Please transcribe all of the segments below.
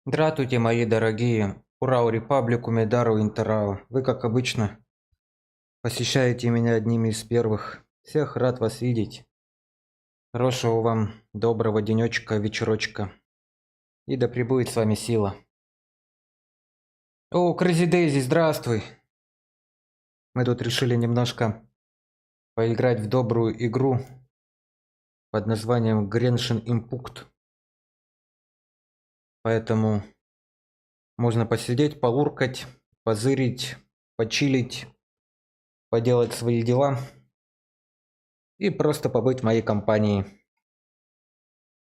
Здравствуйте, мои дорогие. Урау Репаблику, Медару, Интерау. Вы, как обычно, посещаете меня одними из первых. Всех рад вас видеть. Хорошего вам доброго денечка, вечерочка. И да пребудет с вами сила. О, Crazy Daisy, здравствуй. Мы тут решили немножко поиграть в добрую игру под названием Genshin Impact. Поэтому можно посидеть, полуркать, позырить, почилить, поделать свои дела и просто побыть в моей компании.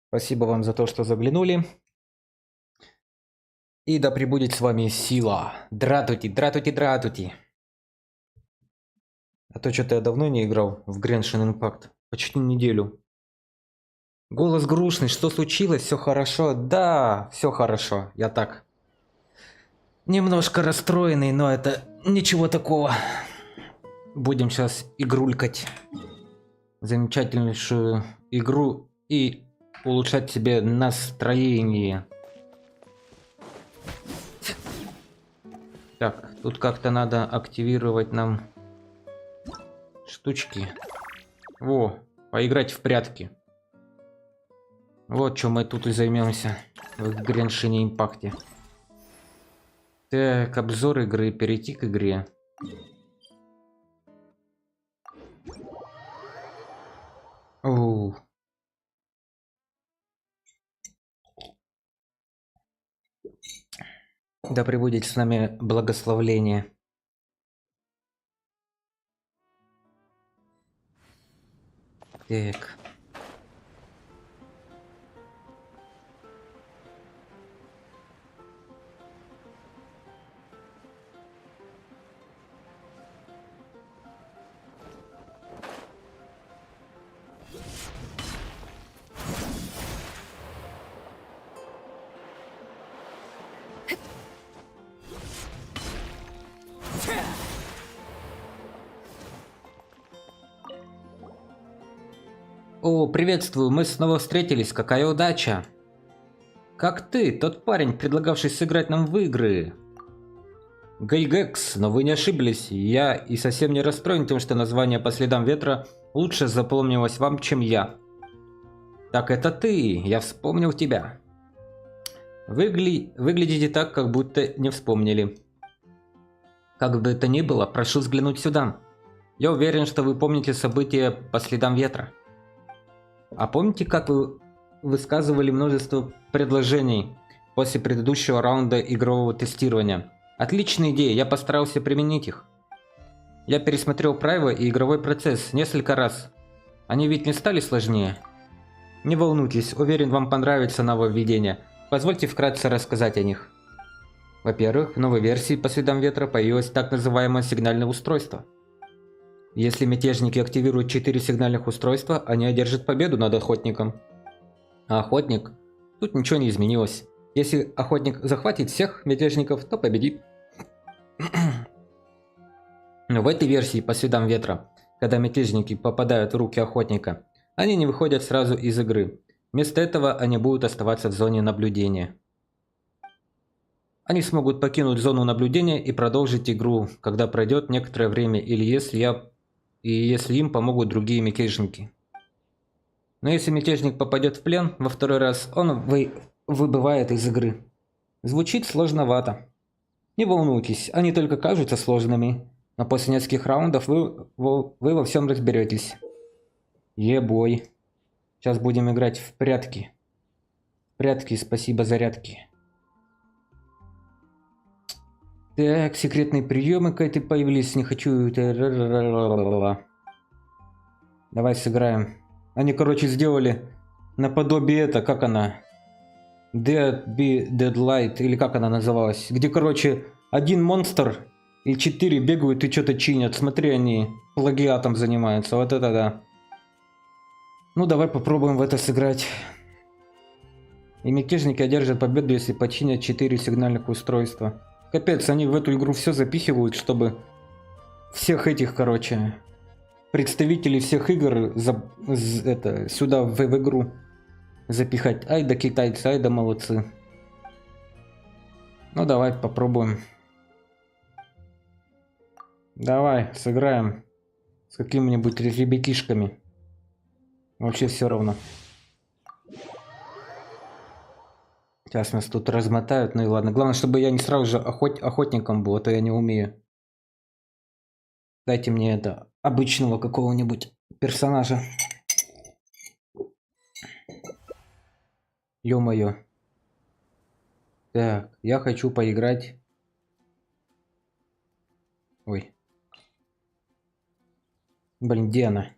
Спасибо вам за то, что заглянули. И да пребудет с вами сила. Дратути, дратути, дратути. А то что-то я давно не играл в Genshin Impact. Почти неделю. Голос грустный. Что случилось? Все хорошо? Да, все хорошо. Я так. Немножко расстроенный, но это ничего такого. Будем сейчас игрулькать. Замечательнейшую игру и улучшать себе настроение. Так, тут как-то надо активировать нам штучки. Во, поиграть в прятки. Вот чем мы тут и займемся в Genshin Impact. Так, обзор игры, перейти к игре. Оу. Да пребудет с нами благословление. Так. О, приветствую, мы снова встретились, какая удача! Как ты, тот парень, предлагавший сыграть нам в игры? Гейгекс, но вы не ошиблись, я и совсем не расстроен тем, что название «По следам ветра» лучше запомнилось вам, чем я. Так это ты, я вспомнил тебя. Выглядите так, как будто не вспомнили. Как бы это ни было, прошу взглянуть сюда. Я уверен, что вы помните события «По следам ветра». А помните, как вы высказывали множество предложений после предыдущего раунда игрового тестирования? Отличная идея, я постарался применить их. Я пересмотрел правила и игровой процесс несколько раз. Они ведь не стали сложнее? Не волнуйтесь, уверен, вам понравится нововведение. Позвольте вкратце рассказать о них. Во-первых, в новой версии «По следам ветра» появилось так называемое сигнальное устройство. Если мятежники активируют 4 сигнальных устройства, они одержат победу над охотником. А охотник? Тут ничего не изменилось. Если охотник захватит всех мятежников, то победит. Но в этой версии «По следам ветра», когда мятежники попадают в руки охотника, они не выходят сразу из игры. Вместо этого они будут оставаться в зоне наблюдения. Они смогут покинуть зону наблюдения и продолжить игру, когда пройдет некоторое время или если им помогут другие мятежники. Но если мятежник попадет в плен во второй раз, он выбывает из игры. Звучит сложновато. Не волнуйтесь, они только кажутся сложными, но после нескольких раундов вы во всем разберетесь. Ебой. Сейчас будем играть в прятки. Прятки, спасибо, зарядки. Так, секретные приемы какие-то появились, не хочу... Давай сыграем. Они, короче, сделали наподобие это, как она? Deadlight, или как она называлась? Где, короче, один монстр и 4 бегают и что-то чинят. Смотри, они плагиатом занимаются, вот это да. Ну, давай попробуем в это сыграть. И мятежники одержат победу, если починят 4 сигнальных устройства. Капец, они в эту игру все запихивают, чтобы всех этих, короче, представителей всех игр сюда в игру запихать. Ай да китайцы, ай да молодцы. Ну давай попробуем. Давай, сыграем с какими-нибудь ребятишками. Вообще все равно. Сейчас нас тут размотают, ну и ладно. Главное, чтобы я не сразу же охотником был, а то я не умею. Дайте мне это обычного какого-нибудь персонажа. Ё-моё. Так, я хочу поиграть. Ой. Блин, где она?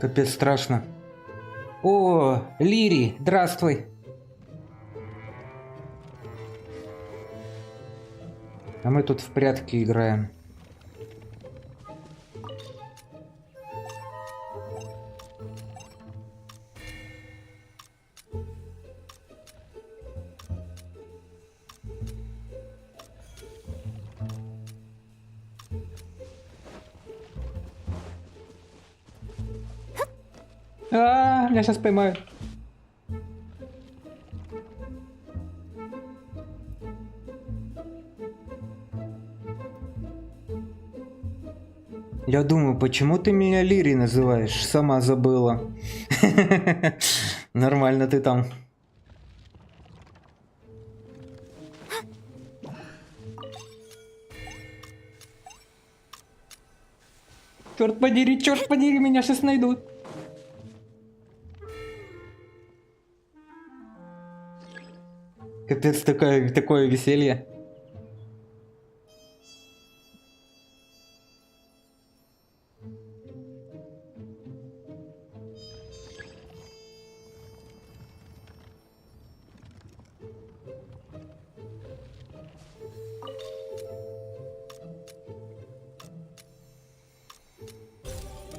Капец, страшно. О, Лири, здравствуй. А мы тут в прятки играем. Меня сейчас поймают. Я думаю, почему ты меня Лири называешь? Сама забыла. Нормально ты там. Черт подери, меня сейчас найдут. Капец, такое веселье.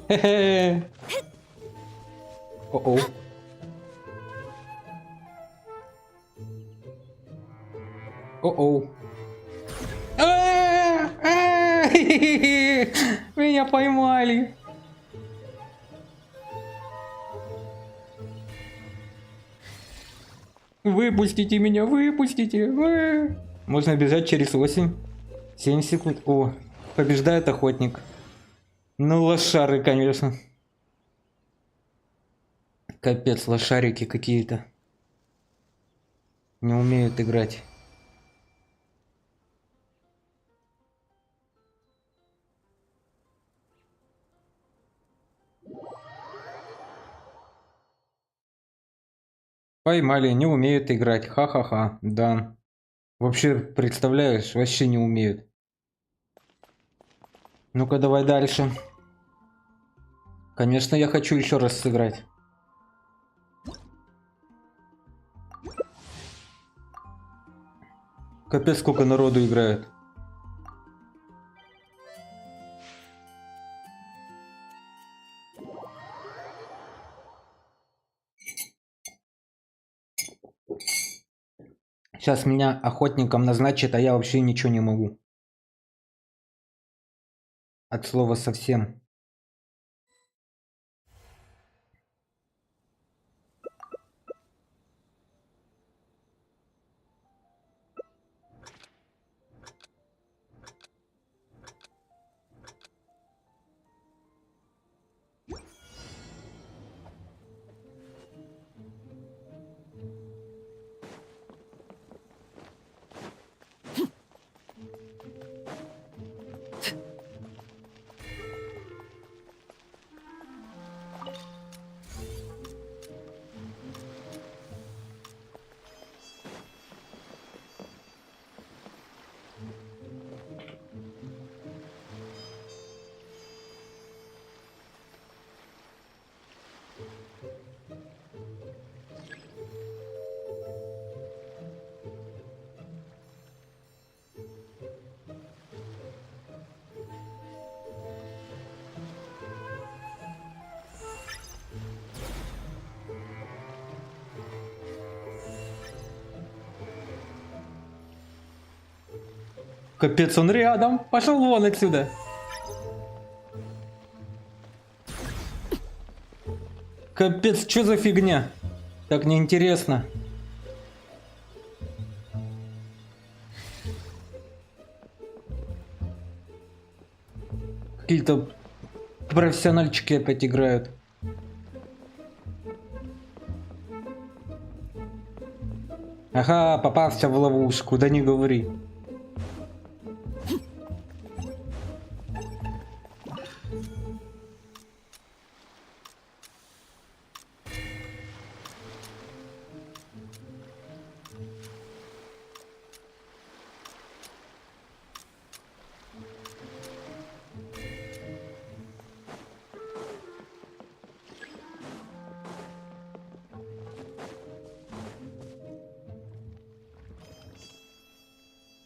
Хе-хе. О-оу. О-оу. Меня поймали. Выпустите меня, выпустите. Можно бежать через 7 секунд. О, побеждает охотник. Ну, лошары, конечно. Капец, лошарики какие-то. Не умеют играть. Поймали, не умеют играть. Ха-ха-ха, да. Вообще, представляешь, вообще не умеют. Ну-ка, давай дальше. Конечно, я хочу еще раз сыграть. Капец, сколько народу играет. Сейчас меня охотником назначат, а я вообще ничего не могу. От слова совсем. Капец, он рядом. Пошел вон отсюда. Капец, что за фигня? Так неинтересно. Какие-то профессиональчики опять играют. Ага, попался в ловушку, да не говори.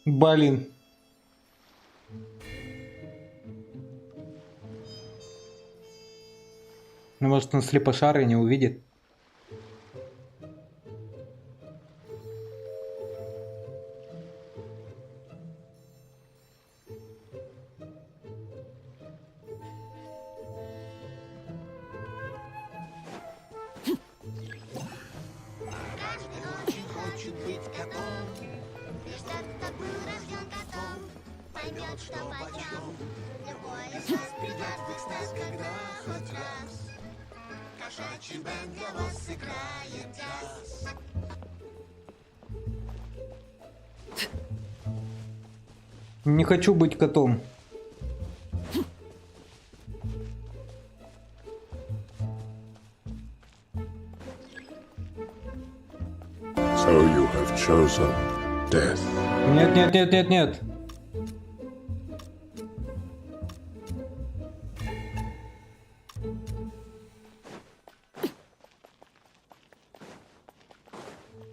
Блин. Ну, может, он слепошарый не увидит. Что почем, любое сейчас придет в экстаз, когда хоть раз кошачий бенд для вас сыграет джаз. Не хочу быть котом. So you have chosen death. Нет, нет, нет, нет, нет.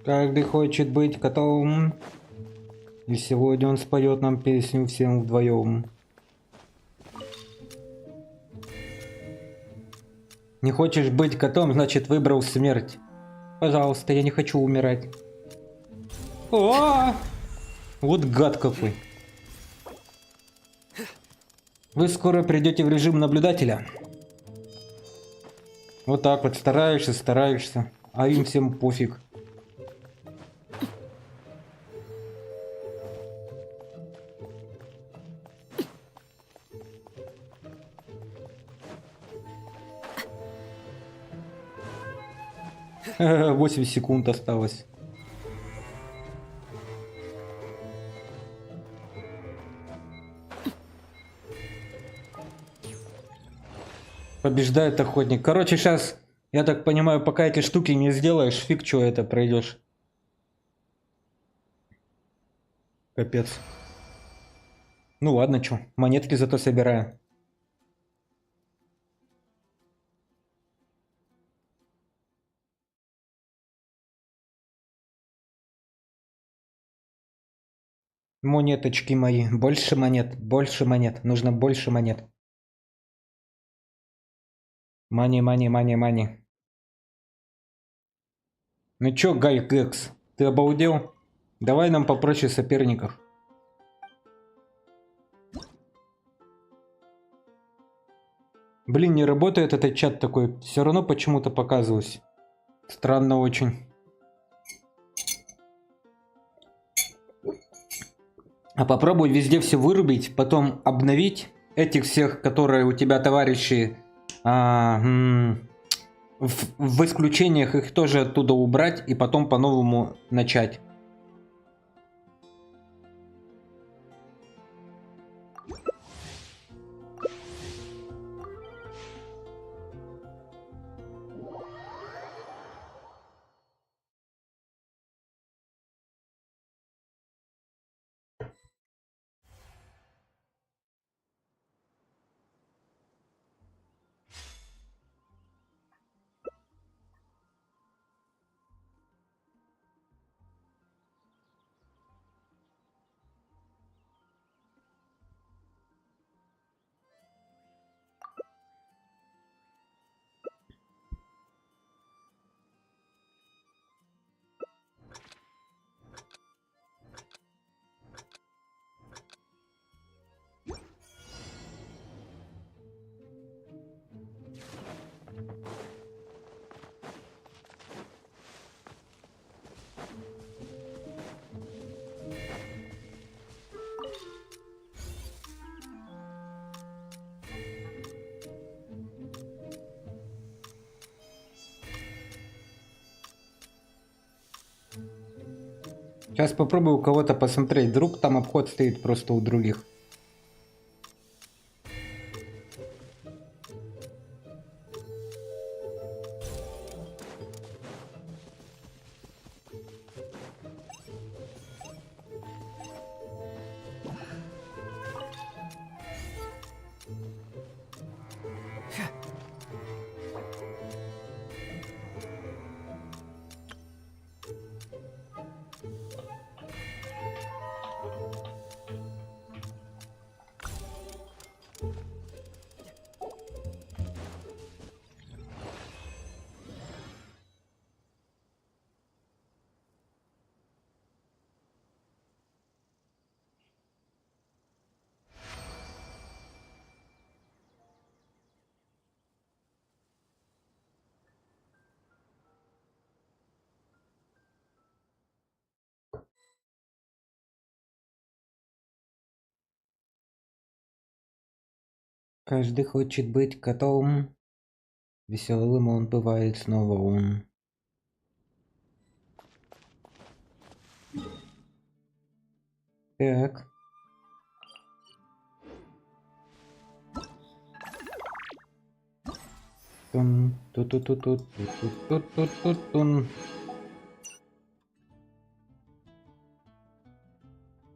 Каждый хочет быть котом. И сегодня он споет нам песню всем вдвоем. Не хочешь быть котом, значит выбрал смерть. Пожалуйста, я не хочу умирать. О! Вот гад какой. Вы скоро придете в режим наблюдателя. Вот так вот стараешься, стараешься, а им всем пофиг. Ха-ха, 8 секунд осталось. Побеждает охотник. Короче, сейчас, я так понимаю, пока эти штуки не сделаешь, фиг что это пройдешь. Капец. Ну ладно, что, монетки зато собираю. Монеточки мои. Больше монет, больше монет. Нужно больше монет. Мани, мани, мани, мани. Ну чё, Гай Гекс, ты обалдел? Давай нам попроще соперников. Блин, не работает этот чат такой. Все равно почему-то показывалось. Странно очень. А попробуй везде все вырубить, потом обновить этих всех, которые у тебя товарищи в исключениях, их тоже оттуда убрать и потом по-новому начать. Сейчас попробую у кого-то посмотреть. Вдруг там обход стоит просто у других. Каждый хочет быть котом. Веселым он бывает снова он. Так. Тун, ту-ту-ту-ту, ту-ту-ту-ту-тун.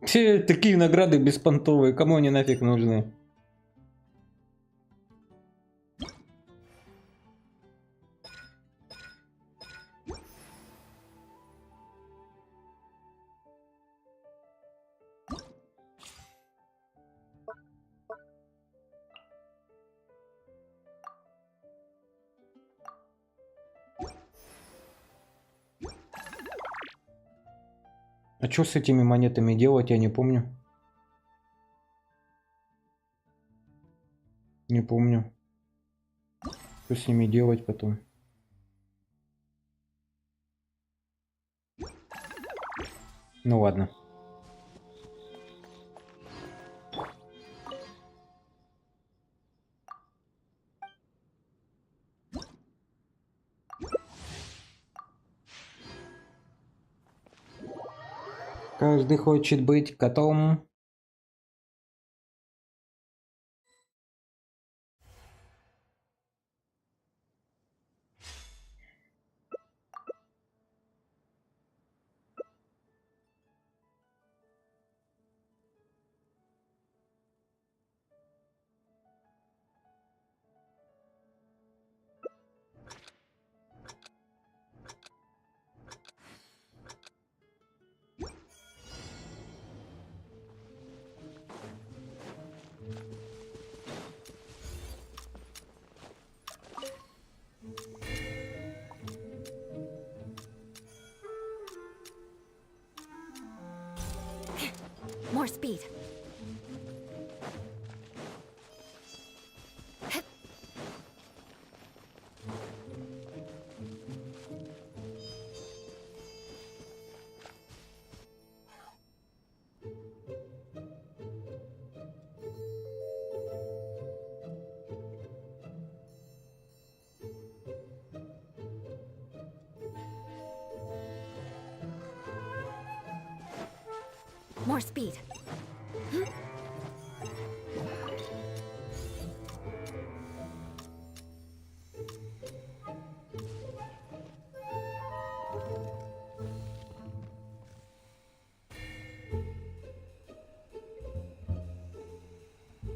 Все такие награды беспонтовые, кому они нафиг нужны? А что с этими монетами делать, я не помню. Не помню. Что с ними делать потом? Ну ладно. Каждый хочет быть котом. More speed. More speed.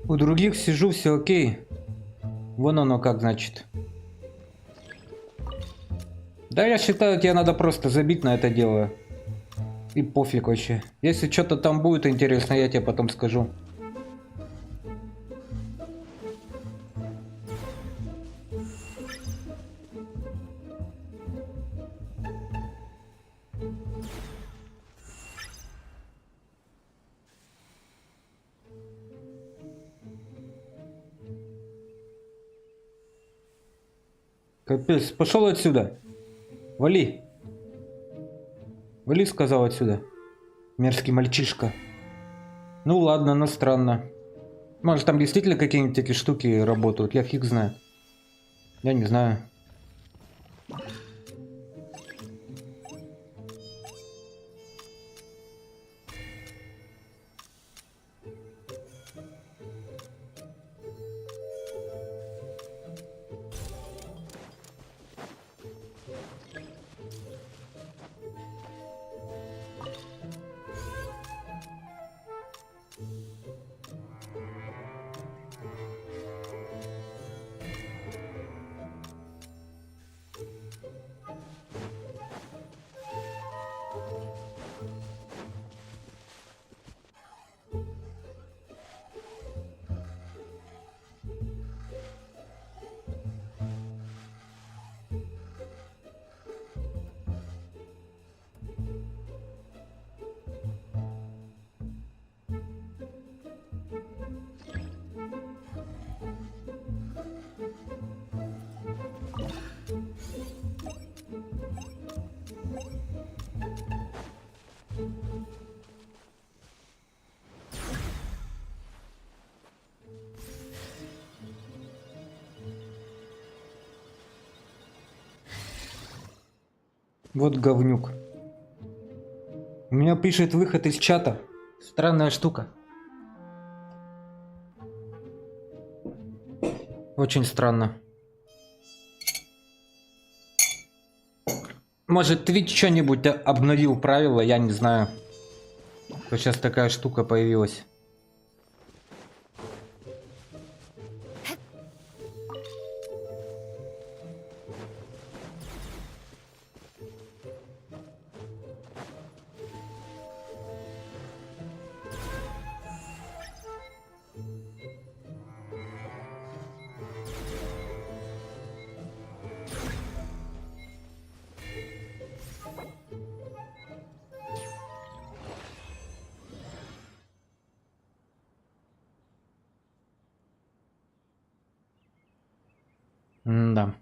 У других сижу, все окей. Вон оно как значит. Да, я считаю, тебе надо просто забить на это дело. И пофиг вообще. Если что-то там будет интересно, я тебе потом скажу. Капец, пошел отсюда. Вали. Вали, сказал, отсюда. Мерзкий мальчишка. Ну ладно, но странно. Может, там действительно какие-нибудь такие штуки работают, я фиг знаю. Я не знаю. Вот говнюк. У меня пишет выход из чата. Странная штука. Очень странно. Может, Twitch что-нибудь обновил правила, я не знаю. Вот сейчас такая штука появилась. Да.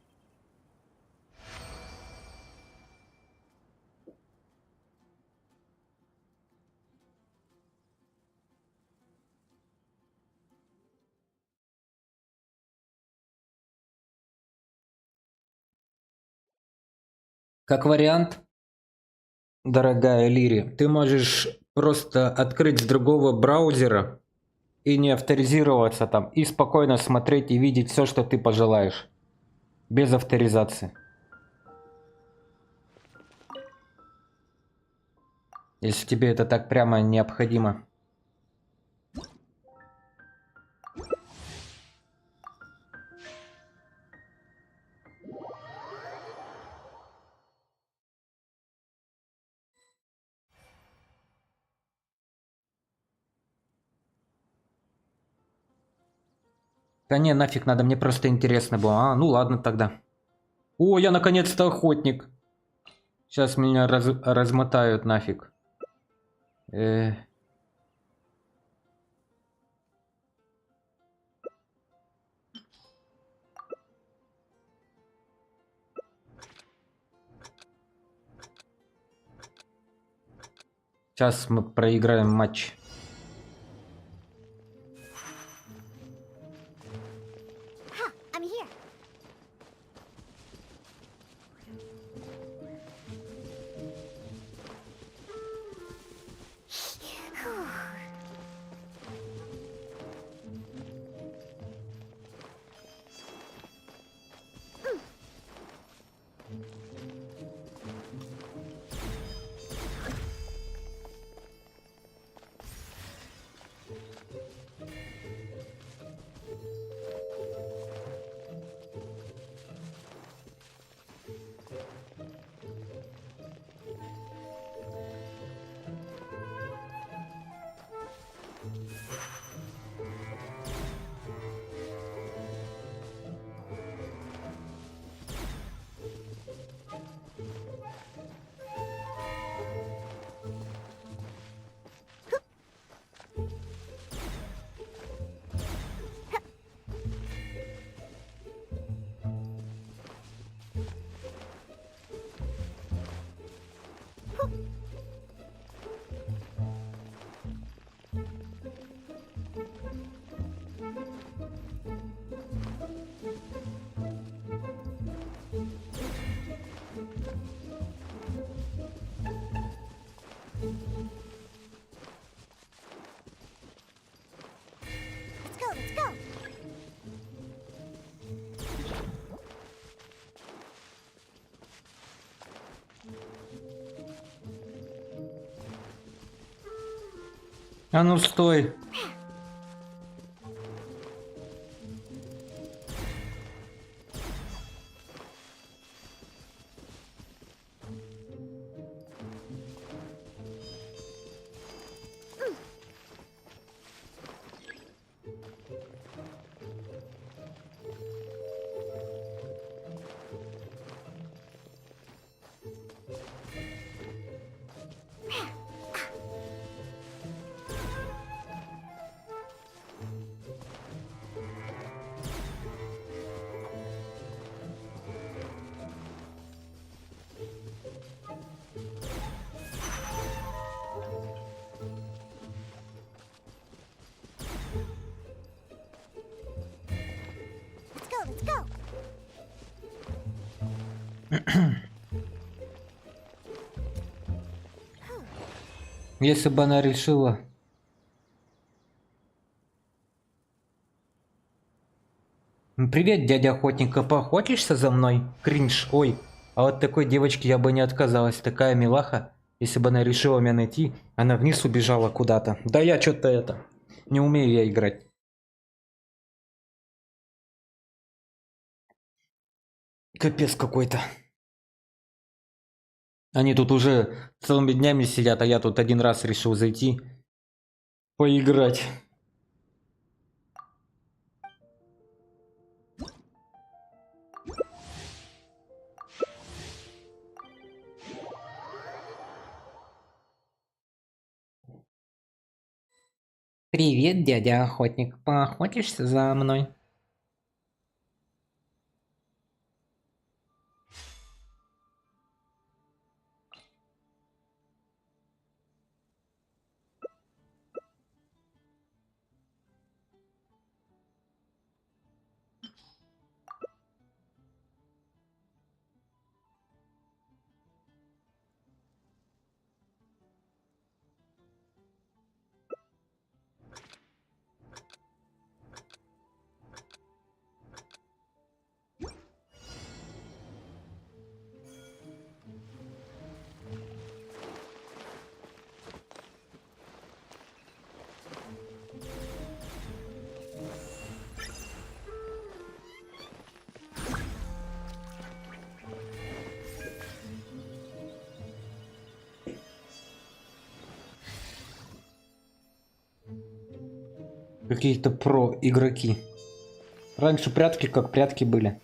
Как вариант, дорогая Лири, ты можешь просто открыть с другого браузера и не авторизироваться там, и спокойно смотреть и видеть все, что ты пожелаешь. Без авторизации. Если тебе это так прямо необходимо. Да не, нафиг надо, мне просто интересно было. А, ну ладно тогда. О, я наконец-то охотник. Сейчас меня размотают нафиг. Сейчас мы проиграем матч. Ha! I'm here. Let's go, let's go. А ну стой. Let's go, let's go. Если бы она решила... Привет, дядя охотник, поохотишься за мной? Кринж, ой. А вот такой девочке я бы не отказалась, такая милаха. Если бы она решила меня найти, она вниз убежала куда-то. Да я что-то это... Не умею я играть. Капец какой-то. Они тут уже целыми днями сидят, а я тут один раз решил зайти. Поиграть. Привет, дядя охотник. Поохотишься за мной? Какие-то про игроки. Раньше прятки как прятки были.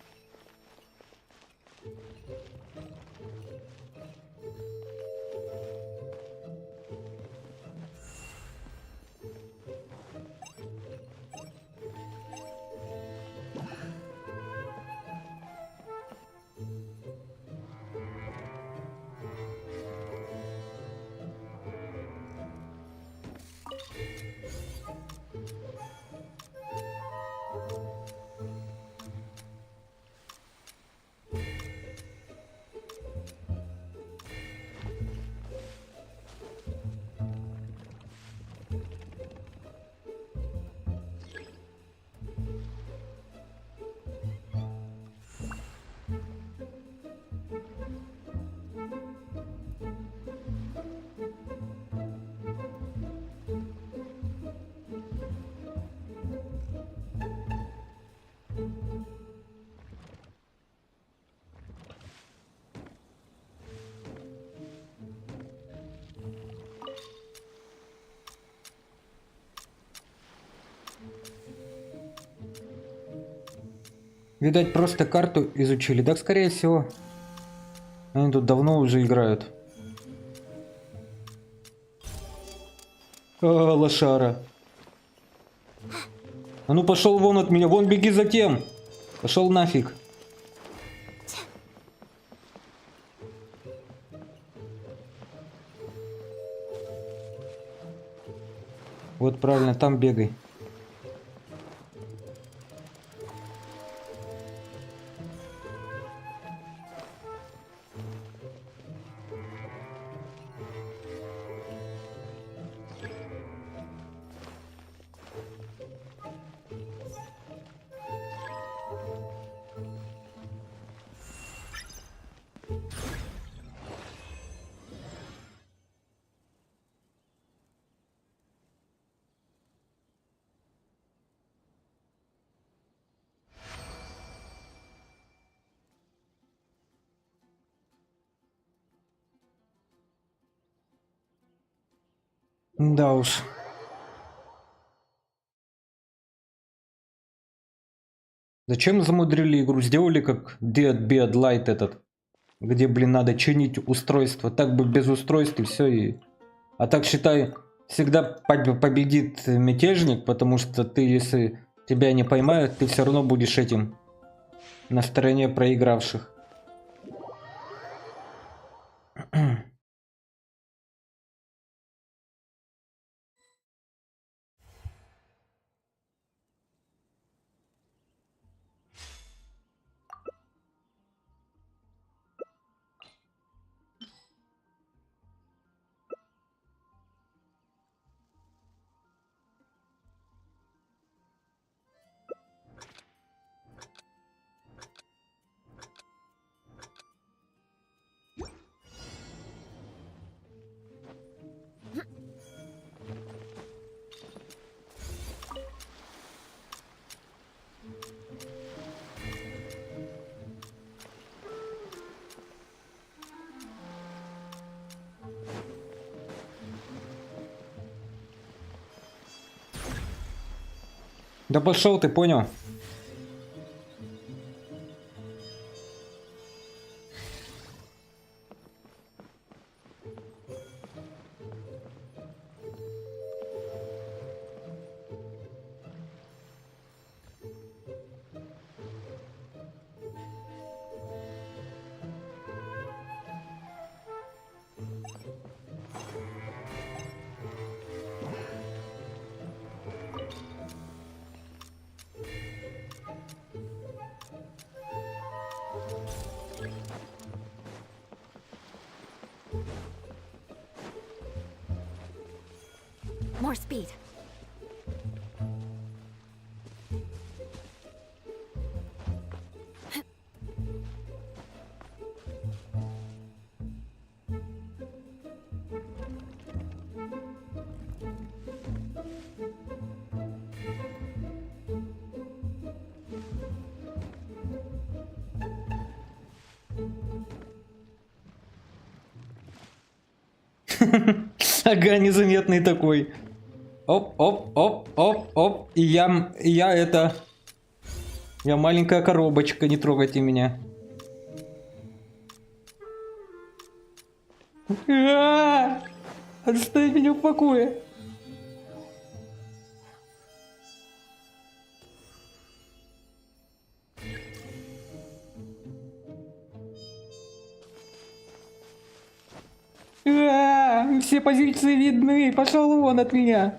Видать, просто карту изучили. Так, скорее всего, они тут давно уже играют. Лошара. А ну пошел вон от меня, вон беги за тем. Пошел нафиг. Вот правильно, там бегай. Да уж. Зачем замудрили игру? Сделали как Dead Bed Light этот. Где, блин, надо чинить устройство. Так бы без устройств и все. И... А так, считай, всегда победит мятежник, потому что ты, если тебя не поймают, ты все равно будешь этим на стороне проигравших. Да пошел, ты понял? More speed. Ага, незаметный такой. Оп, оп, оп, оп, оп. И я это... Я маленькая коробочка, не трогайте меня. Оставь меня в покое. Все позиции видны. Пошел вон от меня.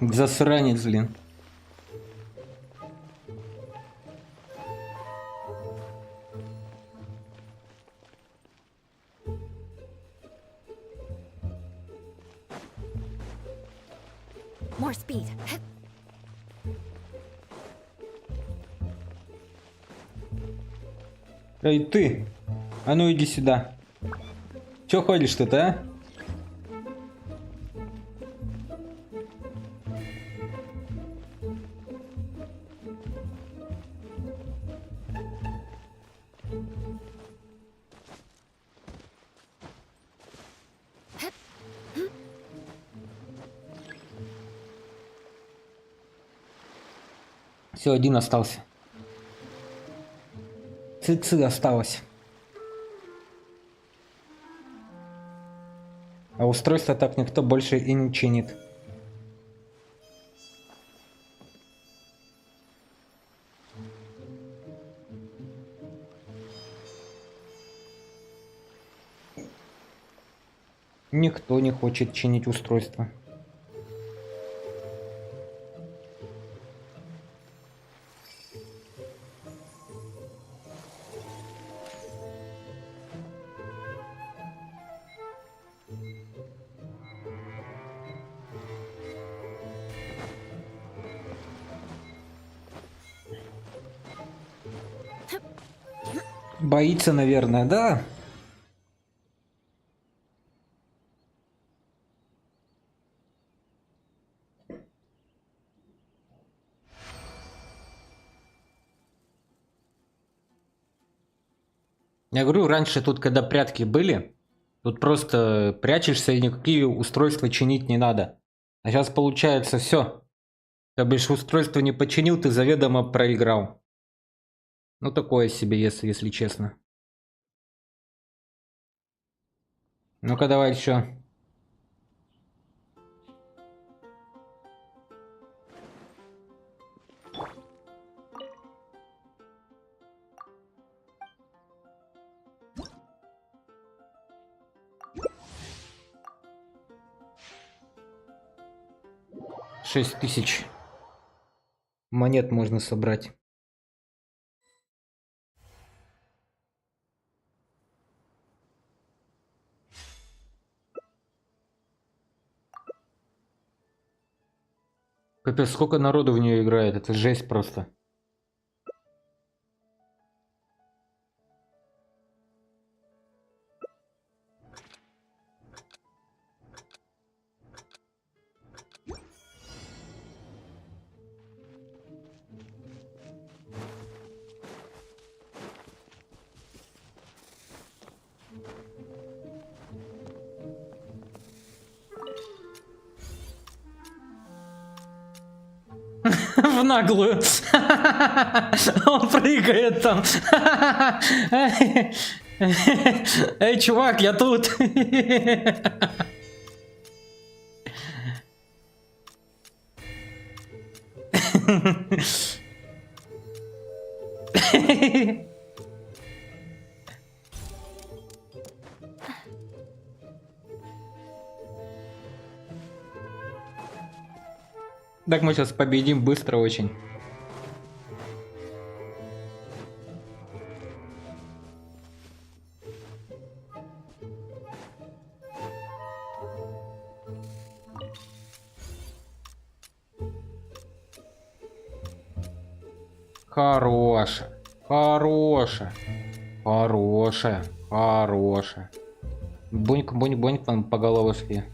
Засранец, блин. More speed. Эй, ты! А ну иди сюда. Чё ходишь тут, а? Все, один остался. Цы-цы осталось. А устройство так никто больше и не чинит. Никто не хочет чинить устройство. Боится, наверное, да? Я говорю, раньше тут, когда прятки были, тут просто прячешься и никакие устройства чинить не надо. А сейчас получается все. Как бы ж устройство не починил, ты заведомо проиграл. Ну такое себе, если честно. Ну-ка давай еще. Шесть тысяч монет можно собрать. Капец, сколько народу в нее играет, это жесть просто. в наглую. Он прыгает там. Эй, чувак, я тут. Так мы сейчас победим быстро очень. Хорошая, хорошая, хорошая, хорошая. Боньк, боньк, боньк вам по головушке.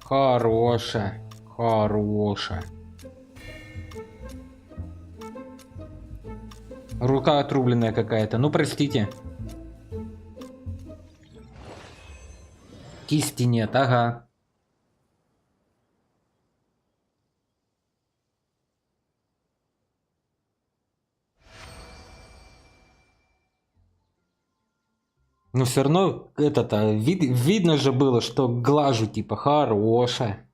Хорошая, хорошая. Рука отрубленная какая-то. Ну, простите. Кисти нет, ага. Но все равно это-то видно же было, что глажу типа хорошая.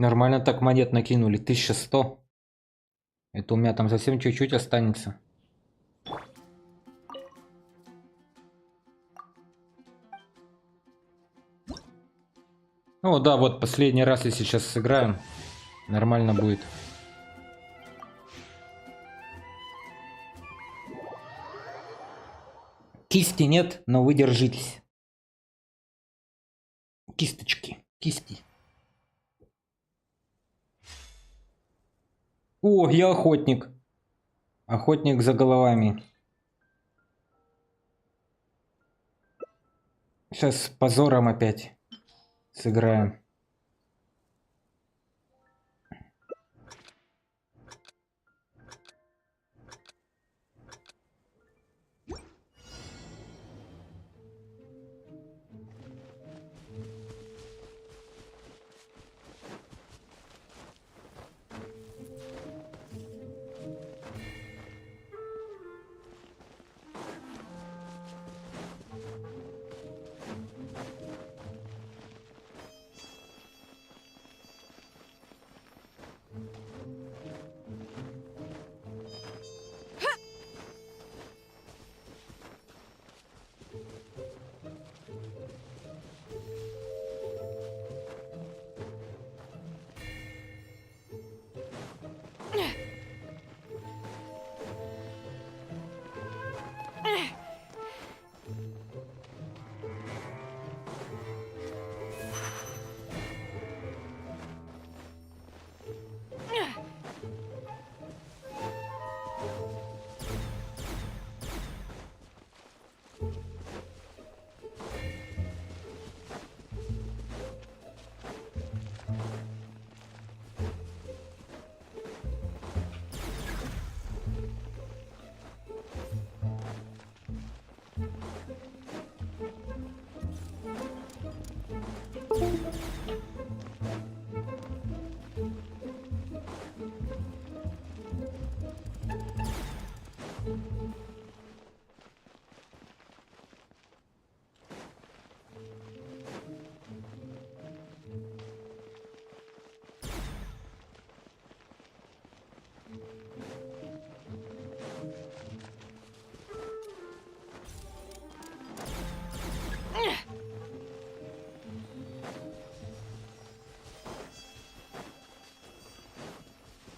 Нормально так монет накинули. 1100. Это у меня там совсем чуть-чуть останется. Ну да, вот последний раз, если сейчас сыграем, нормально будет. Кисти нет, но вы держитесь. Кисточки, кисти. О, я охотник. Охотник за головами. Сейчас с позором опять сыграем.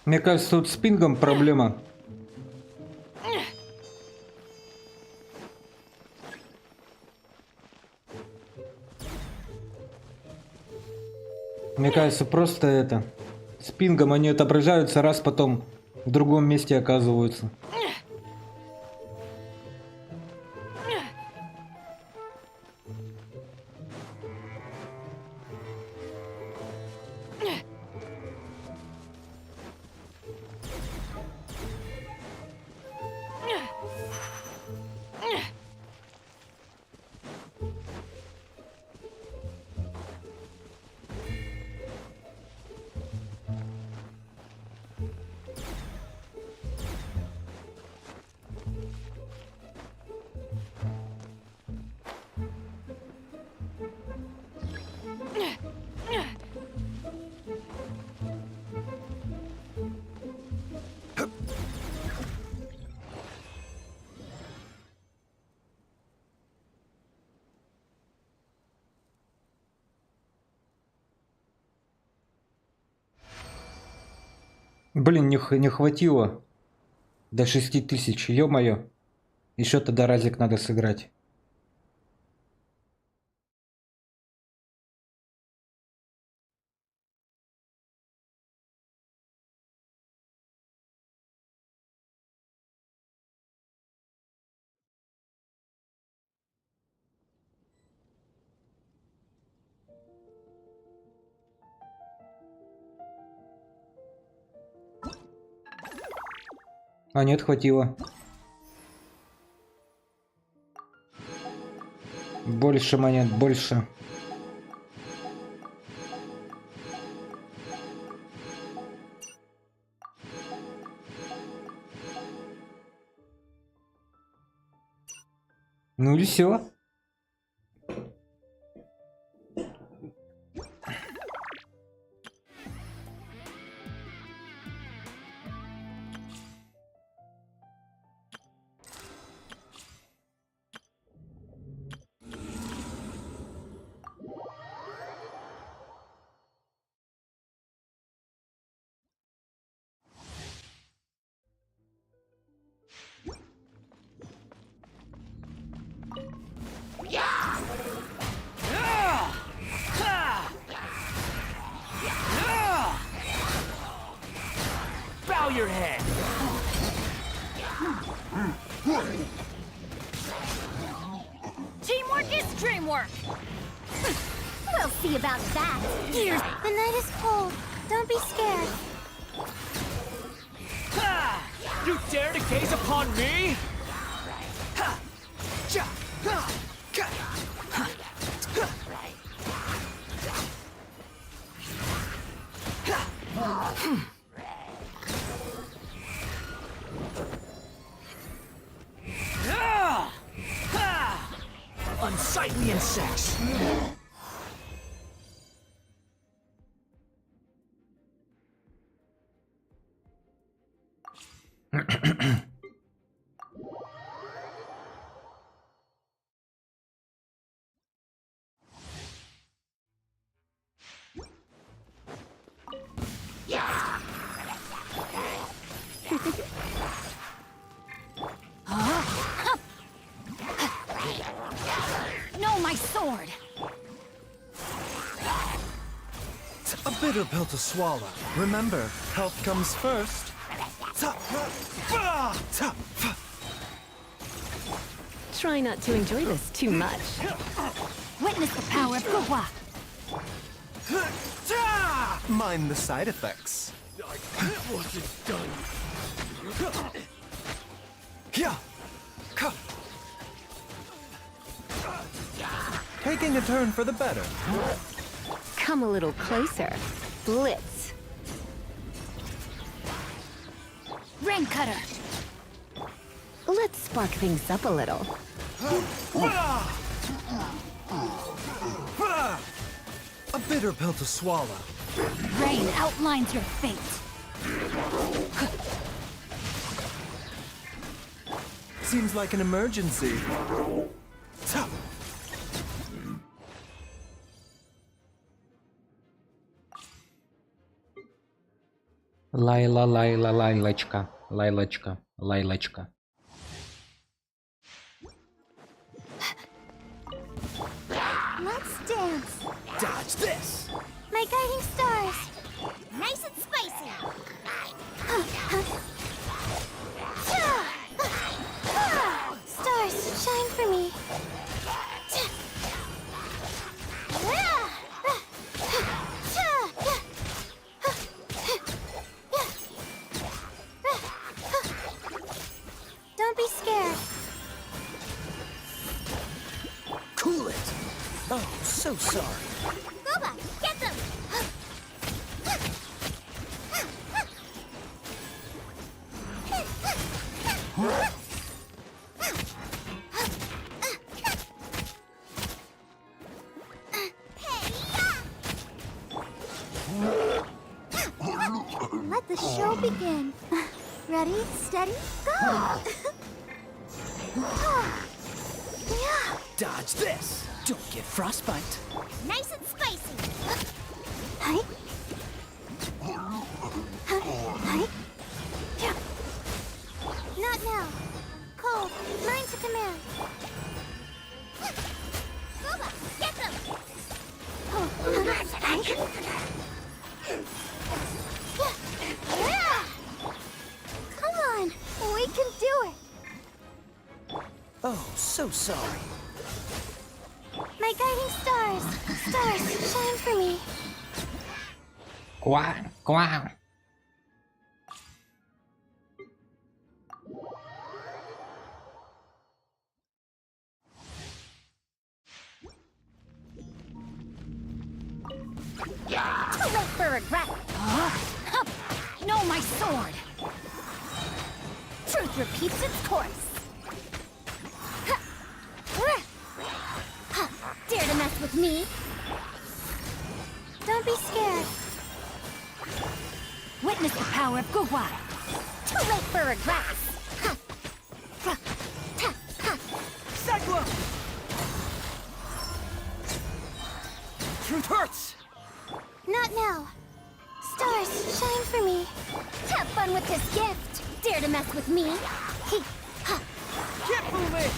Мне кажется, тут с пингом проблема. Мне кажется, просто это. С пингом они отображаются, раз потом в другом месте оказываются. Блин, не хватило до 6000, ё-моё. Еще тогда разик надо сыграть. А нет, хватило. Больше монет, больше. Ну и все. Bow your head. Teamwork is dreamwork! We'll see about that. Gears! The night is cold. Don't be scared. Ha! You dare to gaze upon me? Ha! Cha! Ha! Ka! Ha! Ha! Ah! Ha! Unsightly insects. No, my sword! A bitter pill to swallow. Remember, health comes first. Try not to enjoy this too much. Witness the power of Gua! Mind the side effects. Yeah. Taking a turn for the better. Come a little closer. Blitz. Rain Cutter! Let's spark things up a little. A bitter pill to swallow. Rain outlines your fate. Seems like an emergency. Лайлочка. Лайлочка. Лайлочка. Let's dance. Dodge this. My guiding stars. Nice and spicy. Stars, shine for me. Don't be scared. Cool it. Oh, so sorry. Goba, get them! Let the show begin. Ready, steady, go! Dodge this! Don't get frostbite. Nice and spicy. Hi. Hi. Yeah. Not now. Cold. Mine to command. Goba, get them! Yeah. Come on, we can do it. Oh, so sorry. My guiding stars, stars, shine for me. Quack, quack. Too late for regret. No, my sword. Truth repeats its course. Dare to mess with me? Don't be scared. Witness the power of Gugwa. Too late for regrets. Cyclone! Truth hurts! Not now. Stars, shine for me. Have fun with this gift. Dare to mess with me? Keep moving!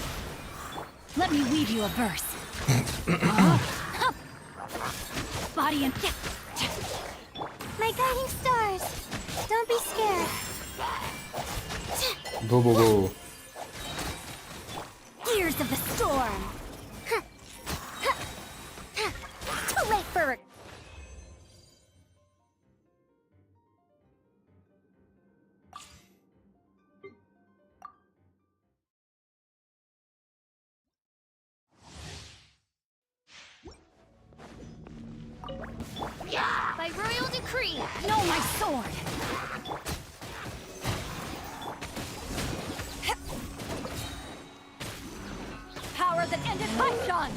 Let me weave you a verse. Body and... My guiding stars. Don't be scared. Бу-бу-бу. Gears of the storm. Too late for... By royal decree. No, my sword! Power that ended Python!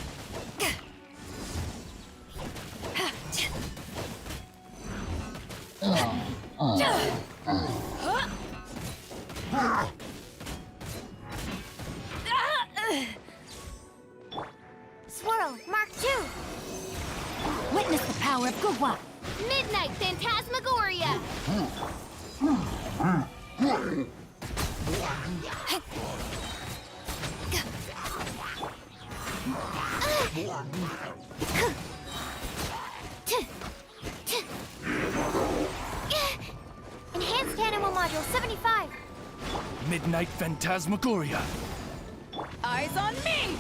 Swirl, Mark 2. Witness the power of Gugwa! Midnight Phantasmagoria. Enhanced Animal Module 75. Midnight Phantasmagoria. Eyes on me!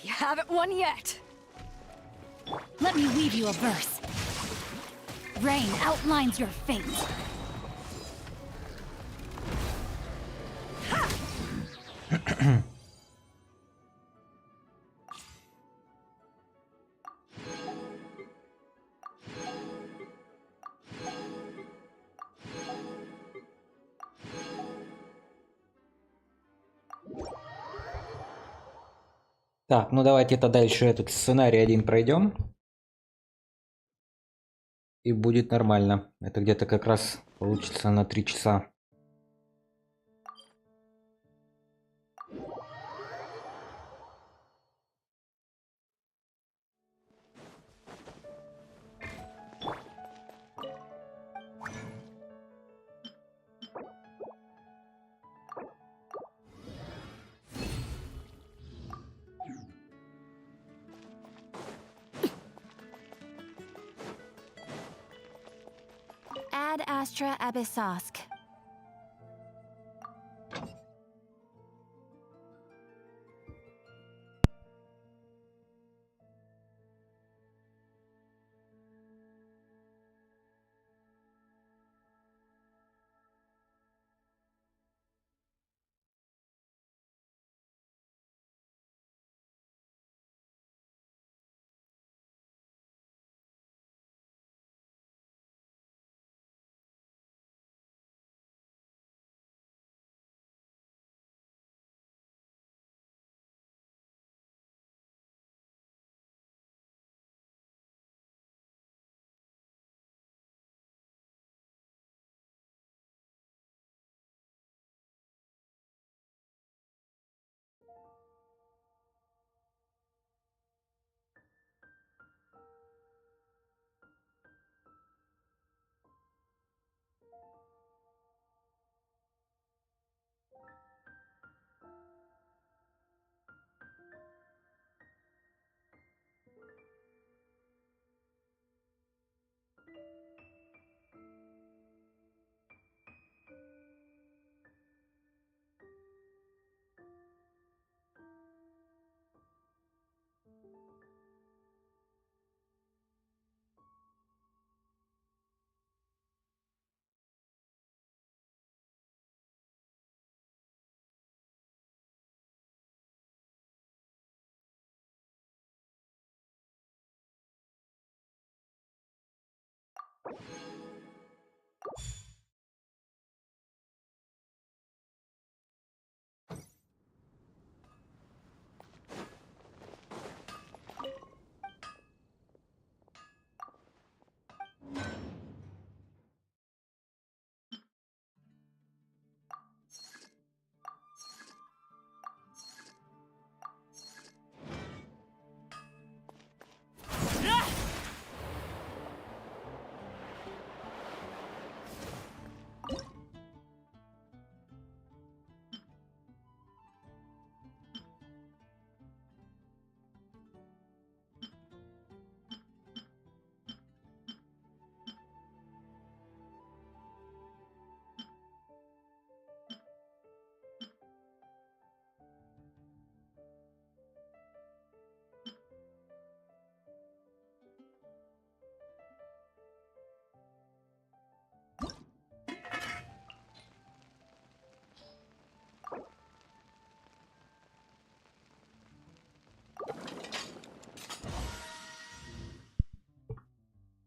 You haven't won yet. Let me weave you a verse. Rain outlines your fate. Так, ну давайте тогда еще этот сценарий один пройдем. И будет нормально. Это где-то как раз получится на 3 часа. Ad Astra Abyssosk.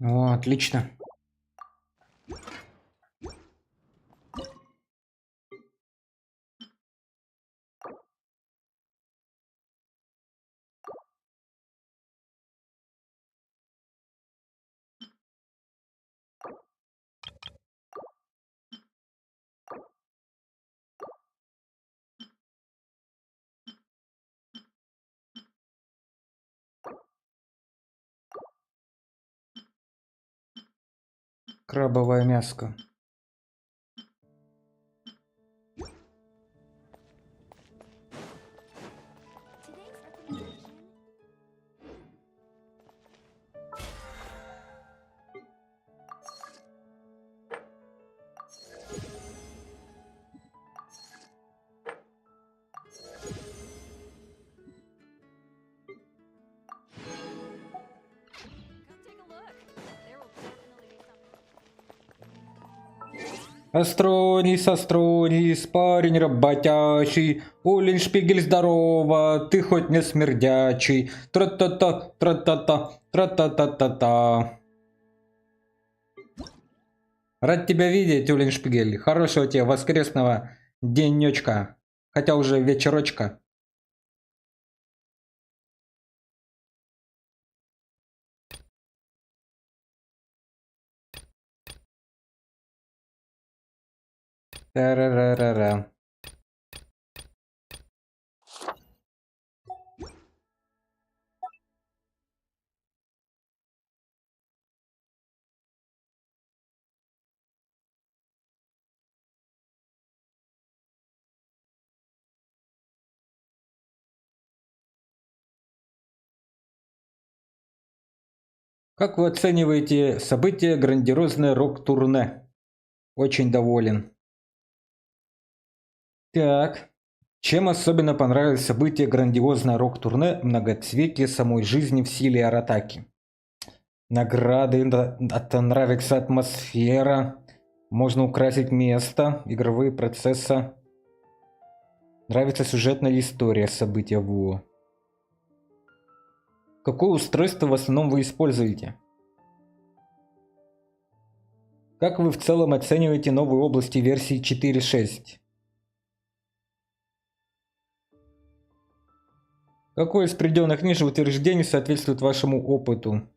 О, отлично. Крабовое мяско. AstronYS, AstronYS, парень работящий, Уллиншпигель здорово, ты хоть не смердячий, тра-та-та, тра-та-та, тра-та-та-та-та. Рад тебя видеть, Уллиншпигель, хорошего тебе воскресного денечка, хотя уже вечерочка. Та-ра-ра-ра-ра. Как вы оцениваете событие грандиозное рок-турне? Очень доволен. Так. Чем особенно понравилось событие грандиозное рок-турне многоцветие самой жизни в силе Аратаки? Награды, нравится атмосфера, можно украсить место, игровые процессы. Нравится сюжетная история события ВО. Какое устройство в основном вы используете? Как вы в целом оцениваете новые области версии 4.6? Какое из приведенных ниже утверждений соответствует вашему опыту?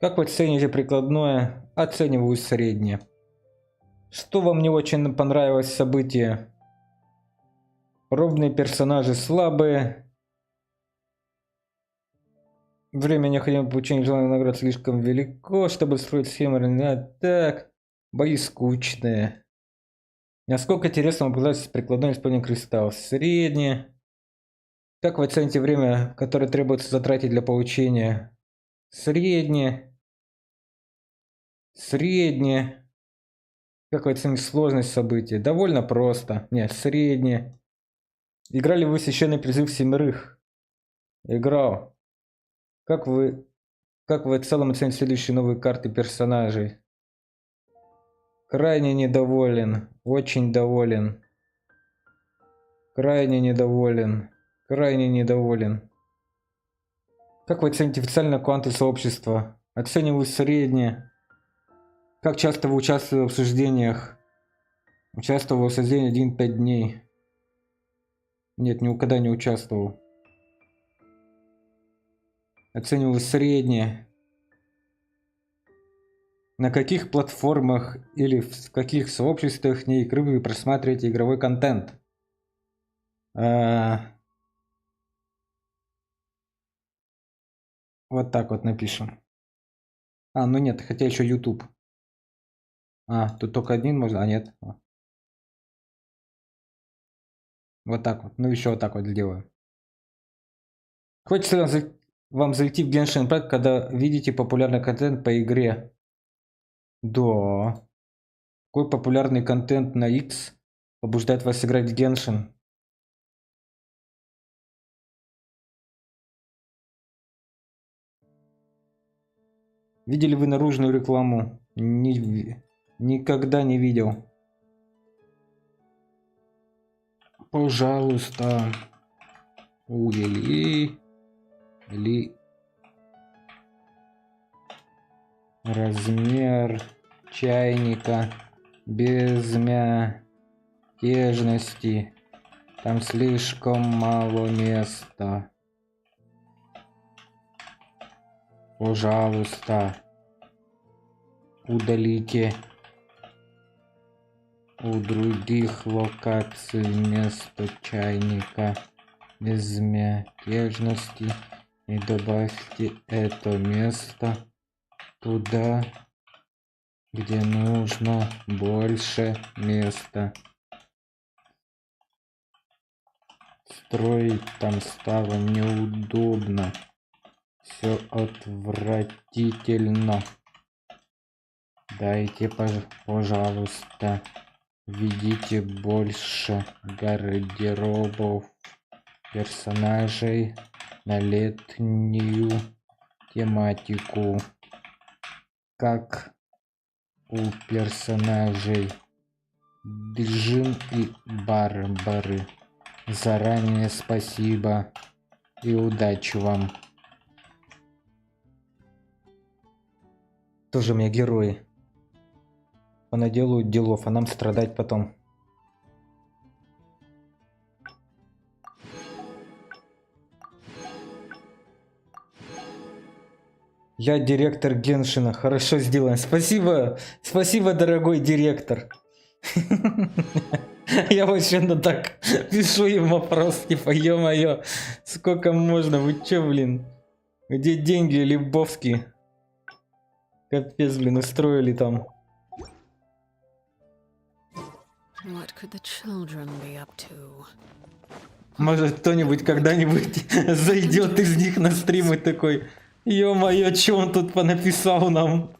Как вы оцените прикладное? Оцениваю среднее. Что вам не очень понравилось в событии? Пробные персонажи слабые. Время необходимого получения желаемых наград слишком велико, чтобы строить схемы. Так, бои скучные. Насколько интересно вам показалось прикладное использование кристаллов? Среднее. Как вы оцените время, которое требуется затратить для получения? Среднее. Среднее. Как вы оцените сложность событий? Довольно просто. Нет, среднее. Играли вы в священный призыв семерых? Играл. Как вы в целом оцените следующие новые карты персонажей? Крайне недоволен. Очень доволен. Крайне недоволен. Крайне недоволен. Как вы оцените официальное кванты сообщества? Оцениваю среднее. Как часто вы участвовали в обсуждениях? Участвовал в обсуждении 1-5 дней. Нет, никогда не участвовал. Оцениваю среднее. На каких платформах или в каких сообществах не игры вы просматриваете игровой контент? Вот так вот напишем. Ну нет, хотя еще YouTube. Тут только один можно, нет. Вот так вот. Ну еще вот так вот сделаю. Хочется вам зайти в Genshin Impact, когда видите популярный контент по игре? Да. Какой популярный контент на X побуждает вас играть в Genshin? Видели вы наружную рекламу? Никогда не видел. Пожалуйста. Размер чайника безмятежности. Там слишком мало места. Пожалуйста, удалите у других локаций место чайника безмятежности и добавьте это место туда, где нужно больше места. Строить там стало неудобно. Все отвратительно. Дайте, пожалуйста, введите больше гардеробов персонажей на летнюю тематику. Как у персонажей Джин и Барбары. Заранее спасибо и удачи вам. Тоже у меня герои. Понаделают делов, а нам страдать потом. Я директор Геншина. Хорошо сделано. Спасибо. Спасибо, дорогой директор. Я вообще так пишу им вопрос, типа, ё-моё, сколько можно, вы чё, блин? Где деньги, Лебовские? Капец, блин, устроили там. Может, кто-нибудь когда-нибудь зайдет из них на стрим и такой, ё-моё, чё он тут понаписал нам?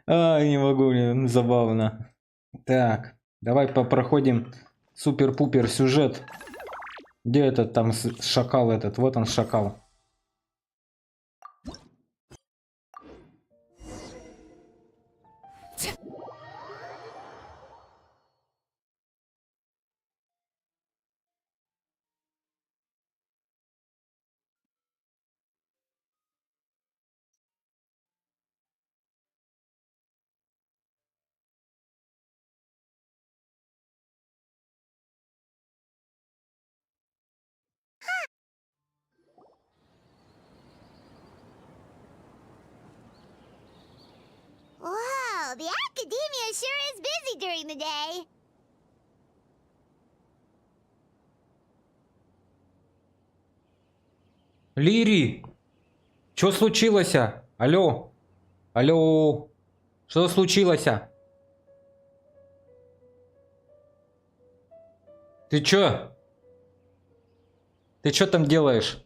Не могу, блин, забавно. Так, давай проходим супер-пупер сюжет. Где этот там шакал этот? Вот он, шакал. Whoa, the academia sure is busy during the day. Лири! Что случилось? Алло? Алло? Что случилось? Ты чё? Ты чё там делаешь?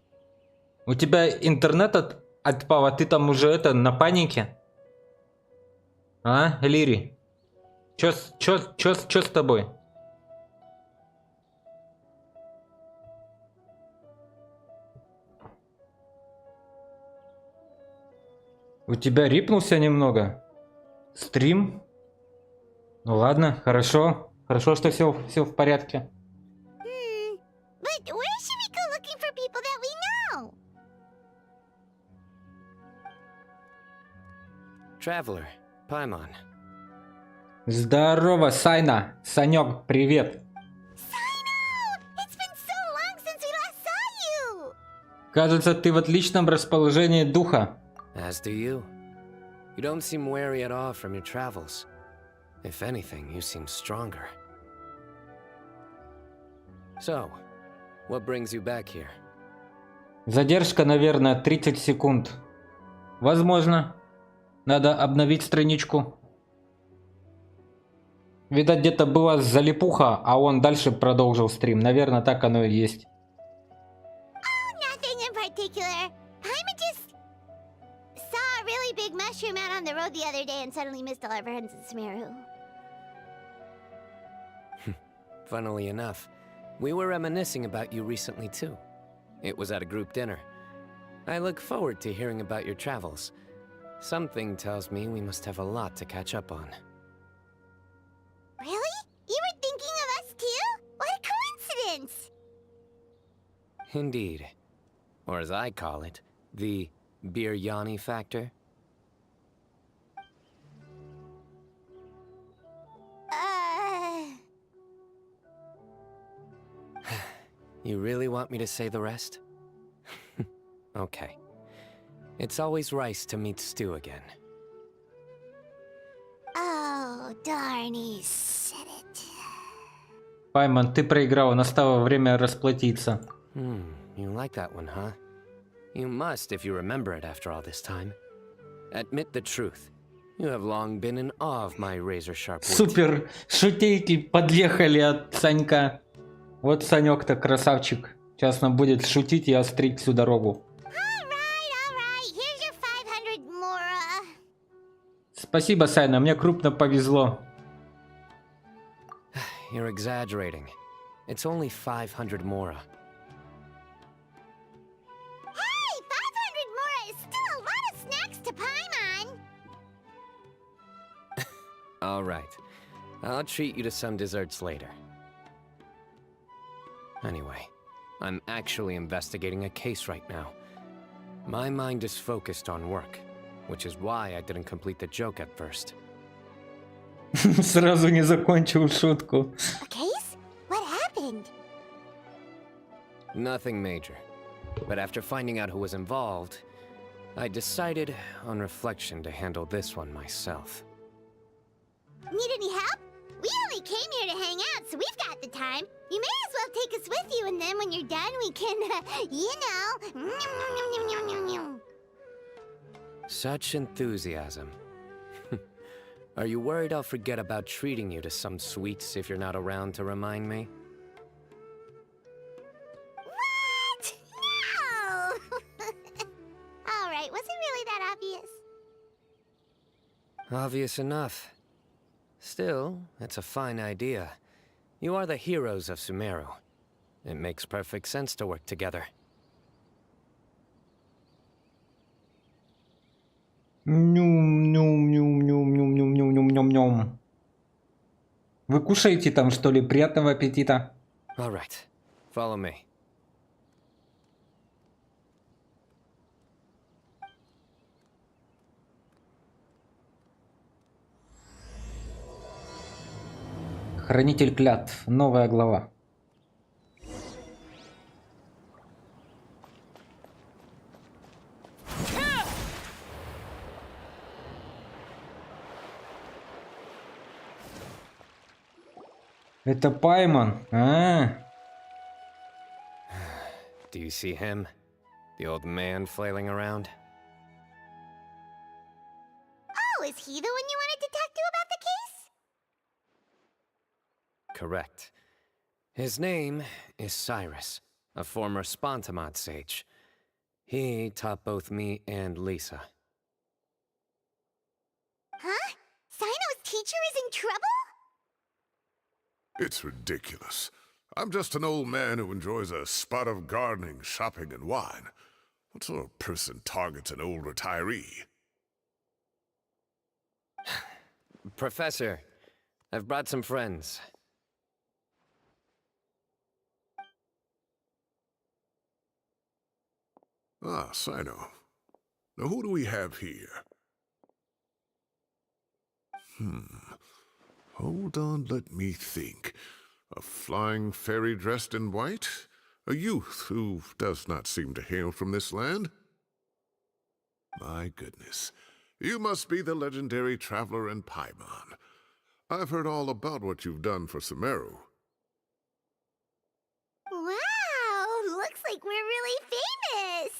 У тебя интернет отпал, а ты там уже на панике? Лири? Чё с тобой? У тебя рипнулся немного? Стрим? Ну ладно, хорошо. Хорошо, что все в порядке. But where should we go looking for people that we know? Traveler, Paimon. Здорово, Сайна. Санек, привет. Sino! It's been so long since we last saw you! Кажется, ты в отличном расположении духа. As do you. You don't seem weary at all from your travels. If anything, you seem stronger. So, what brings you back here? Задержка, наверное, 30 секунд. Возможно. Надо обновить страничку. Видать, где-то была залипуха, а он дальше продолжил стрим. Наверное, так оно и есть. Oh, nothing in particular. I just saw a really big mushroom out on the road the other day and suddenly missed all our friends in Sumeru. Funnily enough, we were reminiscing about you recently too. It was at a group dinner. I look forward to hearing about your travels. Something tells me we must have a lot to catch up on. Really? You were thinking of us too? What a coincidence! Indeed. Or as I call it, the Biryani factor. You really want me to say the rest? Okay. It's always nice to meet Stu again. Oh, darn, he said it. Пайман, ты проиграл. Настало время расплатиться. You like that one, huh? You must if you remember it after all this time. Admit the truth. You have long been in awe of my razor-sharp wit. Супер. Шутейки подъехали от Санька. Вот Санек-то красавчик. Сейчас нам будет шутить и острить всю дорогу. All right. Here's your 500 Mora. Спасибо, Сайна. Мне крупно повезло. You're exaggerating. It's only 500 Mora. Hey, 500 Mora is still a lot of snacks to Paimon. All right. I'll treat you to some desserts later. Anyway, I'm actually investigating a case right now. My mind is focused on work, which is why I didn't complete the joke at first. Сразу не закончил шутку. A case? What happened? Nothing major. But after finding out who was involved, I decided, on reflection, to handle this one myself. Need any help? We only came here to hang out, so we've got the time. You may as well take us with you, and then when you're done, we can, Such enthusiasm. Are you worried I'll forget about treating you to some sweets if you're not around to remind me? What? No! All right, was it really that obvious? Obvious enough. Still, it's a fine idea. You are the heroes of Sumeru. It makes perfect sense to work together. Нюм-нюм-нюм-нюм-нюм-нюм-нюм-нюм-нюм. Вы кушаете там, что ли? Приятного аппетита. All right, follow me. Хранитель клятв. Новая глава. Это Паймон. Do you see him? The old man flailing around? Oh, is he the one you wanted to talk to about the case? Correct. His name is Cyrus, a former Spontamod sage. He taught both me and Lisa. Huh? Sino's teacher is in trouble? It's ridiculous. I'm just an old man who enjoys a spot of gardening, shopping, and wine. What sort of person targets an old retiree? Professor, I've brought some friends. Ah, Sino. Now who do we have here? Hold on, let me think. A flying fairy dressed in white? A youth who does not seem to hail from this land? My goodness. You must be the legendary traveler in Paimon. I've heard all about what you've done for Sumeru. Wow, looks like we're really famous.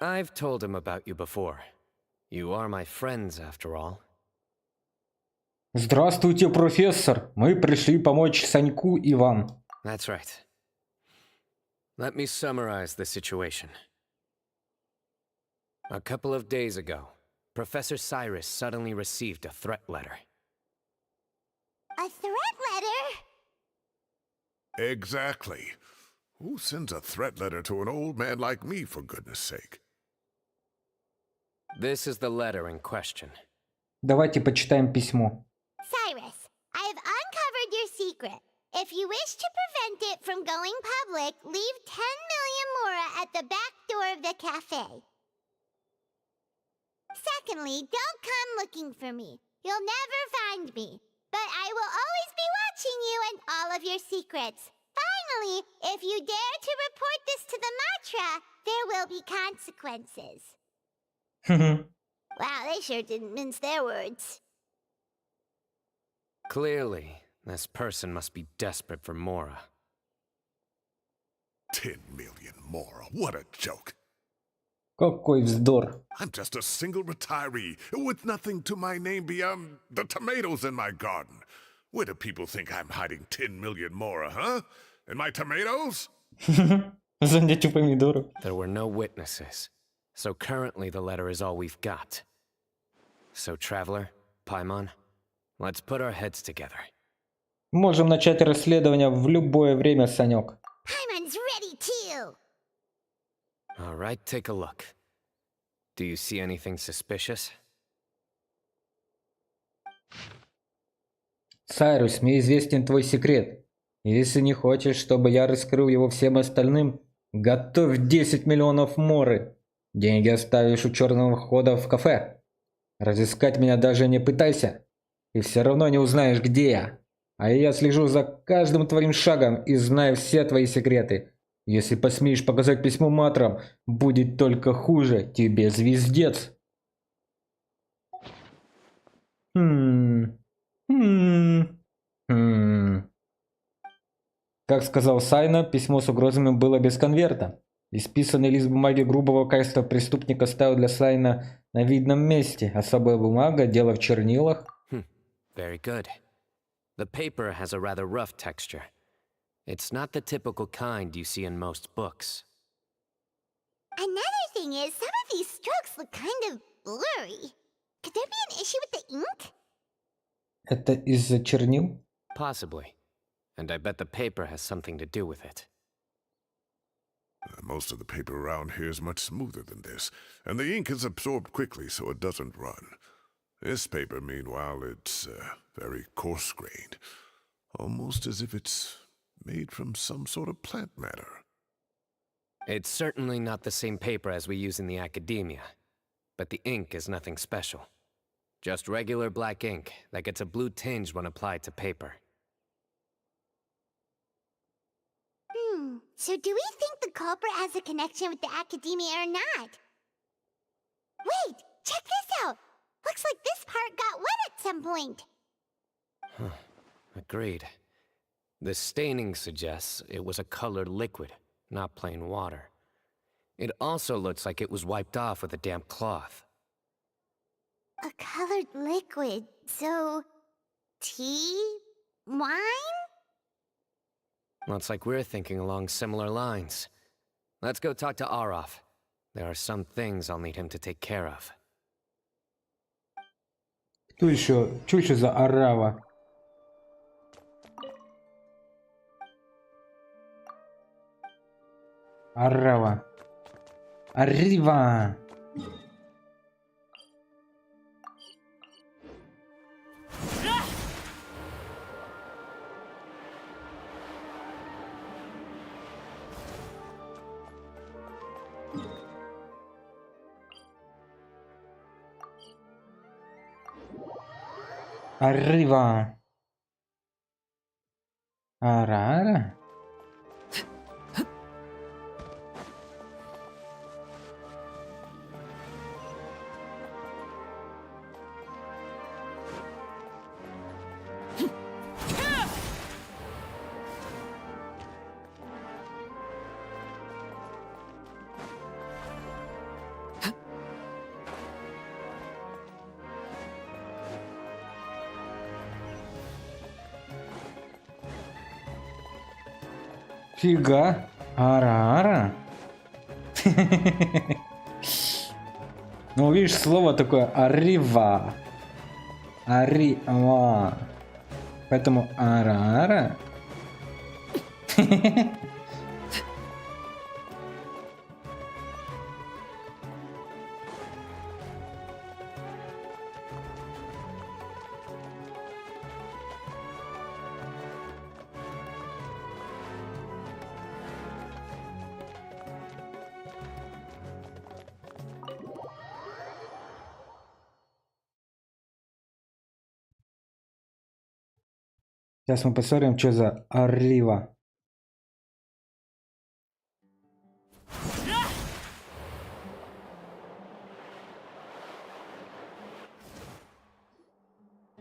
I've told him about you before. You are my friends, after all. Здравствуйте, профессор. Мы пришли помочь Саньку и вам. That's right. Let me summarize the situation. A couple of days ago, Professor Cyrus suddenly received a threat letter. A threat letter? Exactly. Who sends a threat letter to an old man like me, for goodness sake? This is the letter in question. Давайте почитаем письмо. Cyrus, I have uncovered your secret. If you wish to prevent it from going public, leave 10 million mora at the back door of the cafe. Secondly, don't come looking for me. You'll never find me. But I will always be watching you and all of your secrets. Finally, if you dare to report this to the Matra, there will be consequences. Wow, they sure didn't mince their words. Clearly, this person must be desperate for Mora. 10 million more. What a joke. Какой вздор. I'm just a single retiree with nothing to my name beyond the tomatoes in my garden. Where do people think I'm hiding 10 million more, huh? In my tomatoes? Занятие помидоров. There were no witnesses, so currently the letter is all we've got. So, Traveler, Paimon, let's put our heads together. Можем начать расследование в любое время, Санек. Paimon's ready too. All right, take a look. Do you see anything suspicious? Сайрус, мне известен твой секрет. Если не хочешь, чтобы я раскрыл его всем остальным, готовь 10 миллионов моры. Деньги оставишь у черного входа в кафе. Разыскать меня даже не пытайся. И все равно не узнаешь, где я. А я слежу за каждым твоим шагом и знаю все твои секреты. Если посмеешь показать письмо матрам, будет только хуже. Тебе звездец. Как сказал Сайна, письмо с угрозами было без конверта. Исписанный лист бумаги грубого качества преступник оставил для Сайна на видном месте. Особая бумага, дело в чернилах. Very good. The paper has a rather rough texture. It's not the typical kind you see in most books. Another thing is, some of these strokes look kind of blurry. Could there be an issue with the ink? Это из-за чернил? Possibly. And I bet the paper has something to do with it. Most of the paper around here is much smoother than this, and the ink is absorbed quickly so it doesn't run. This paper, meanwhile, it's very coarse-grained, almost as if it's made from some sort of plant matter. It's certainly not the same paper as we use in the academia, but the ink is nothing special. Just regular black ink that gets a blue tinge when applied to paper. So do we think the culprit has a connection with the academia or not? Wait, check this out! Looks like this part got wet at some point. Agreed. The staining suggests it was a colored liquid, not plain water. It also looks like it was wiped off with a damp cloth. A colored liquid, so... tea? Wine? Looks like we're thinking along similar lines. Let's go talk to Arof. There are some things I'll need him to take care of. Кто еще? Что еще за арава? Арава. Аррива. Arriva. Arara. Фига. Ара-ара. Ну, видишь, слово такое арива. Арива. Поэтому ара-ара. Сейчас мы посмотрим, что за арива.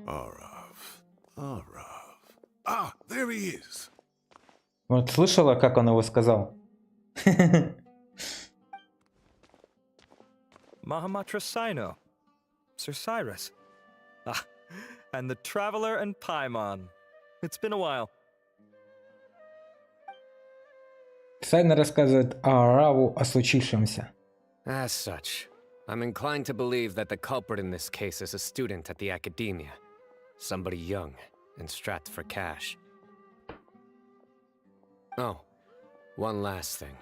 Arav. Ah, there he is. Вот слышала, как он его сказал? Mahamatra Sino. Sir Cyrus. Ah, and the Traveler and Paimon. It's been a while. Сайна рассказывает Араву о случившемся. As such, I'm inclined to believe that the culprit in this case is a student at the academia. Somebody young and strapped for cash. Oh, one last thing.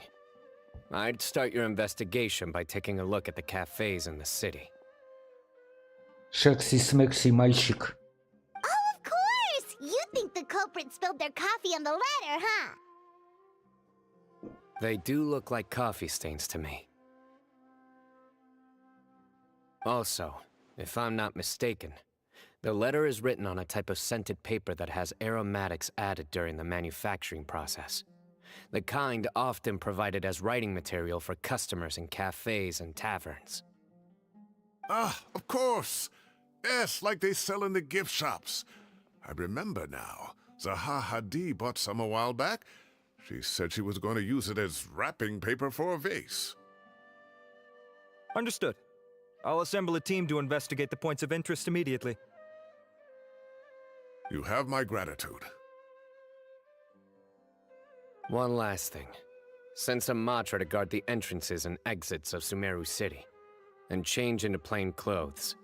I'd start your investigation by taking a look at the cafes in the city. Шекси-смекси мальчик. Oh, of course! You think the culprit spilled their coffee on the ladder, huh? They do look like coffee stains to me. Also, if I'm not mistaken, the letter is written on a type of scented paper that has aromatics added during the manufacturing process. The kind often provided as writing material for customers in cafes and taverns. Ah, of course. Yes, like they sell in the gift shops. I remember now. Zaha Hadi bought some a while back. She said she was going to use it as wrapping paper for a vase. Understood. I'll assemble a team to investigate the points of interest immediately. You have my gratitude. One last thing. Send some Matra to guard the entrances and exits of Sumeru City. And change into plain clothes.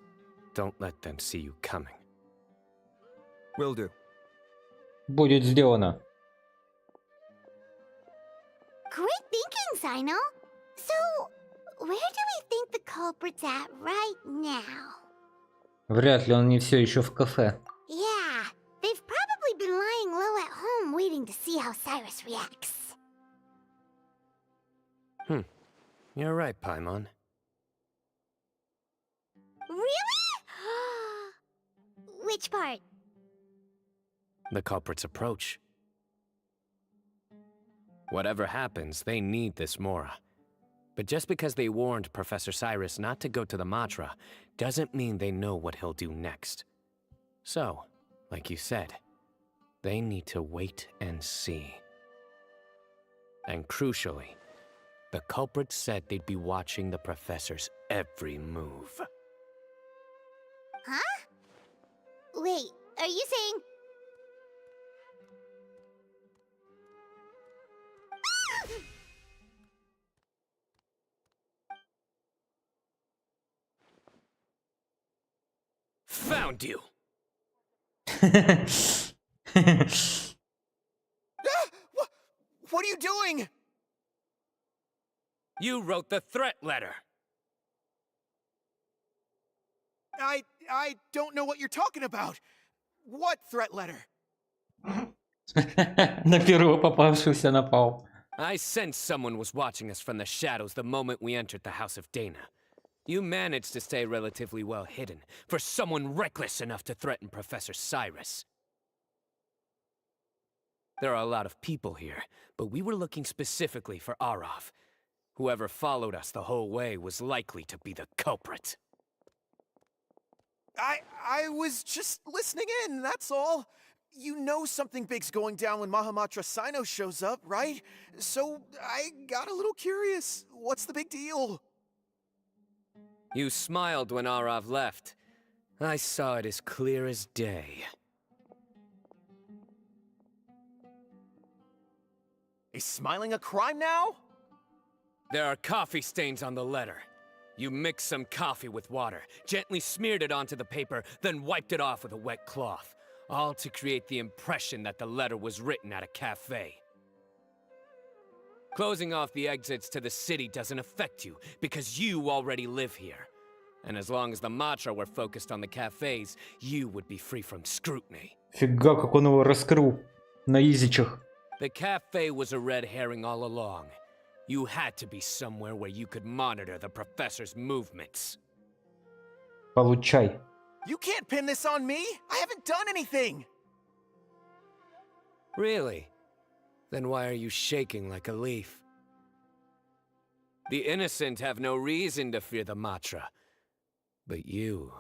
Don't let them see you coming. Will do. Будет сделано. Great thinking, Sino. So, where do we think the culprit's at right now? Вряд ли он не все еще в кафе. Yeah, they've probably been lying low at home waiting to see how Cyrus reacts. You're right, Paimon. Really? Which part? The culprit's approach. Whatever happens, they need this Mora. But just because they warned Professor Cyrus not to go to the Matra, doesn't mean they know what he'll do next. So, like you said, they need to wait and see. And crucially, the culprit said they'd be watching the Professor's every move. Huh? Wait, are you saying... Found you! What are you doing? You wrote the threat letter! I don't know what you're talking about. What threat letter? На первого попавшегося напал. I sensed someone was watching us from the shadows the moment we entered the House of Dana. You managed to stay relatively well hidden for someone reckless enough to threaten Professor Cyrus. There are a lot of people here, but we were looking specifically for Arav. Whoever followed us the whole way was likely to be the culprit. I was just listening in, that's all. You know something big's going down when Mahamatra Sino shows up, right? So I got a little curious. What's the big deal? You smiled when Arav left. I saw it as clear as day. Is smiling a crime now? There are coffee stains on the letter. You mixed some coffee with water, gently smeared it onto the paper, then wiped it off with a wet cloth. All to create the impression that the letter was written at a cafe. Closing off the exits to the city doesn't affect you, because you already live here. And as long as the Matra were focused on the cafes, you would be free from scrutiny. Фига, как он его раскрыл на изичах. The cafe was a red herring all along. You had to be somewhere where you could monitor the professor's movements. Получай. You can't pin this on me! I haven't done anything! Really? Then why are you shaking like a leaf? The innocent have no reason to fear the Matra. But you...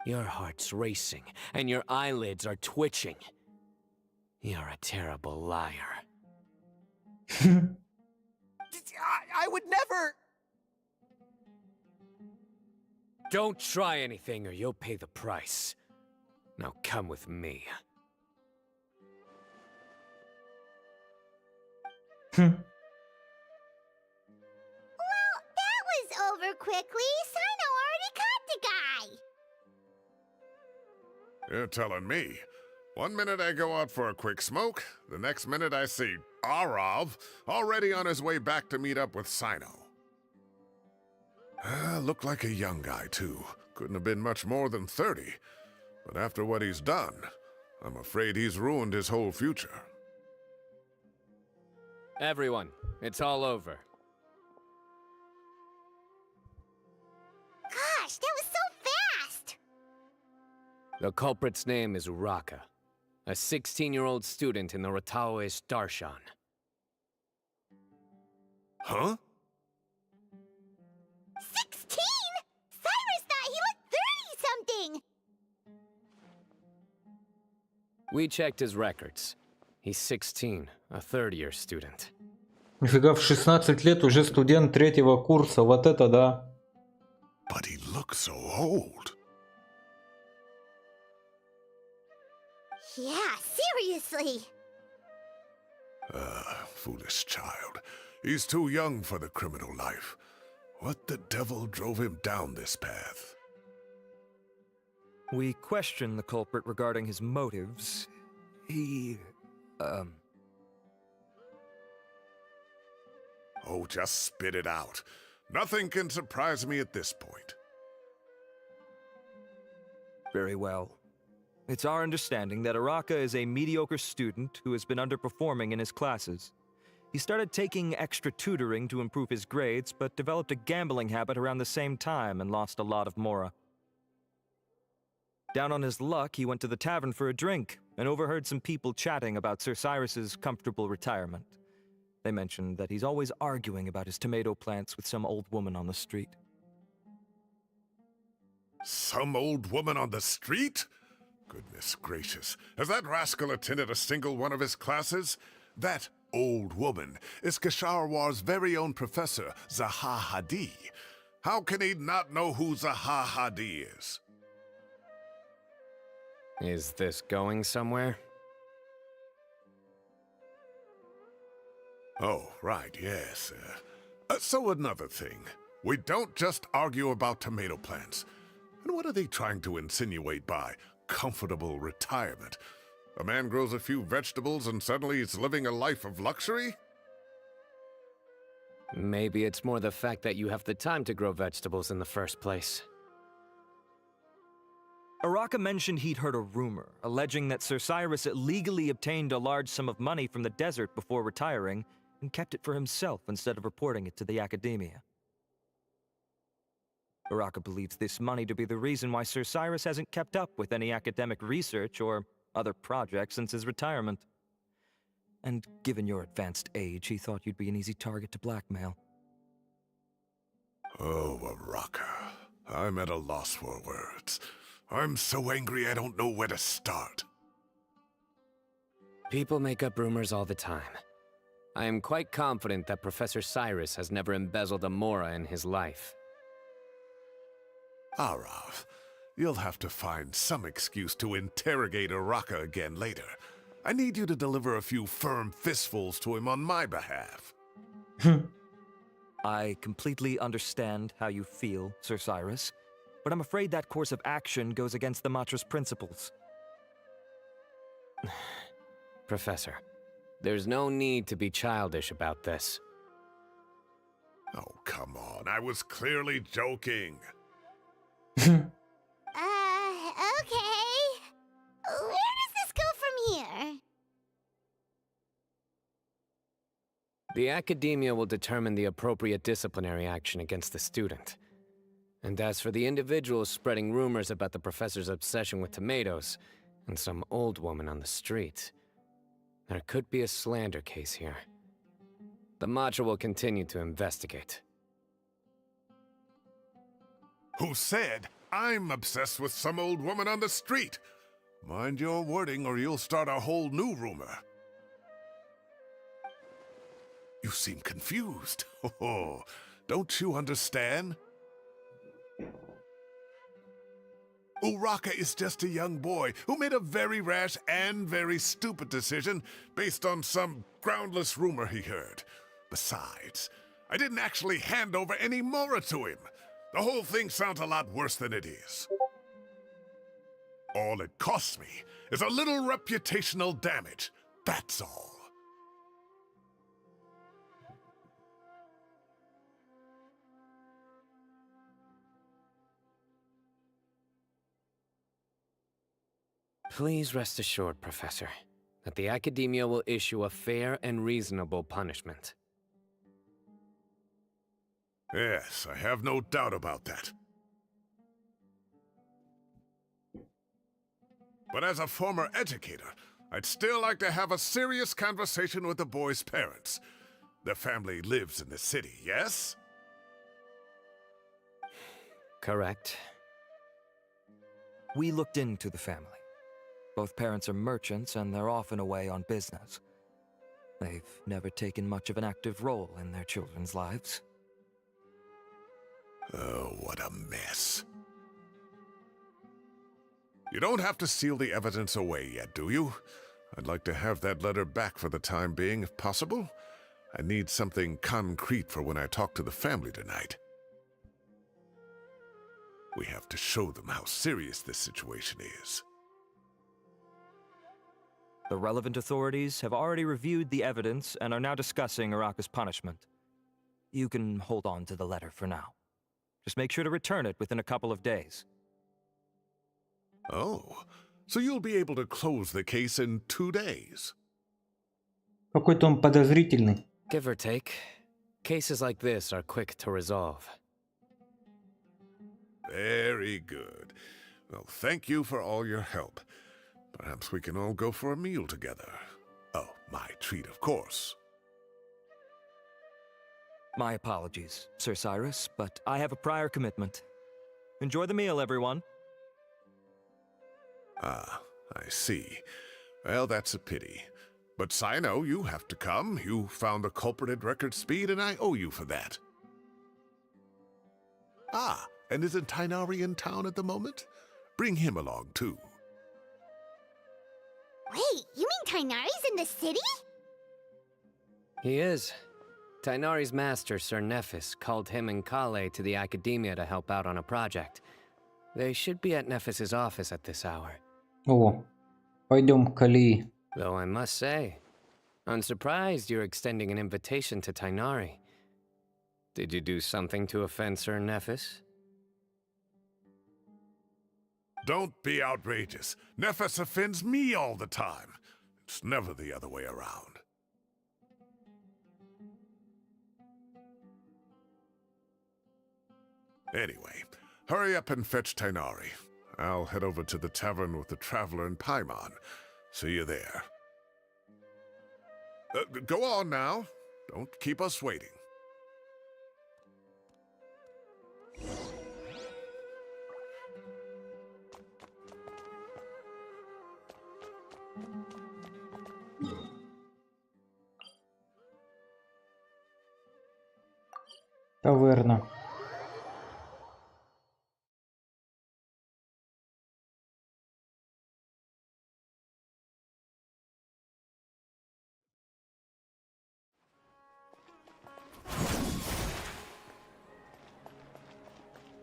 Your heart's racing, and your eyelids are twitching. You're a terrible liar. I would never... Don't try anything or you'll pay the price. Now come with me. Well, that was over quickly. Sino already caught the guy. You're telling me. 1 minute I go out for a quick smoke, the next minute I see Arav already on his way back to meet up with Sino. Looked like a young guy, too. Couldn't have been much more than 30. But after what he's done, I'm afraid he's ruined his whole future. Everyone, it's all over. Gosh, that was so fast! The culprit's name is Uraka, a 16-year-old student in the AstronYS Darshan. Huh? 16? Cyrus thought he looked 30-something! We checked his records. He's 16, a third-year student. Нифига, в 16 лет уже студент 3-го курса. Вот это да. But he looks so old. Yeah, seriously. Foolish child. He's too young for the criminal life. What the devil drove him down this path? We questioned the culprit regarding his motives. He... Oh, just spit it out. Nothing can surprise me at this point. Very well. It's our understanding that Uraka is a mediocre student who has been underperforming in his classes. He started taking extra tutoring to improve his grades, but developed a gambling habit around the same time and lost a lot of mora. Down on his luck, he went to the tavern for a drink and overheard some people chatting about Sir Cyrus's comfortable retirement. They mentioned that he's always arguing about his tomato plants with some old woman on the street. Some old woman on the street? Goodness gracious. Has that rascal attended a single one of his classes? That old woman is Kasharwar's very own professor, Zaha Hadi. How can he not know who Zaha Hadi is? Is this going somewhere? Oh, right, yes. So another thing. We don't just argue about tomato plants. And what are they trying to insinuate by comfortable retirement? A man grows a few vegetables and suddenly he's living a life of luxury? Maybe it's more the fact that you have the time to grow vegetables in the first place. Uraka mentioned he'd heard a rumor, alleging that Sir Cyrus illegally obtained a large sum of money from the desert before retiring, and kept it for himself instead of reporting it to the academia. Araka believes this money to be the reason why Sir Cyrus hasn't kept up with any academic research or other projects since his retirement. And given your advanced age, he thought you'd be an easy target to blackmail. Oh, Araka. I'm at a loss for words. I'm so angry I don't know where to start. People make up rumors all the time. I am quite confident that Professor Cyrus has never embezzled a mora in his life. Arav, you'll have to find some excuse to interrogate Araka again later. I need you to deliver a few firm fistfuls to him on my behalf. I completely understand how you feel, Sir Cyrus, but I'm afraid that course of action goes against the Matra's principles. Professor, there's no need to be childish about this. Oh, come on. I was clearly joking. Okay. Where does this go from here? The Academia will determine the appropriate disciplinary action against the student. And as for the individuals spreading rumors about the professor's obsession with tomatoes and some old woman on the street, there could be a slander case here. The Matra will continue to investigate. Who said I'm obsessed with some old woman on the street? Mind your wording or you'll start a whole new rumor. You seem confused. Oh, don't you understand? Uraka is just a young boy who made a very rash and very stupid decision based on some groundless rumor he heard. Besides, I didn't actually hand over any mora to him. The whole thing sounds a lot worse than it is. All it costs me is a little reputational damage. That's all. Please rest assured, Professor, that the Academia will issue a fair and reasonable punishment. Yes, I have no doubt about that. But as a former educator, I'd still like to have a serious conversation with the boy's parents. Their family lives in the city, yes? Correct. We looked into the family. Both parents are merchants and they're often away on business. They've never taken much of an active role in their children's lives. Oh, what a mess. You don't have to seal the evidence away yet, do you? I'd like to have that letter back for the time being, if possible. I need something concrete for when I talk to the family tonight. We have to show them how serious this situation is. The relevant authorities have already reviewed the evidence and are now discussing Araka's punishment. You can hold on to the letter for now. Just make sure to return it within a couple of days. Oh, so you'll be able to close the case in 2 days. Какой-то он подозрительный. Give or take, cases like this are quick to resolve. Very good. Well, thank you for all your help. Perhaps we can all go for a meal together. Oh, my treat, of course. My apologies, Sir Cyrus, but I have a prior commitment. Enjoy the meal, everyone. Ah, I see. Well, that's a pity. But Sino, you have to come. You found the culprit at record speed, and I owe you for that. Ah, and isn't Tainari in town at the moment? Bring him along, too. Wait, you mean Tainari's in the city? He is. Tainari's master, Sir Nephis, called him and Kale to the Academia to help out on a project. They should be at Nephis's office at this hour. О, пойдем к Калии. Though I must say, I'm surprised you're extending an invitation to Tainari. Did you do something to offend Sir Nephis? Don't be outrageous. Nephis offends me all the time. It's never the other way around. Anyway, Hurry up and fetch Tainari. I'll head over to the tavern with the Traveler and Paimon. See you there. Go on now. Don't keep us waiting. Таверна.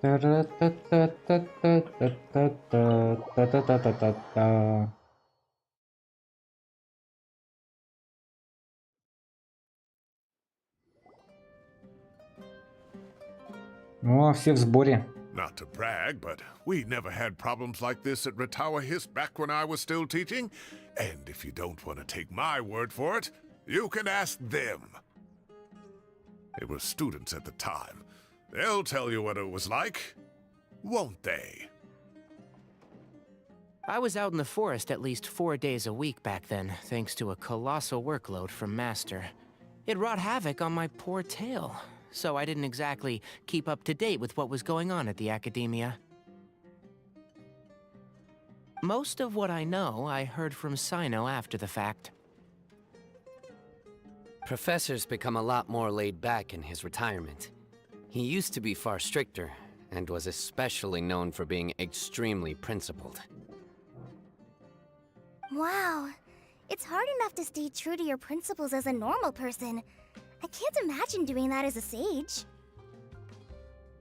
Та-ра-та-та-та-та-та-та-та-та-та. О, все в сборе. Not to brag, but we never had problems like this at AstronYS back when I was still teaching. And if you don't want to take my word for it, you can ask them. They were students at the time. They'll tell you what it was like, won't they? I was out in the forest at least 4 days a week back then, thanks to a colossal workload from Master. It wrought havoc on my poor tail, so I didn't exactly keep up to date with what was going on at the Academia. Most of what I know, I heard from Sino after the fact. Professor's become a lot more laid back in his retirement. He used to be far stricter, and was especially known for being extremely principled. Wow. It's hard enough to stay true to your principles as a normal person. I can't imagine doing that as a sage.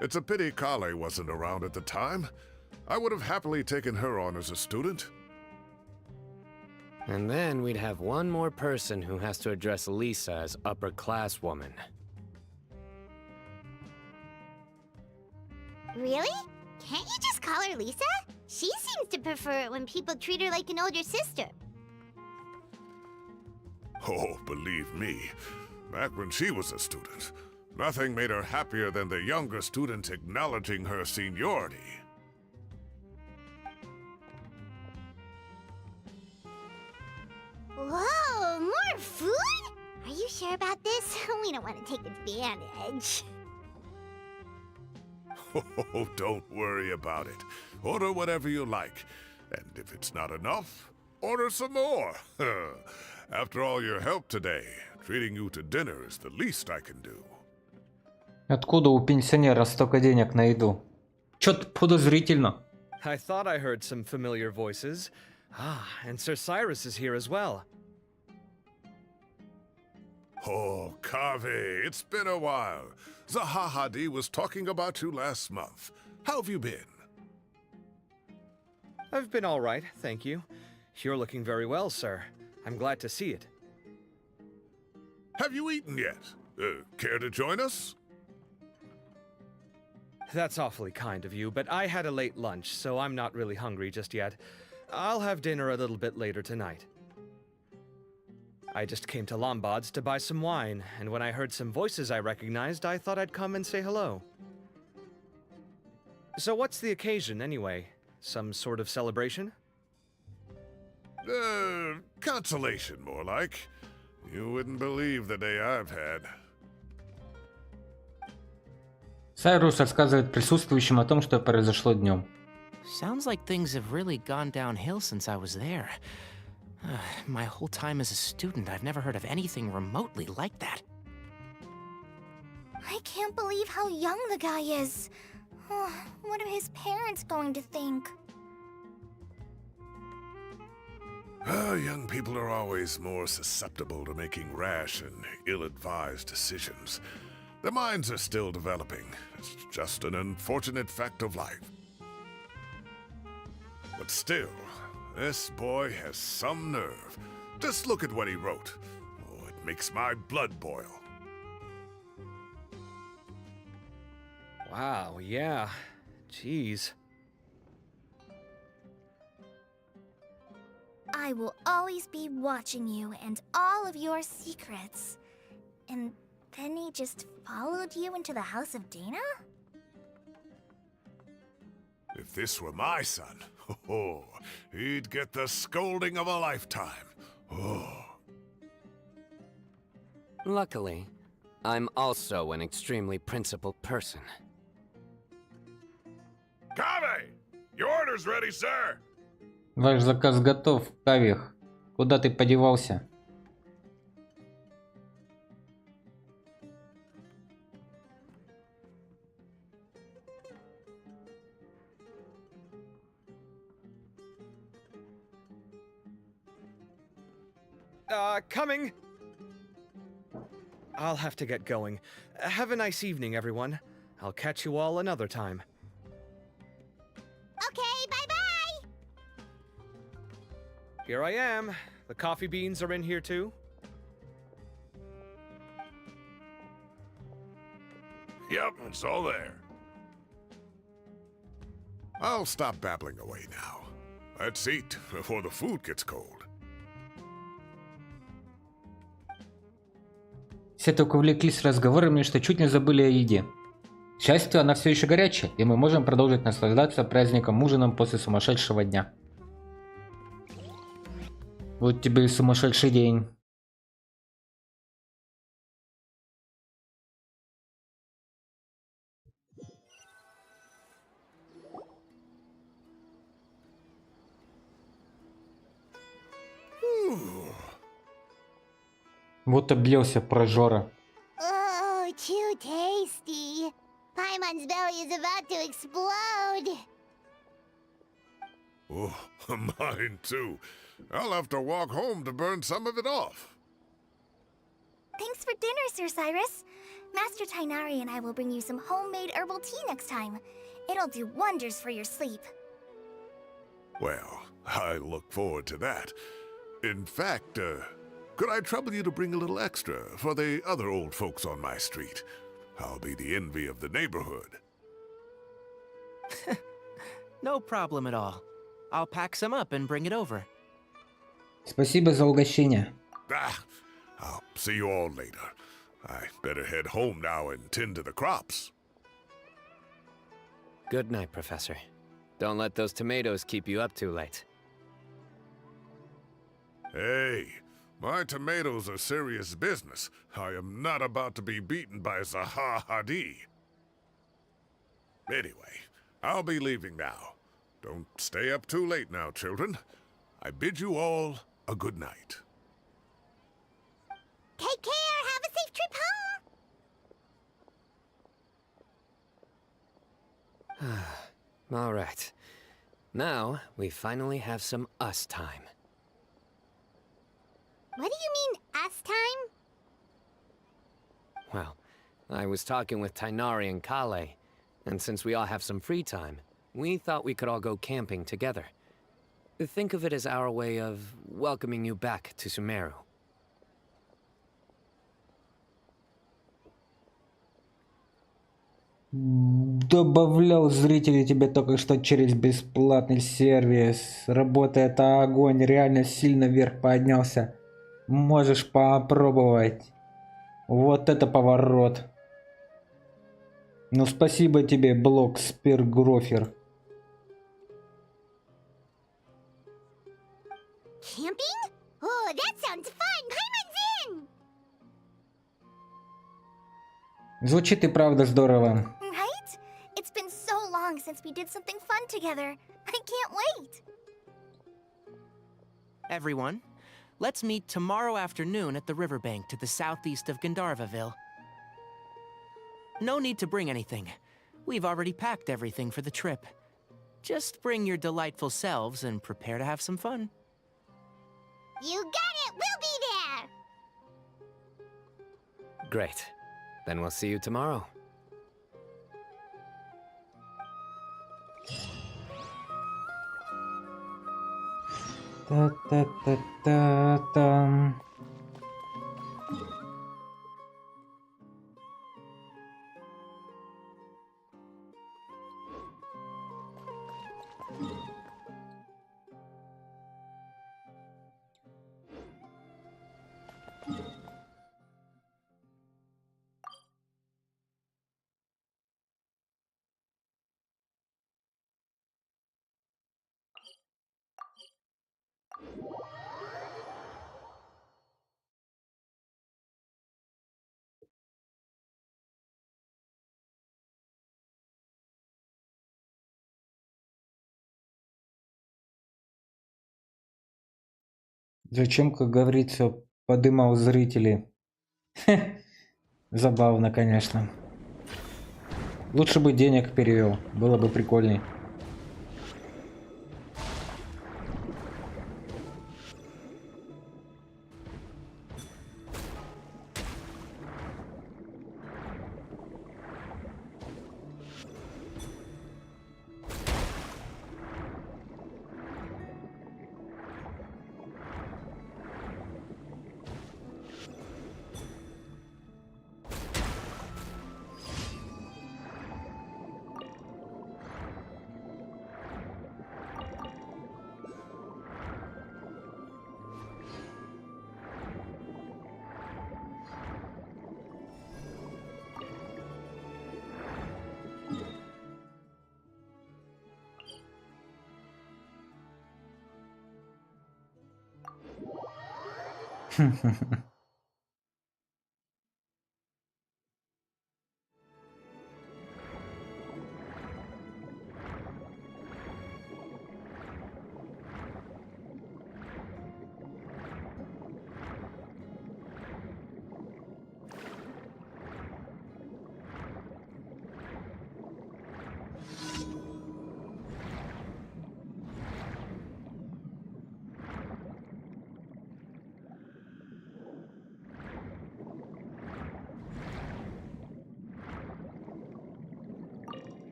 It's a pity Kale wasn't around at the time. I would have happily taken her on as a student. And then we'd have one more person who has to address Lisa as upper-class woman. Really? Can't you just call her Lisa? She seems to prefer it when people treat her like an older sister. Oh, believe me, back when she was a student, nothing made her happier than the younger students acknowledging her seniority. Whoa, more food? Are you sure about this? We don't want to take advantage. Oh, don't worry about it. Order whatever you like. And if it's not enough, order some more. After all your help today, treating you to dinner is the least I can do. Откуда у пенсионера столько денег на еду? Чё-то подозрительно. I thought I heard some familiar voices. Ah, and Sir Cyrus is here as well. Oh, Kaveh, it's been a while. Zahahadi was talking about you last month. How have you been? I've been all right, thank you. You're looking very well, sir. I'm glad to see it. Have you eaten yet? Care to join us? That's awfully kind of you, but I had a late lunch, so I'm not really hungry just yet. I'll have dinner a little bit later tonight. I just came to Lombard's to buy some wine, and when I heard some voices I recognized, I thought I'd come and say hello. So what's the occasion, anyway? Some sort of celebration? Consolation, more like. You wouldn't believe the day I've had. Сайрус рассказывает присутствующим о том, что произошло днем. Sounds like things have really gone downhill since I was there. My whole time as a student, I've never heard of anything remotely like that. I can't believe how young the guy is. What are his parents going to think? Young people are always more susceptible to making rash and ill-advised decisions. Their minds are still developing. It's just an unfortunate fact of life. But still, this boy has some nerve. Just look at what he wrote. Oh, it makes my blood boil. Wow, yeah. Jeez. I will always be watching you and all of your secrets. And then he just followed you into the house of Dana? this were my son, oh, he'd get the scolding of a lifetime. Oh. Luckily, I'm also an extremely principled person. Kave! Your order's ready, sir! Ваш заказ готов, Кавих. Куда ты подевался? Coming! I'll have to get going. Have a nice evening, everyone. I'll catch you all another time. Okay, bye-bye! Here I am. The coffee beans are in here too. Yep, it's all there. I'll stop babbling away now. Let's eat before the food gets cold. Все так увлеклись разговорами, что чуть не забыли о еде. К счастью, она все еще горячая, и мы можем продолжить наслаждаться праздником ужином после сумасшедшего дня. Вот тебе и сумасшедший день. Вот объелся прожора. Oh, too tasty. Paimon's belly is about to explode. Oh, mine too. I'll have to walk home to burn some of it off. Thanks for dinner, Sir Cyrus. Master Tainari and I will bring you some homemade herbal tea next time. It'll do wonders for your sleep. Well, I look forward to that. In fact, could I trouble you to bring a little extra for the other old folks on my street? I'll be the envy of the neighborhood. No problem at all. I'll pack some up and bring it over. Спасибо за угощение. I'll see you all later. I better head home now and tend to the crops. Good night, Professor. Don't let those tomatoes keep you up too late. Hey, my tomatoes are serious business. I am not about to be beaten by Zaha Hadid. Anyway, I'll be leaving now. Don't stay up too late now, children. I bid you all a good night. Take care. Have a safe trip home. All right. Now, we finally have some us time. What do you mean, us time? Well, I was talking with Tainari and Kale, and since we all have some free time, we thought we could all go camping together. Think of it as our way of welcoming you back to Sumeru. Добавлял зрителей тебе только что через бесплатный сервис. Работает огонь, реально сильно вверх поднялся. Можешь попробовать. Вот это поворот. Ну спасибо тебе, блок Спиргрофер. Camping? Oh, that sounds fun. Paimon's in. Звучит и правда здорово. Right? It's been so long since we did something fun together. I can't wait. Everyone, let's meet tomorrow afternoon at the riverbank to the southeast of Gandharvaville. No need to bring anything. We've already packed everything for the trip. Just bring your delightful selves and prepare to have some fun. You got it. We'll be there. Great. Then we'll see you tomorrow. Та-та-та-та-там. Зачем, как говорится, подымал зрителей? Забавно, конечно. Лучше бы денег перевел, было бы прикольней.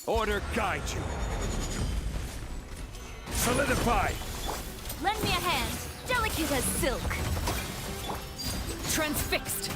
Order guide you. Solidify. Lend me a hand. Delicate as silk. Transfixed.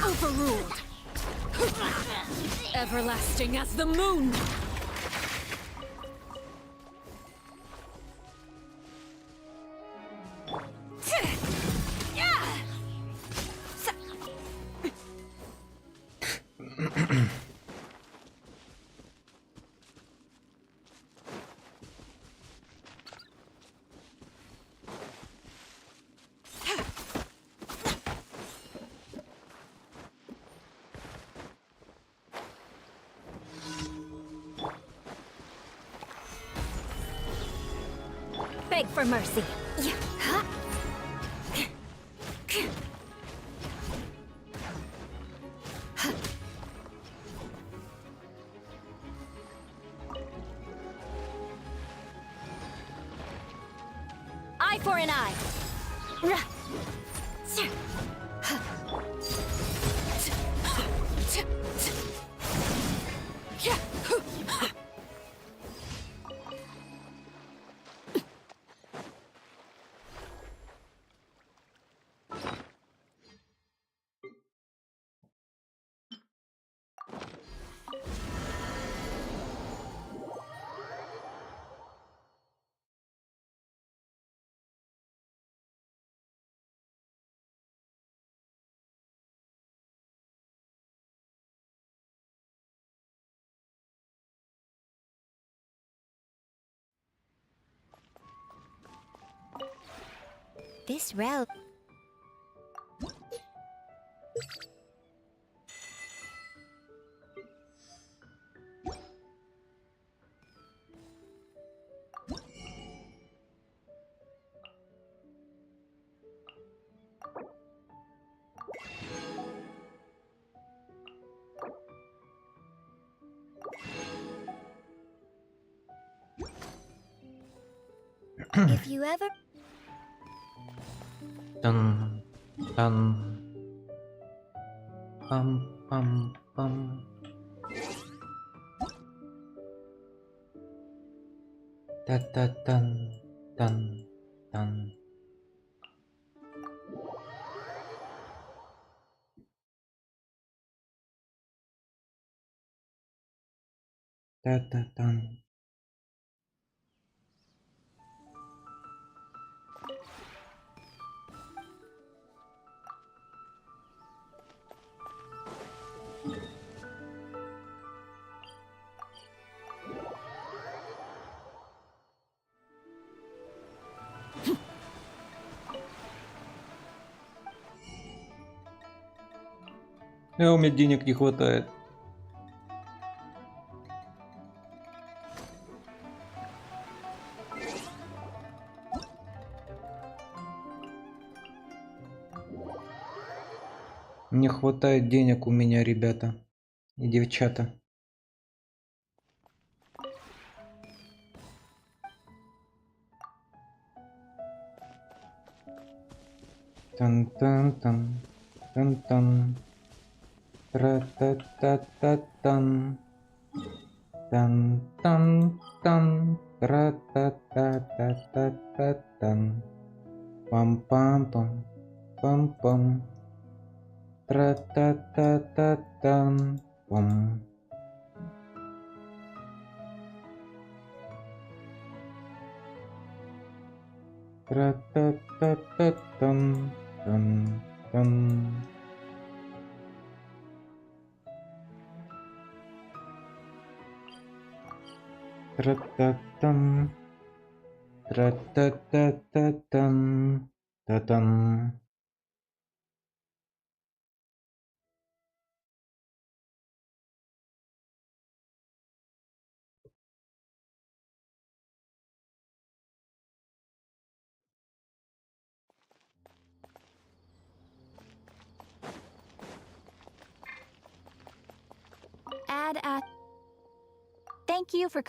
Overruled. Everlasting as the moon. Beg for mercy. Eye for an eye. This route. If you ever Dun, dun, pam, pam, pam. Da da dun, dun, dun. Da da dun. У меня денег не хватает. Не хватает денег у меня, ребята и девчата. Тан-тан-тан, тан-тан, тра-та-та-та-тан, тан-тан-тан, тра-та-та-та-та-тан, пам-пам-пам, пам-пам, тра-та-та-та-тан, пам. Тра-та-та-та-тан, тан-тан. Тра-та-тан, тра-та-та-та-тан, та-тан. Thank you for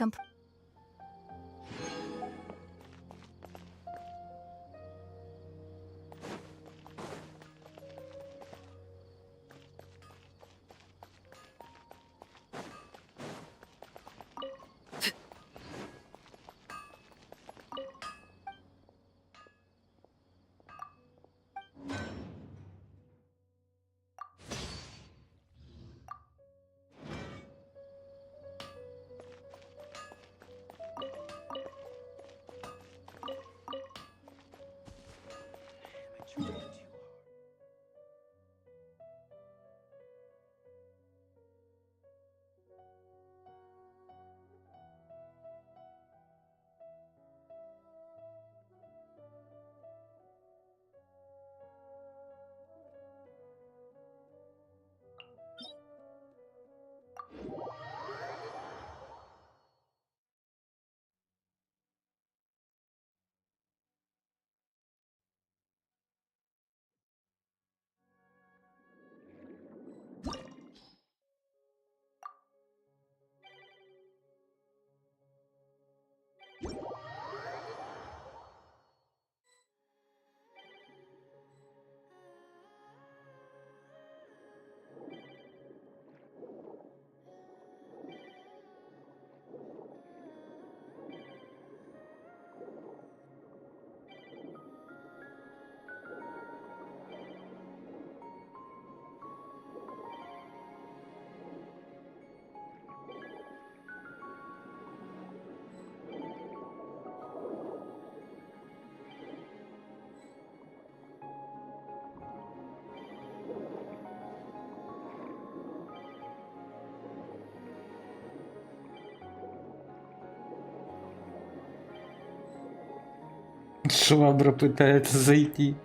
Швабра пытается зайти.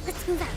Let's move out.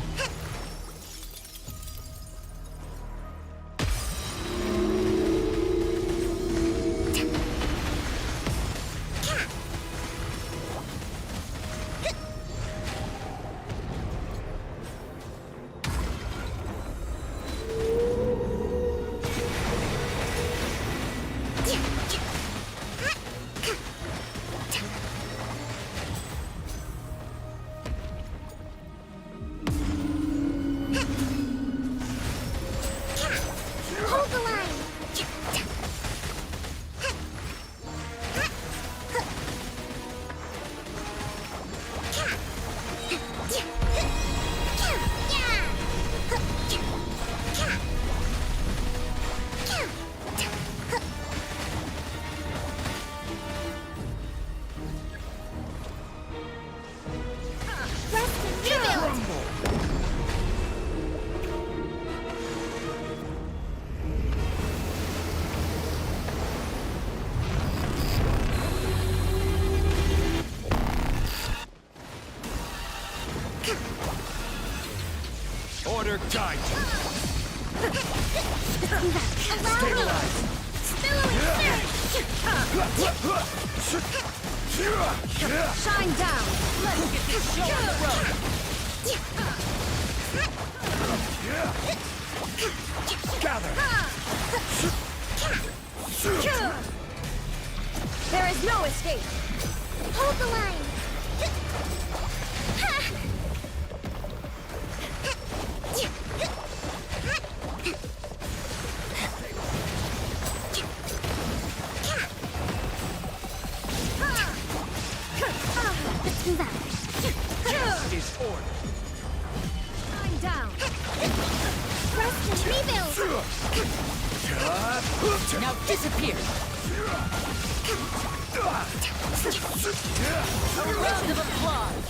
Hold the line. Rest and rebuild. Order guide you. Stabilize. Shine down! Let's get this show on the road! Gather. There is no escape! Hold the line. Let's move out. Is order. Shine down! Rest and rebuild. Now disappear! A round of applause!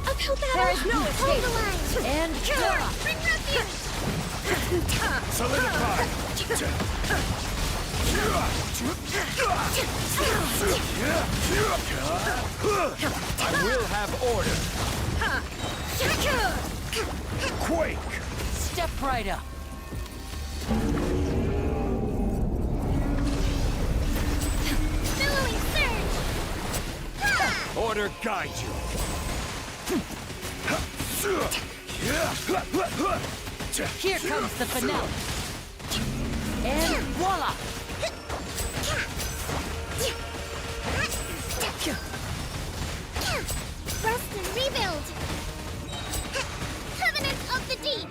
Uphill battle. There is no Hold escape! the line. And voila! Bring refuge. Solidify. I will have order. Quake. Step right up! Billowing surge. Order guide you. Here comes the finale! And voila! Rest and rebuild. Covenant of the deep.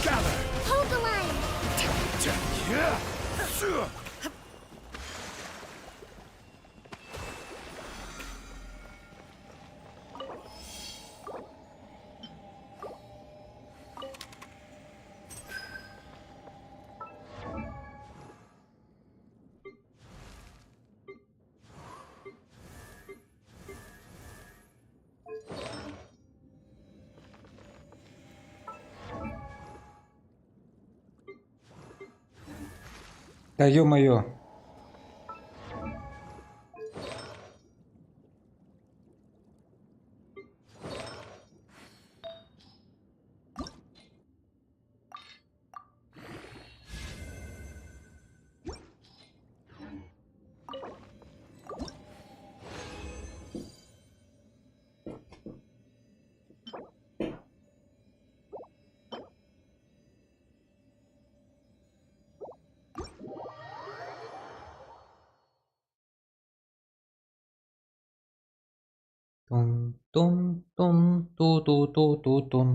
Gather. Hold the line. Да ё-моё. Тун-тун-тун-ту-ту-ту-тун.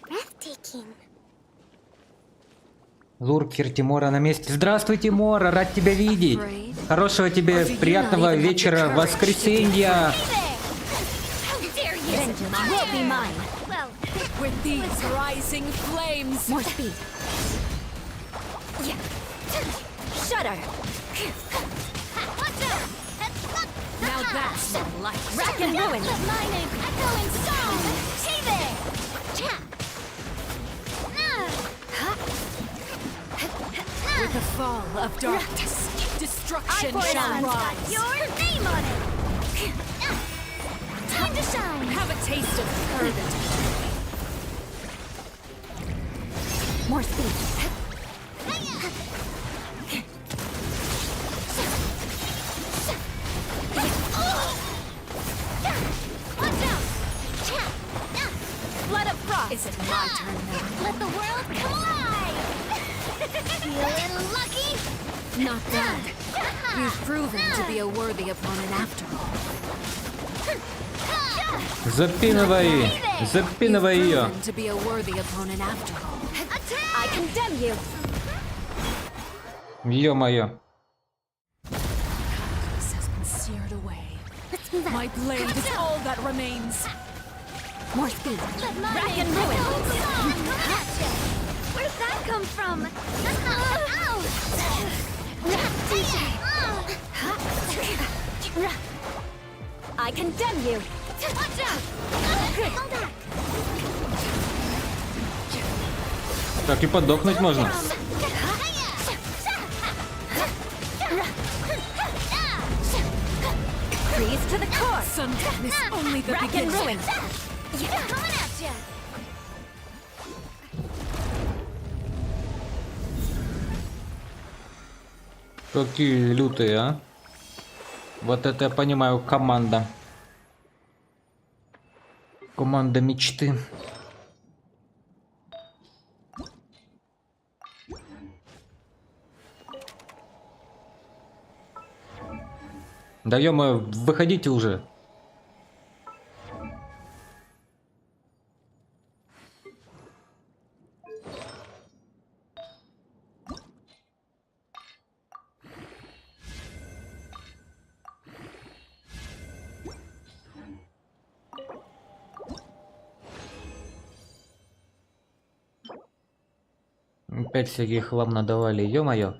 Breathtaking. Луркер Тимора на месте. Здравствуй, Тимора, рад тебя видеть. Хорошего тебе приятного вечера воскресенья. Vengeance will be mine. Well, With these rising flames. More speed. Shudder. watch out! Now that's more light. Rack and ruin. Mine is echoing song. See there. With the fall of darkness, destruction shall rise. Your name on it. Time to shine. Have a taste of purgatory. More speed. Watch out! Blood of frost. Is it my turn now? Let the world come alive! Feeling lucky? Not bad. You've proven to be a worthy opponent after all. Запинывай, запинывай You've ее. proven to be a worthy opponent after all. I condemn you. Ё-моё. This has been seared away. Let's move out. My blade is all that remains. More speed. Rack and ruin. Where'd that come from? Ow! I condemn you. Watch out! Hold back. Так и подохнуть можно. Freeze to the core. Sundown is only the Rack and beginning. ruin. Coming at ya. Какие лютые, а? Вот это я понимаю, команда. Команда мечты. Да ё-моё, выходите уже. Опять всякий хлам надавали, ё-моё.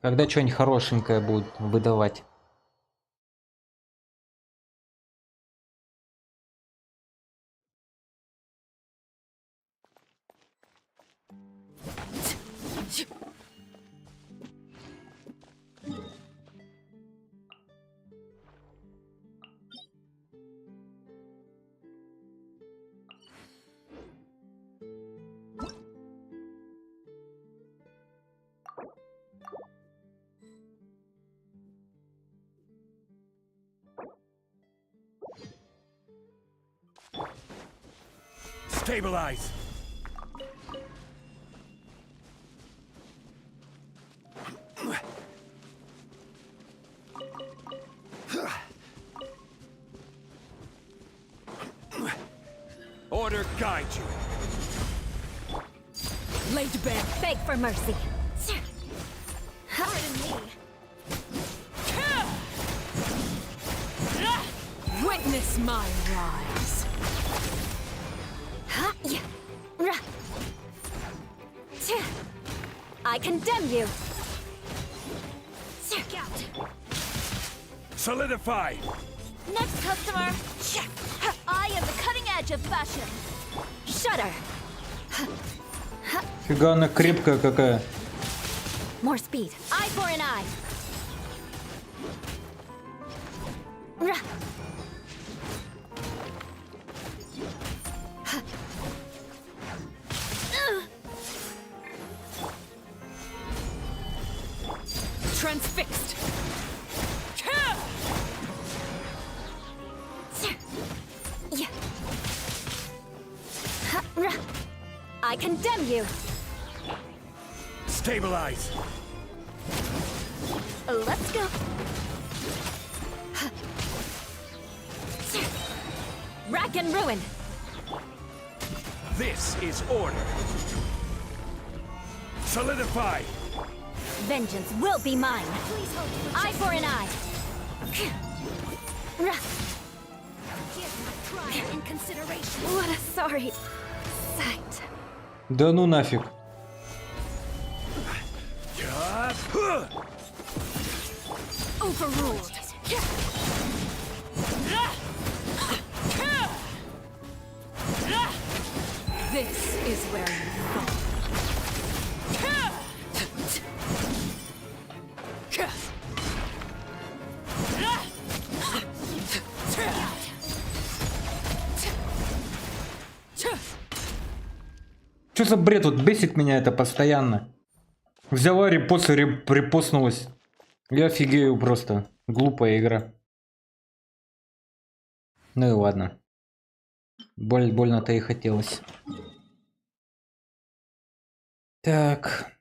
Когда что-нибудь хорошенькое будет выдавать. Stabilize! Order guide you. Laid bare. Beg for mercy. Pardon me. Witness my rise. I condemn you. Solidify! Next customer. I am the cutting edge of fashion. Shudder. Фига она крепкая какая. More speed. Eye for an eye. Transfixed. I condemn you. Stabilize! Let's go. Rack and ruin. This is order. Solidify! Vengeance will be mine. Eye for an eye. In consideration. What a sorry sight. Да ну нафиг. Overruled. This is where you fall. Что за бред? Вот бесит меня это постоянно. Взяла репост и репостнулась. Я офигею просто. Глупая игра. Ну и ладно. Больно-то и хотелось. Так.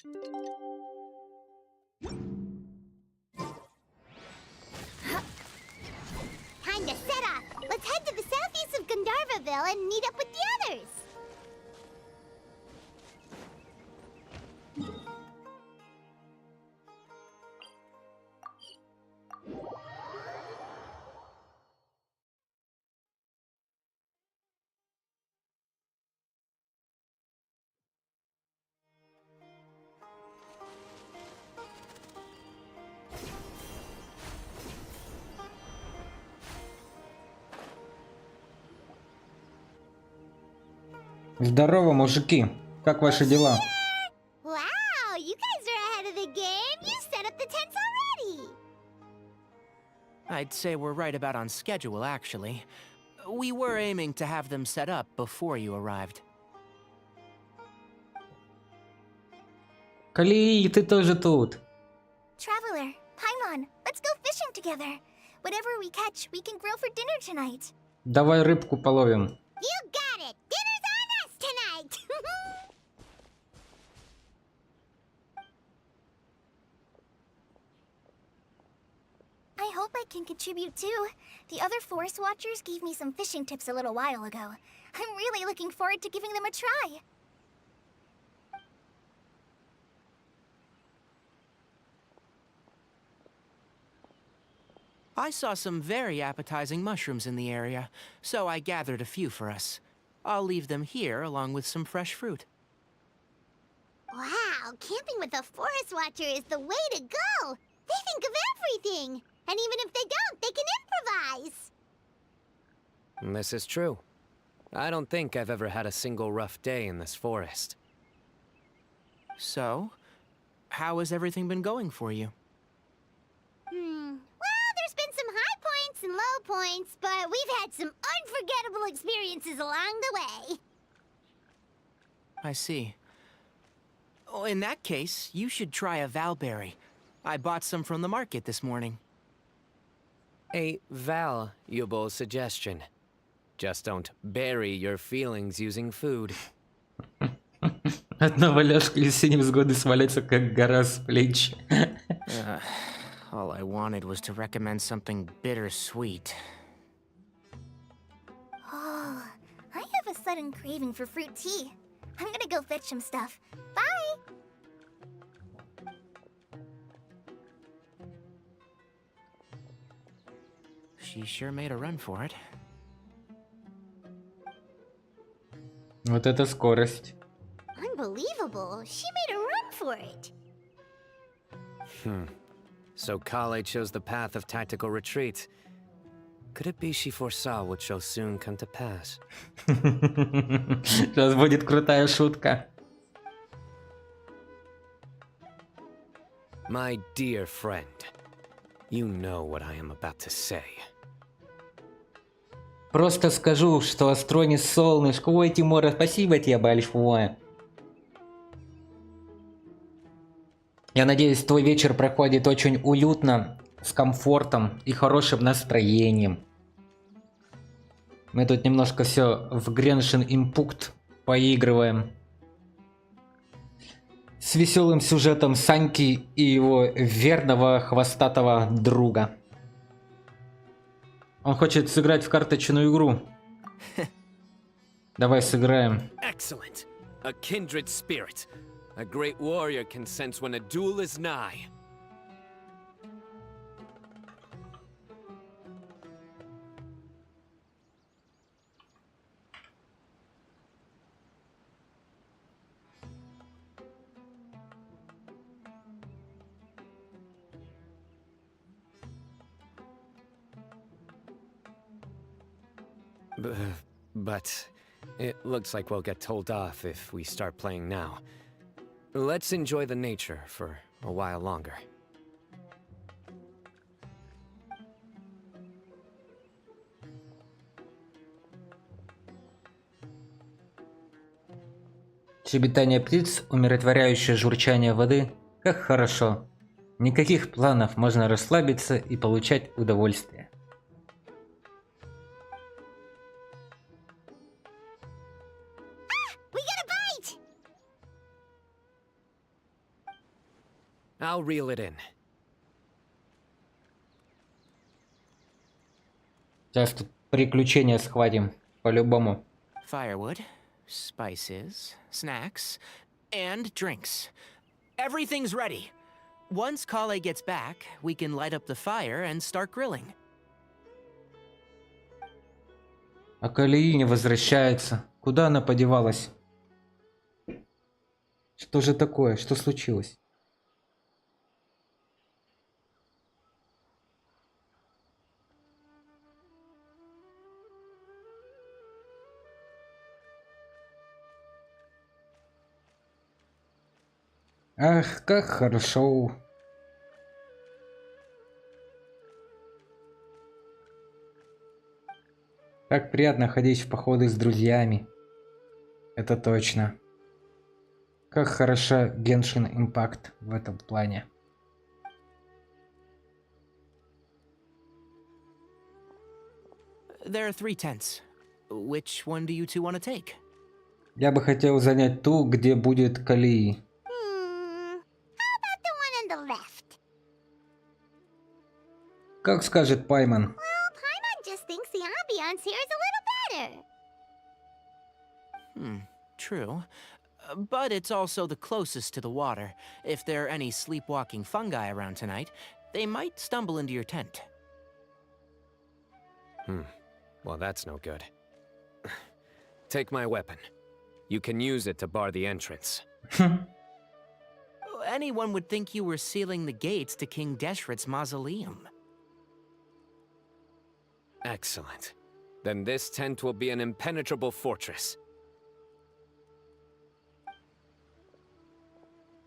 Time to set off. Let's head to the southeast of Gandharvaville and meet up with the others. Здорово, мужики. Как ваши дела? Wow, you guys are ahead of the game. You set up the tents already. I'd say we're right about on schedule, actually. We were aiming to have them set up before you arrived. Кали, ты тоже тут. Traveler, Paimon, let's go fishing together. Whatever we catch, we can grill for dinner tonight. Давай рыбку половим. You got it. Dinner's on us tonight. I hope I can contribute too. The other Forest Watchers gave me some fishing tips a little while ago. I'm really looking forward to giving them a try. I saw some very appetizing mushrooms in the area, so I gathered a few for us. I'll leave them here along with some fresh fruit. Wow, camping with a Forest Watcher is the way to go. They think of everything. And even if they don't, they can improvise. This is true. I don't think I've ever had a single rough day in this forest. So, how has everything been going for you? Well, there's been some high points and low points, but we've had some unforgettable experiences along the way. I see. Oh, in that case, you should try a valberry. I bought some from the market this morning. A valuable suggestion. Just don't bury your feelings using food. Одного ляжка из все невзгоды свалится, как гора с плеч. All I wanted was to recommend something bittersweet. Oh, I have a sudden craving for fruit tea. I'm gonna go fetch some stuff. Bye! She sure made a run for it. Вот это скорость. Unbelievable. She made a run for it. So Kale chose the path of tactical retreat. Could it be she foresaw what shall soon come to pass? Сейчас будет крутая шутка. My dear friend, you know what I am about to say. Просто скажу, что AstronYS солнышко. Ой, Тимура, спасибо тебе большое. Я надеюсь, твой вечер проходит очень уютно, с комфортом и хорошим настроением. Мы тут немножко все в Genshin Impact поигрываем. С веселым сюжетом Саньки и его верного хвостатого друга. Он хочет сыграть в карточную игру. Давай сыграем. Excellent. A kindred spirit. A great warrior can sense when a duel is nigh. But it looks like we'll get told off if we start playing now. Let's enjoy the nature for a while longer. Щебетание птиц, умиротворяющее журчание воды. Как хорошо. Никаких планов, можно расслабиться и получать удовольствие. We got a bite! I'll reel it in. Сейчас тут приключения схватим. По-любому. Firewood, spices, snacks, and drinks. Everything's ready. Once Kale gets back, we can light up the fire and start grilling. А Калии не возвращается. Куда она подевалась? Что же такое? Что случилось? Ах, как хорошо. Как приятно ходить в походы с друзьями. Это точно. Как хороша Genshin Impact в этом плане. There are 3 tents. Which one do you two want to take? Я бы хотел занять ту, где будет Калии. How about the one on the left? Как скажет Пайман. Well, Paimon just thinks the ambiance here is a little better. True. But it's also the closest to the water. If there are any sleepwalking fungi around tonight, they might stumble into your tent. Well, that's no good. Take my weapon. You can use it to bar the entrance. Anyone would think you were sealing the gates to King Deshret's mausoleum. Excellent. Then this tent will be an impenetrable fortress.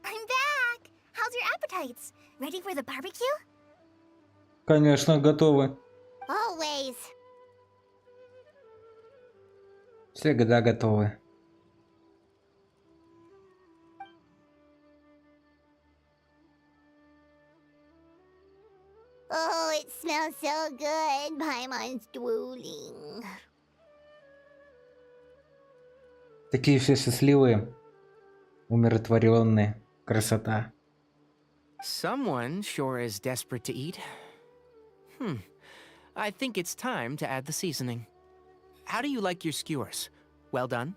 I'm back! How's your appetites? Ready for the barbecue? Конечно, готовы. Always. Всегда готовы. Oh, it smells so good. Paimon's drooling. Такие все счастливые. Умиротворенные. Красота. Someone sure is desperate to eat. I think it's time to add the seasoning. How do you like your skewers? Well done?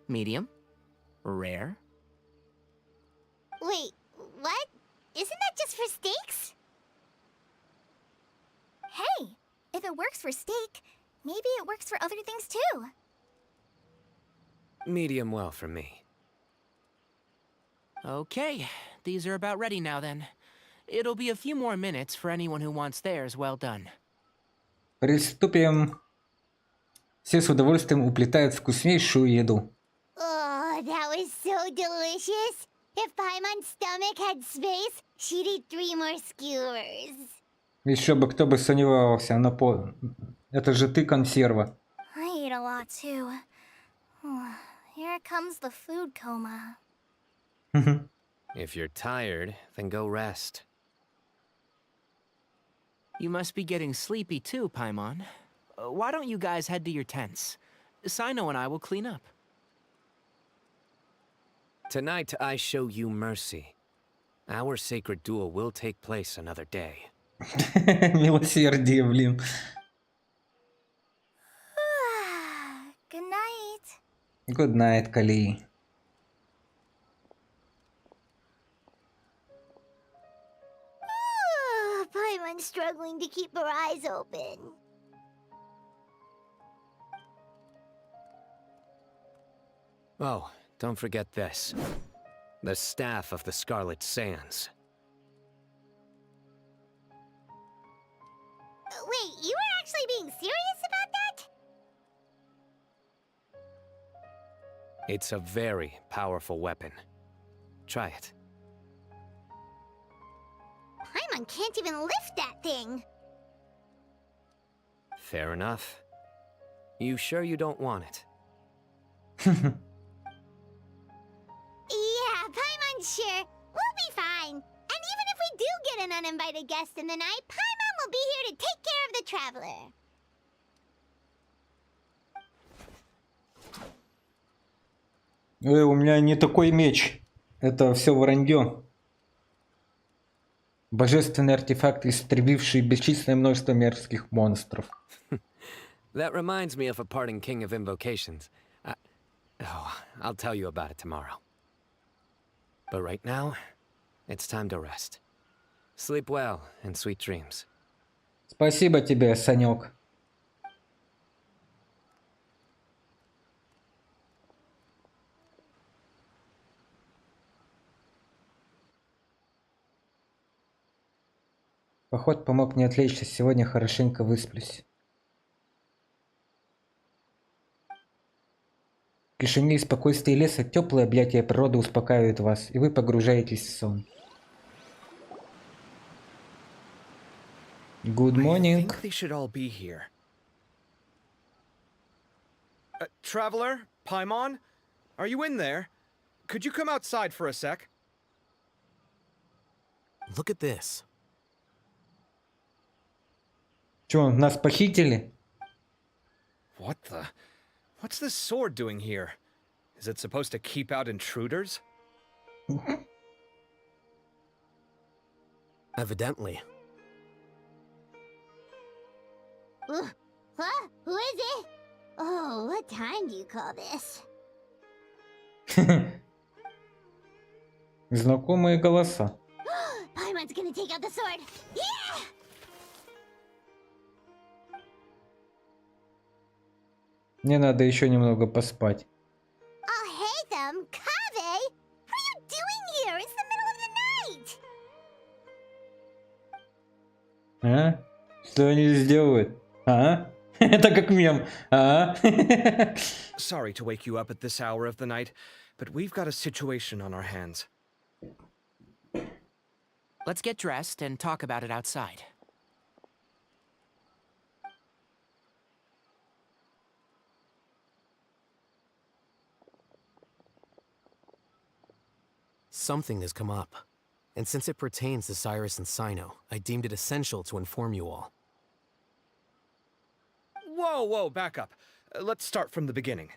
Medium? Rare? Wait, what? Isn't that just for steaks? Hey, if it works for steak, maybe it works for other things too. Medium well for me. Okay, these are about ready now then. It'll be a few more minutes for anyone who wants theirs well done. Приступим. Все с удовольствием уплетают вкуснейшую еду. Oh, that was so delicious. If Paimon's stomach had space, she'd eat 3 more skewers. Еще бы кто бы сомневался, это же ты консерва. I ate a lot too. Here comes the food coma. If you're tired, then go rest. You must be getting sleepy too, Paimon. Why don't you guys head to your tents? Sino and I will clean up. Tonight I show you mercy. Our sacred duel will take place another day. Милосердие, блин. Good night. Good night, Калии. Paimon's struggling to keep her eyes open. Oh, don't forget this. The staff of the Scarlet Sands. Wait, you were actually being serious about that? It's a very powerful weapon. Try it. Paimon can't even lift that thing. Fair enough. You sure you don't want it? Yeah, Paimon's sure. We'll be fine. And even if we do get an uninvited guest in the night, Paimon will be here to take care of the traveler. У меня не такой меч. Это все вранье. Божественный артефакт, истребивший бесчисленное множество мерзких монстров. That reminds me of a parting king of invocations. I'll tell you about it tomorrow. But right now, it's time to rest. Sleep well and sweet dreams. Спасибо тебе, Санек. Поход помог мне отвлечься, сегодня хорошенько высплюсь. В тишине и спокойствии леса теплые объятия природы успокаивают вас, и вы погружаетесь в сон. Good I morning. think they should all be here. Traveler? Paimon? Are you in there? Could you come outside for a sec? Look at this. Чё, нас похитили? What the? What's this sword doing here? Is it supposed to keep out intruders? Evidently. Huh? Who is it? Oh, what time do you call this? Знакомые голоса. Paimon's gonna take out the sword. Yeah! Мне надо еще немного поспать. Oh, hey them, Kave! What are you doing here? It's the middle of the night! А? Что они сделают? А? Это как мем. А? Sorry to wake you up at this hour of the night, but we've got a situation on our hands. Let's get dressed and talk about it outside. Something has come up. And since it pertains to Cyrus and Sino, I deemed it essential to inform you all. Whoa, back up. Let's start from the beginning.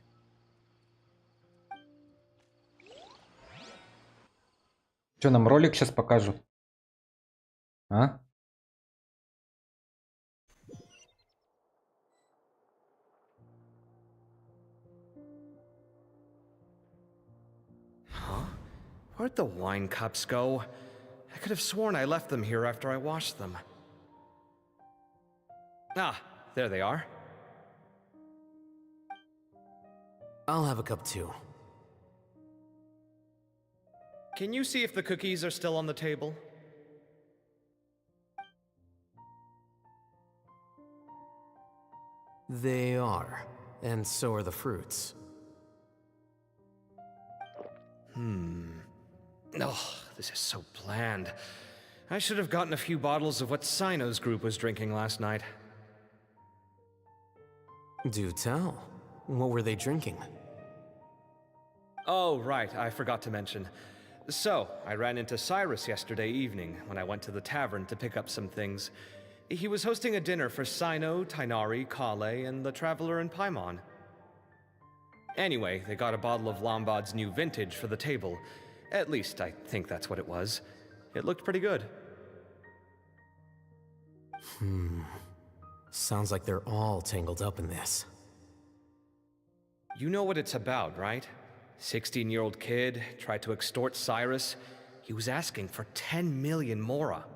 Что, нам ролик сейчас покажут? А? Where'd the wine cups go? I could have sworn I left them here after I washed them. Ah, there they are. I'll have a cup too. Can you see if the cookies are still on the table? They are. And so are the fruits. Oh, this is so bland. I should have gotten a few bottles of what Sino's group was drinking last night. Do tell. What were they drinking? Oh, right, I forgot to mention. So, I ran into Cyrus yesterday evening when I went to the tavern to pick up some things. He was hosting a dinner for Sino, Tainari, Kale, and the Traveler and Paimon. Anyway, they got a bottle of Lombard's new vintage for the table. At least, I think that's what it was. It looked pretty good. Sounds like they're all tangled up in this. You know what it's about, right? 16-year-old kid tried to extort Cyrus. He was asking for 10 million mora.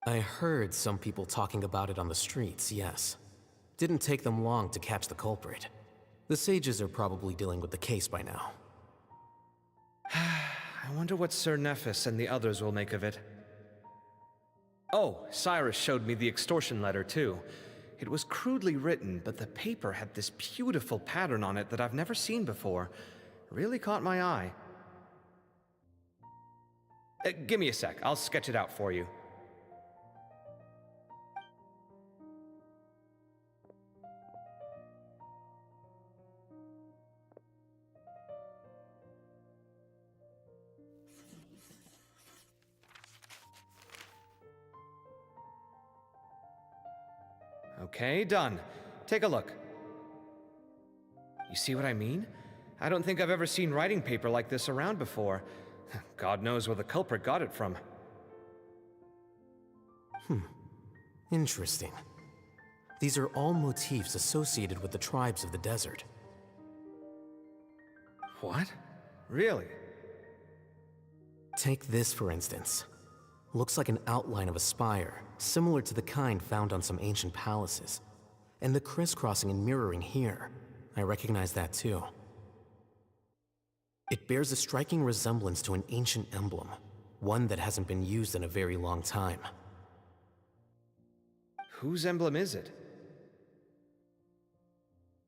I heard some people talking about it on the streets, yes. Didn't take them long to catch the culprit. The sages are probably dealing with the case by now. I wonder what Sir Nephis and the others will make of it. Oh, Cyrus showed me the extortion letter, too. It was crudely written, but the paper had this beautiful pattern on it that I've never seen before. Really caught my eye. Give me a sec, I'll sketch it out for you. Okay, done. Take a look. You see what I mean? I don't think I've ever seen writing paper like this around before. God knows where the culprit got it from. Interesting. These are all motifs associated with the tribes of the desert. What? Really? Take this, for instance. Looks like an outline of a spire, similar to the kind found on some ancient palaces. And the crisscrossing and mirroring here, I recognize that too. It bears a striking resemblance to an ancient emblem, one that hasn't been used in a very long time. Whose emblem is it?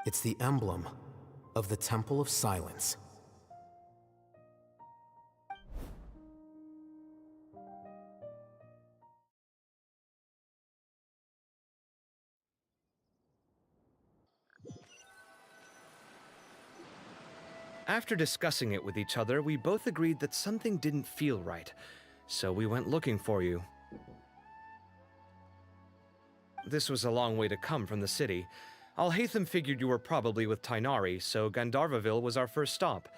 It's the emblem of the Temple of Silence. After discussing it with each other, we both agreed that something didn't feel right, so we went looking for you. This was a long way to come from the city. Alhaitham figured you were probably with Tainari, so Gandharvaville was our first stop,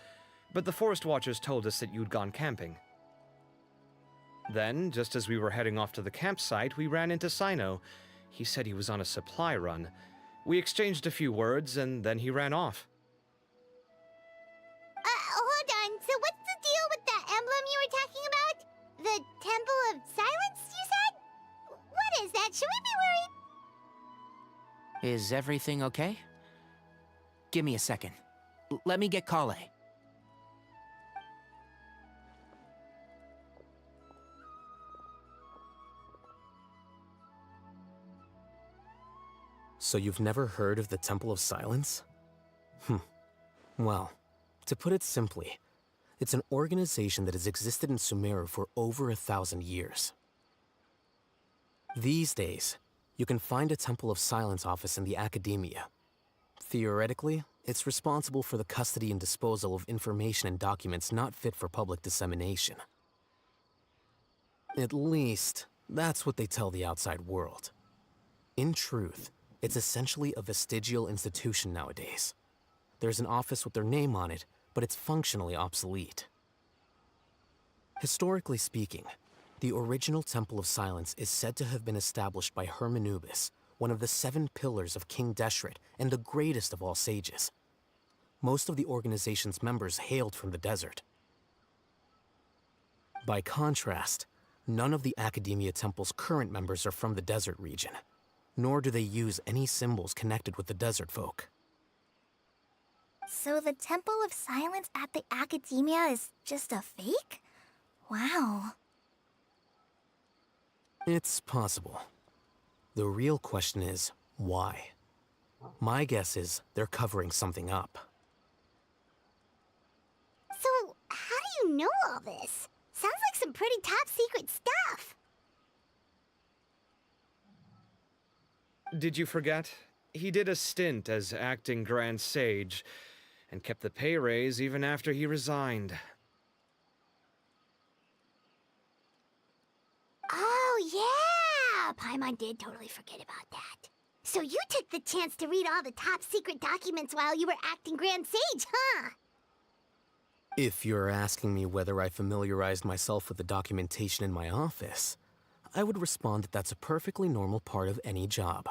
but the Forest Watchers told us that you'd gone camping. Then, just as we were heading off to the campsite, we ran into Sino. He said he was on a supply run. We exchanged a few words, and then he ran off. Hold on. So what's the deal with that emblem you were talking about? The Temple of Silence, you said? What is that? Should we be worried? Is everything okay? Give me a second. Let me get Kale. So you've never heard of the Temple of Silence? Well, to put it simply, it's an organization that has existed in Sumeru for over 1,000 years. These days, you can find a Temple of Silence office in the academia. Theoretically, it's responsible for the custody and disposal of information and documents not fit for public dissemination. At least, that's what they tell the outside world. In truth, it's essentially a vestigial institution nowadays. There's an office with their name on it, but it's functionally obsolete. Historically speaking, the original Temple of Silence is said to have been established by Hermanubis, one of the 7 pillars of King Deshret and the greatest of all sages. Most of the organization's members hailed from the desert. By contrast, none of the Academia Temple's current members are from the desert region, nor do they use any symbols connected with the desert folk. So the Temple of Silence at the Academia is just a fake? Wow. It's possible. The real question is, why? My guess is they're covering something up. So, how do you know all this? Sounds like some pretty top secret stuff. Did you forget? He did a stint as acting Grand Sage, and kept the pay raise even after he resigned. Oh, yeah! Paimon did totally forget about that. So you took the chance to read all the top secret documents while you were acting Grand Sage, huh? If you're asking me whether I familiarized myself with the documentation in my office, I would respond that that's a perfectly normal part of any job.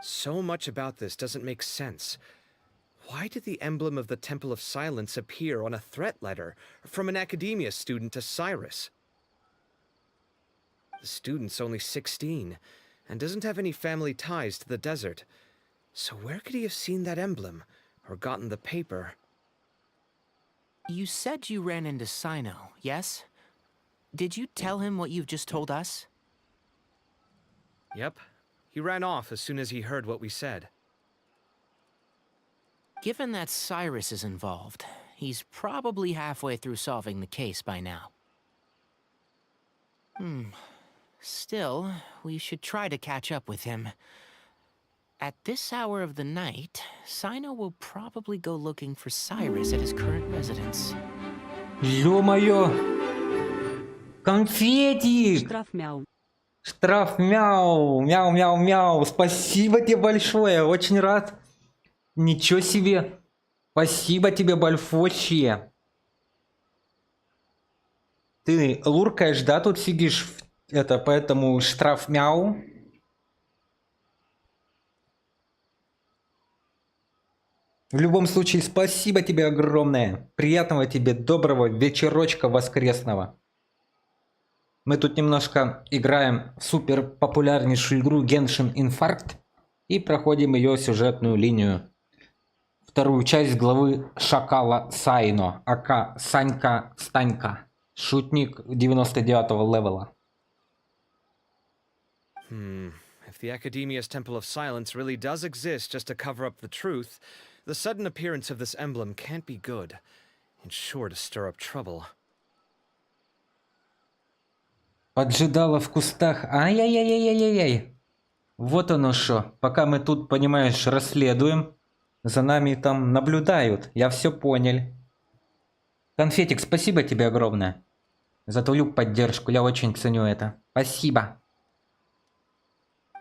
So much about this doesn't make sense. Why did the emblem of the Temple of Silence appear on a threat letter from an Academia student to Cyrus? The student's only 16, and doesn't have any family ties to the desert. So where could he have seen that emblem, or gotten the paper? You said you ran into Sino, yes? Did you tell him what you've just told us? Yep. He ran off as soon as he heard what we said. Given that Cyrus is involved, he's probably halfway through solving the case by now. Still, we should try to catch up with him. At this hour of the night, Sino will probably go looking for Cyrus at his current residence. Ё-моё! Конфетик! Штраф мяу. Штраф, мяу, мяу, мяу, мяу. Спасибо тебе большое, очень рад. Ничего себе. Спасибо тебе большое. Ты луркаешь, да, тут сидишь Это поэтому штраф мяу. В любом случае, спасибо тебе огромное. Приятного тебе доброго вечерочка воскресного. Мы тут немножко играем в супер популярнейшую игру Genshin Infarct и проходим ее сюжетную линию. Вторую часть главы Шакала Сайно, ака Санька Станька, шутник 99-го левела. If the Academia's Temple of Silence really does exist just to cover up the truth, the sudden appearance of this emblem can't be good. It's sure to stir up trouble. Поджидала в кустах. Ай-яй-яй-яй-яй-яй. Вот оно что. Пока мы тут, понимаешь, расследуем, за нами там наблюдают. Я все понял. Конфетик, спасибо тебе огромное за твою поддержку. Я очень ценю это. Спасибо.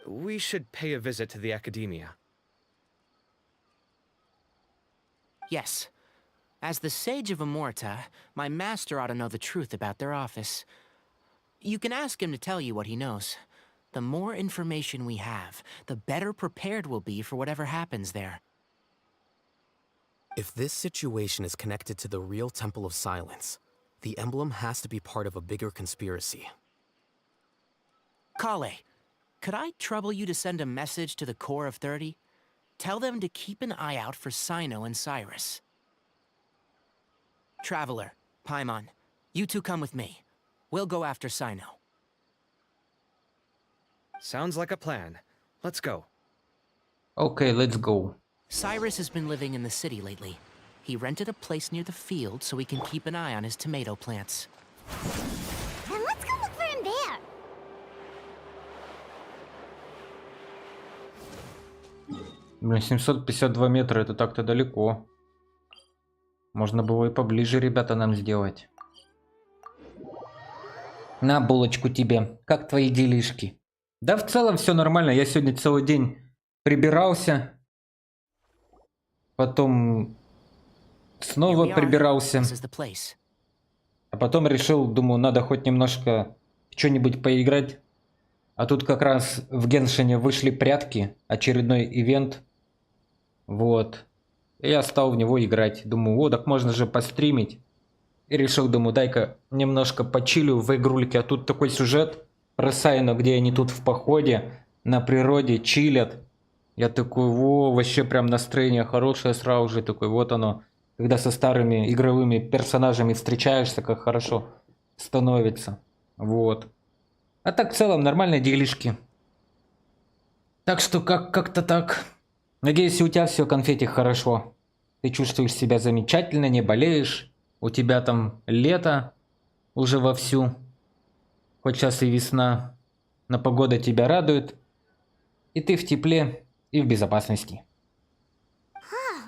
We should pay a visit to the Academia. Yes. As the Sage of Amorta, my master ought to know the truth about their office. You can ask him to tell you what he knows. The more information we have, the better prepared we'll be for whatever happens there. If this situation is connected to the real Temple of Silence, the emblem has to be part of a bigger conspiracy. Kale, could I trouble you to send a message to the Core of 30? Tell them to keep an eye out for Cyno and Cyrus. Traveler, Paimon, you two come with me. We'll go after Cyno. Sounds like a plan. Let's go. Okay, let's go. Cyrus has been living in the city lately. He rented a place near the field so he can keep an eye on his tomato plants. Then let's go look for him there. Блин, 752 метра, это так-то далеко. Можно было и поближе, ребята, нам сделать. На булочку тебе. Как твои делишки? Да, в целом все нормально. Я сегодня целый день прибирался. Потом снова прибирался. А потом решил, думаю, надо хоть немножко в что-нибудь поиграть. А тут как раз в Геншине вышли прятки. Очередной ивент. Вот. И я стал в него играть. Думаю, о, так можно же постримить. И решил, думаю, дай-ка немножко почилю в игрульке. А тут такой сюжет про Сайну, где они тут в походе, на природе, чилят. Я такой, во, вообще прям настроение хорошее сразу же. Такой, вот оно. Когда со старыми игровыми персонажами встречаешься, как хорошо становится. Вот. А так в целом нормальные делишки. Так что как-то так. Надеюсь, у тебя все, конфетик, хорошо. Ты чувствуешь себя замечательно, не болеешь. У тебя там лето уже вовсю. Хоть сейчас и весна. Но погода тебя радует. И ты в тепле и в безопасности.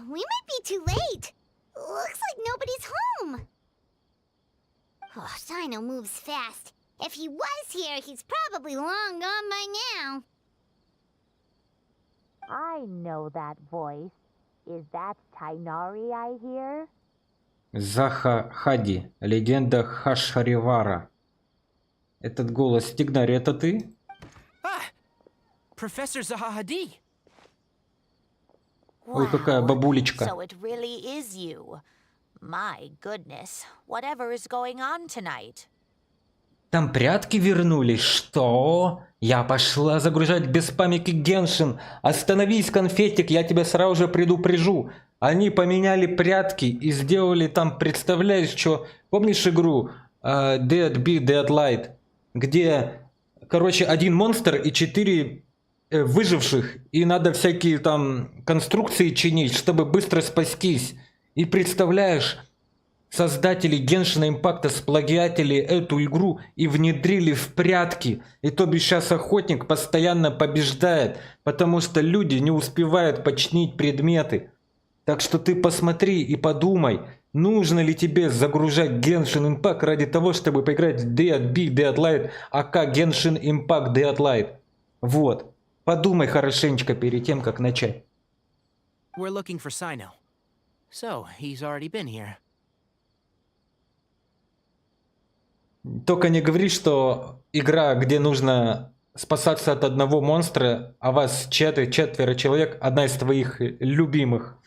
We might be too late. Looks like nobody's home. Oh, Cyno moves fast. If he was here, he's probably long gone by now. I know that voice. Is that Tainari I hear? Заха Хади, легенда Хашаривара. Этот голос Тигнари, это ты? Professor Zahahadi! Ой, какая бабулечка. So it really is you. My goodness, whatever is going on tonight? Там прятки вернулись? Что? Я пошла загружать без памяти Геншин. Остановись, конфетик, я тебя сразу же предупрежу. Они поменяли прятки и сделали там, представляешь, что... Помнишь игру Dead Be Dead Light? Где, короче, один монстр и 4 выживших. И надо всякие там конструкции чинить, чтобы быстро спастись. И представляешь... Создатели Геншина Импакта сплагиатили эту игру и внедрили в прятки. И то бишь сейчас охотник постоянно побеждает, потому что люди не успевают починить предметы. Так что ты посмотри и подумай, нужно ли тебе загружать Genshin Impact ради того, чтобы поиграть в Dead Be Dead Light, aka Genshin Impact Dead Light. Вот. Подумай хорошенечко перед тем, как начать. We're looking for Cyno. So, he's already been here. Только не говори, что игра, где нужно спасаться от одного монстра, а вас четверо человек, одна из твоих любимых.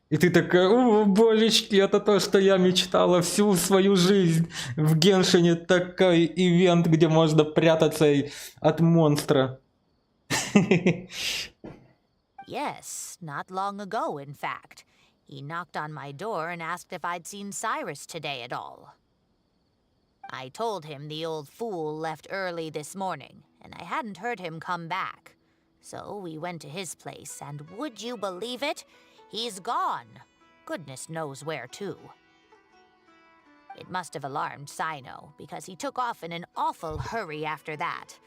И ты такая, о, божечки, это то, что я мечтала всю свою жизнь. В Геншине такой ивент, где можно прятаться от монстра. Yes, not long ago, in fact. He knocked on my door and asked if I'd seen Cyrus today at all. I told him the old fool left early this morning, and I hadn't heard him come back. So we went to his place, and would you believe it? He's gone. Goodness knows where to. It must have alarmed Sino, because he took off in an awful hurry after that.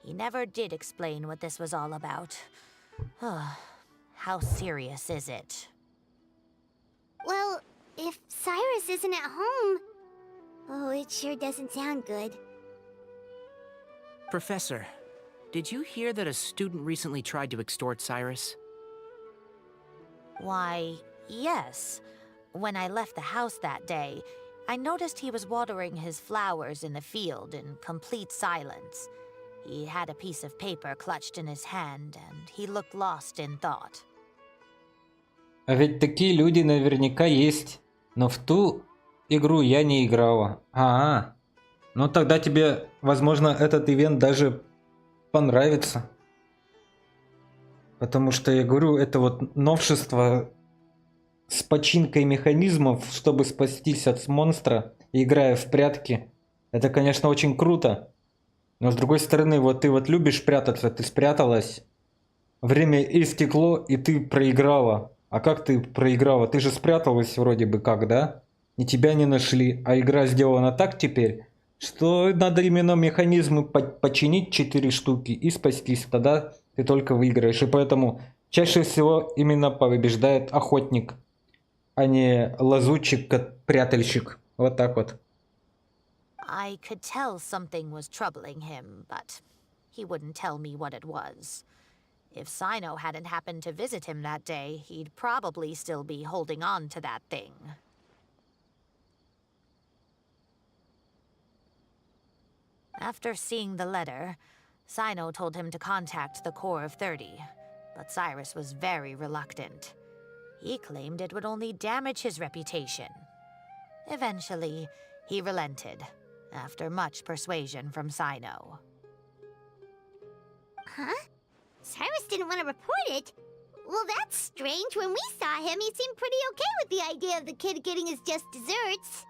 He never did explain what this was all about. How serious is it? Well, if Cyrus isn't at home... Oh, it sure doesn't sound good. Professor, did you hear that a student recently tried to extort Cyrus? Why, yes. When I left the house that day, I noticed he was watering his flowers in the field in complete silence. He had a piece of paper clutched in his hand, and he looked lost in thought. А ведь такие люди наверняка есть. Но в ту игру я не играла. Ну тогда тебе, возможно, этот ивент даже понравится. Потому что, я говорю, это вот новшество с починкой механизмов, чтобы спастись от монстра, играя в прятки. Это, конечно, очень круто. Но с другой стороны, вот ты вот любишь прятаться, ты спряталась. Время истекло, и ты проиграла. А как ты проиграла? Ты же спряталась вроде бы как, да? И тебя не нашли. А игра сделана так теперь, что надо именно механизмы починить 4 штуки и спастись. Тогда ты только выиграешь. И поэтому чаще всего именно побеждает охотник, а не лазутчик-прятальщик. Вот так вот. I could tell something was troubling him, but he wouldn't tell me what it was. If Sino hadn't happened to visit him that day, he'd probably still be holding on to that thing. After seeing the letter, Sino told him to contact the Corps of 30, but Cyrus was very reluctant. He claimed it would only damage his reputation. Eventually, he relented, after much persuasion from Sino. Huh? Cyrus didn't want to report it? Well, that's strange. When we saw him, he seemed pretty okay with the idea of the kid getting his just desserts.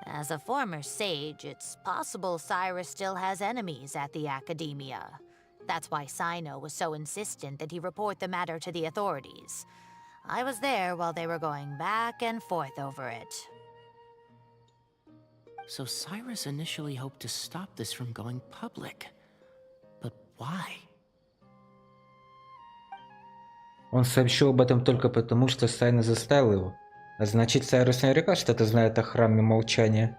As a former sage, it's possible Cyrus still has enemies at the Academia. That's why Sino was so insistent that he report the matter to the authorities. I was there while they were going back and forth over it. So Cyrus initially hoped to stop this from going public. But why? Он сообщил об этом только потому, что Сайна заставил его. А значит, Сайрус наверняка что-то знает о храме молчания.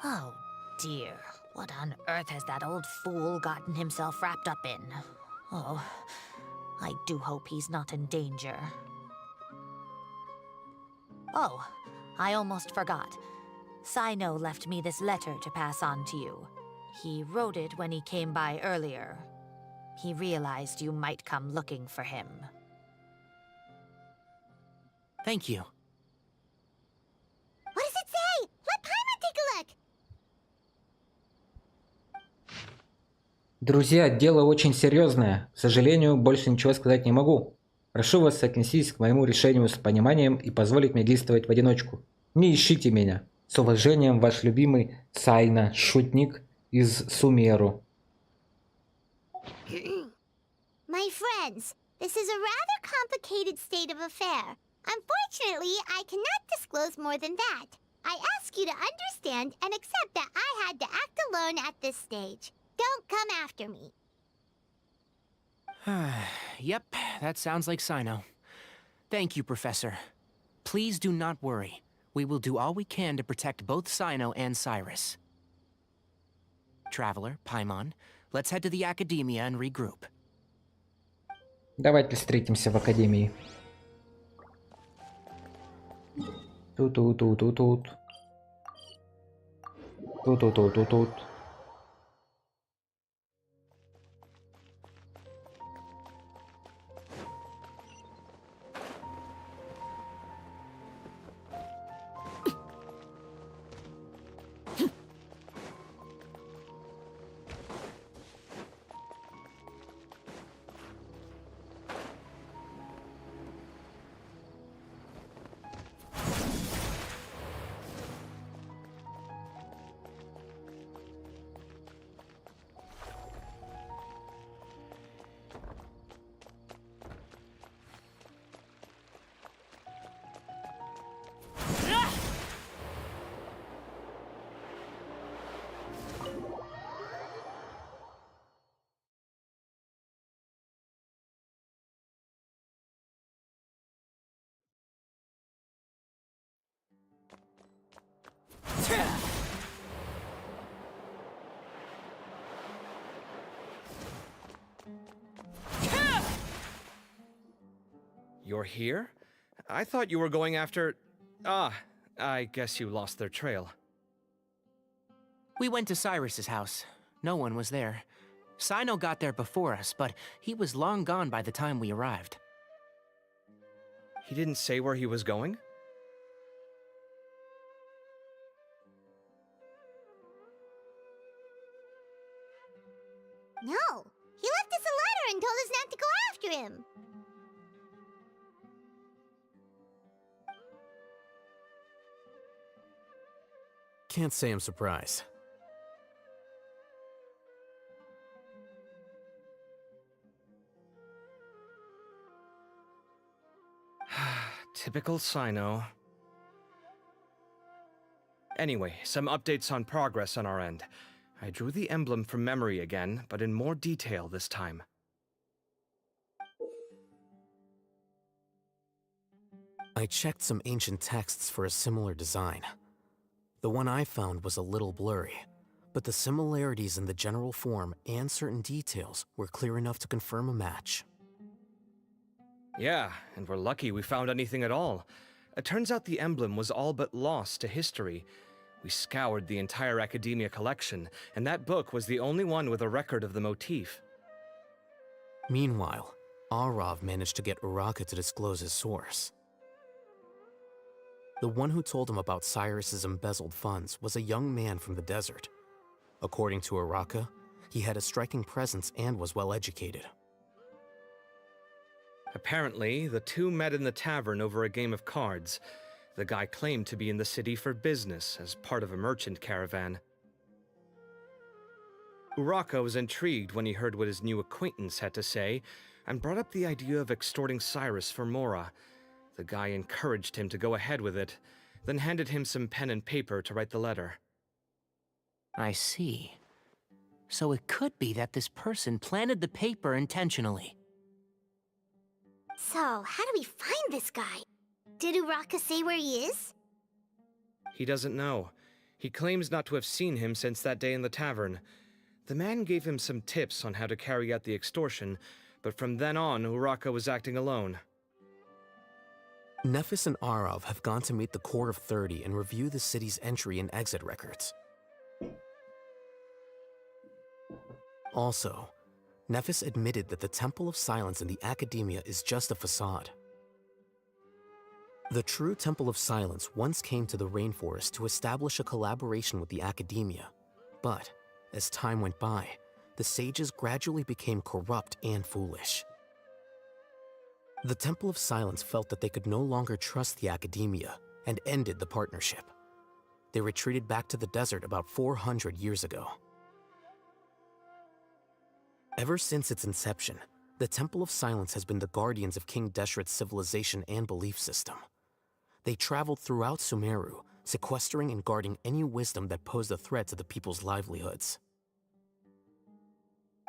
Oh dear, what on earth has that old fool gotten himself wrapped up in? Oh, I do hope he's not in danger. Oh, I almost forgot. Sino left me this letter to pass on to you. He wrote it when he came by earlier. He realized you might come looking for him. Thank you. What does it say? Let Paimon take a look! Друзья, дело очень серьезное. К сожалению, больше ничего сказать не могу. Прошу вас отнестись к моему решению с пониманием и позволить мне действовать в одиночку. Не ищите меня. С уважением, ваш любимый Сайна, шутник из Сумеру. My friends, this is a rather complicated state of affair. Unfortunately, I cannot disclose more than that. I ask you to understand and accept that I had to act alone at this stage. Don't come after me. Yep, that sounds like Sino. Thank you, Professor. Please do not worry. We will do all we can to protect both Sino and Cyrus. Traveler, Paimon, let's head to the Academia and regroup. Давайте встретимся в Академии. Тут. Тут. You're here? I thought you were going after... Ah, I guess you lost their trail. We went to Cyrus's house. No one was there. Sino got there before us, but he was long gone by the time we arrived. He didn't say where he was going? No, he left us a letter and told us not to go after him. Can't say I'm surprised. Typical Sino. Anyway, some updates on progress on our end. I drew the emblem from memory again, but in more detail this time. I checked some ancient texts for a similar design. The one I found was a little blurry, but the similarities in the general form and certain details were clear enough to confirm a match. Yeah, and we're lucky we found anything at all. It turns out the emblem was all but lost to history. We scoured the entire Academia collection, and that book was the only one with a record of the motif. Meanwhile, Arav managed to get Uraka to disclose his source. The one who told him about Cyrus's embezzled funds was a young man from the desert. According to Uraka, he had a striking presence and was well educated. Apparently, the two met in the tavern over a game of cards. The guy claimed to be in the city for business as part of a merchant caravan. Uraka was intrigued when he heard what his new acquaintance had to say and brought up the idea of extorting Cyrus for Mora. The guy encouraged him to go ahead with it, then handed him some pen and paper to write the letter. I see. So it could be that this person planted the paper intentionally. So, how do we find this guy? Did Uraka say where he is? He doesn't know. He claims not to have seen him since that day in the tavern. The man gave him some tips on how to carry out the extortion, but from then on, Uraka was acting alone. Nephis and Arav have gone to meet the Court of 30 and review the city's entry and exit records. Also, Nephis admitted that the Temple of Silence in the Academia is just a facade. The true Temple of Silence once came to the rainforest to establish a collaboration with the Academia, but as time went by, the sages gradually became corrupt and foolish. The Temple of Silence felt that they could no longer trust the Academia and ended the partnership. They retreated back to the desert about 400 years ago. Ever since its inception, the Temple of Silence has been the guardians of King Deshret's civilization and belief system. They traveled throughout Sumeru, sequestering and guarding any wisdom that posed a threat to the people's livelihoods.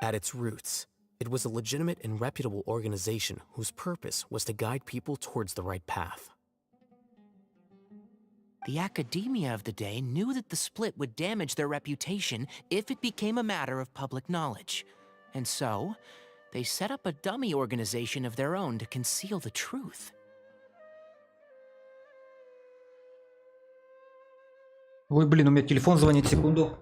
At its roots, it was a legitimate and reputable organization whose purpose was to guide people towards the right path. The Academia of the day knew that the split would damage their reputation if it became a matter of public knowledge. And so, they set up a dummy organization of their own to conceal the truth. Ой, блин, у меня телефон звонит, секунду.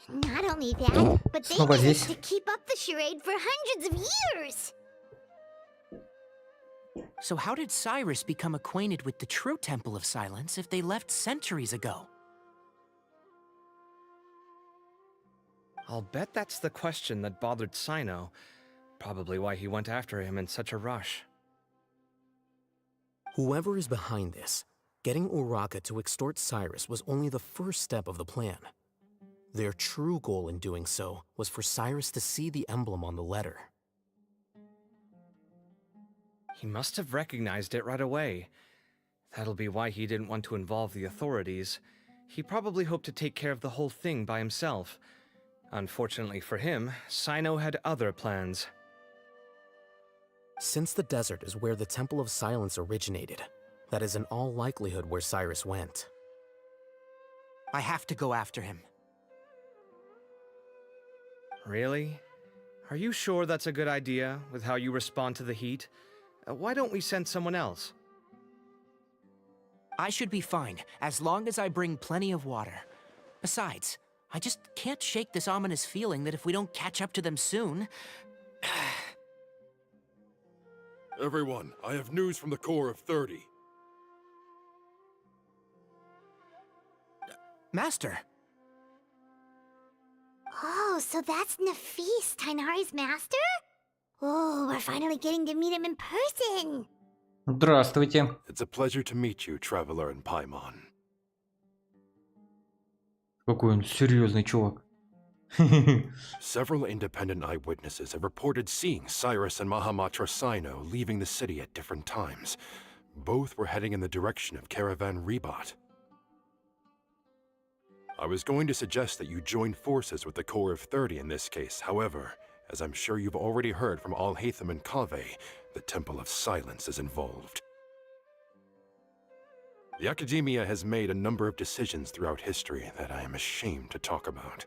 Not only that, but they Снова managed здесь. to keep up the charade for hundreds of years. So how did Cyrus become acquainted with the true Temple of Silence if they left centuries ago? I'll bet that's the question that bothered Sino. Probably why he went after him in such a rush. Whoever is behind this, getting Uraka to extort Cyrus was only the first step of the plan. Their true goal in doing so was for Cyrus to see the emblem on the letter. He must have recognized it right away. That'll be why he didn't want to involve the authorities. He probably hoped to take care of the whole thing by himself. Unfortunately for him, Sino had other plans. Since the desert is where the Temple of Silence originated, that is in all likelihood where Cyrus went. I have to go after him. Really? Are you sure that's a good idea, with how you respond to the heat? Why don't we send someone else? I should be fine, as long as I bring plenty of water. Besides, I just can't shake this ominous feeling that if we don't catch up to them soon... Everyone, I have news from the Corps of 30. Master! Oh, so that's Nafis, Tainari's master? Oh, we're finally getting to meet him in person. Здравствуйте. It's a pleasure to meet you, Traveler in Paimon. Какой он серьезный чувак. Several independent eyewitnesses have reported seeing Cyrus and Mahamatra Sino leaving the city at different times. Both were heading in the direction of Caravan Ribat. I was going to suggest that you join forces with the Corps of 30 in this case. However, as I'm sure you've already heard from Al-Haytham and Kaveh, the Temple of Silence is involved. The Academia has made a number of decisions throughout history that I am ashamed to talk about.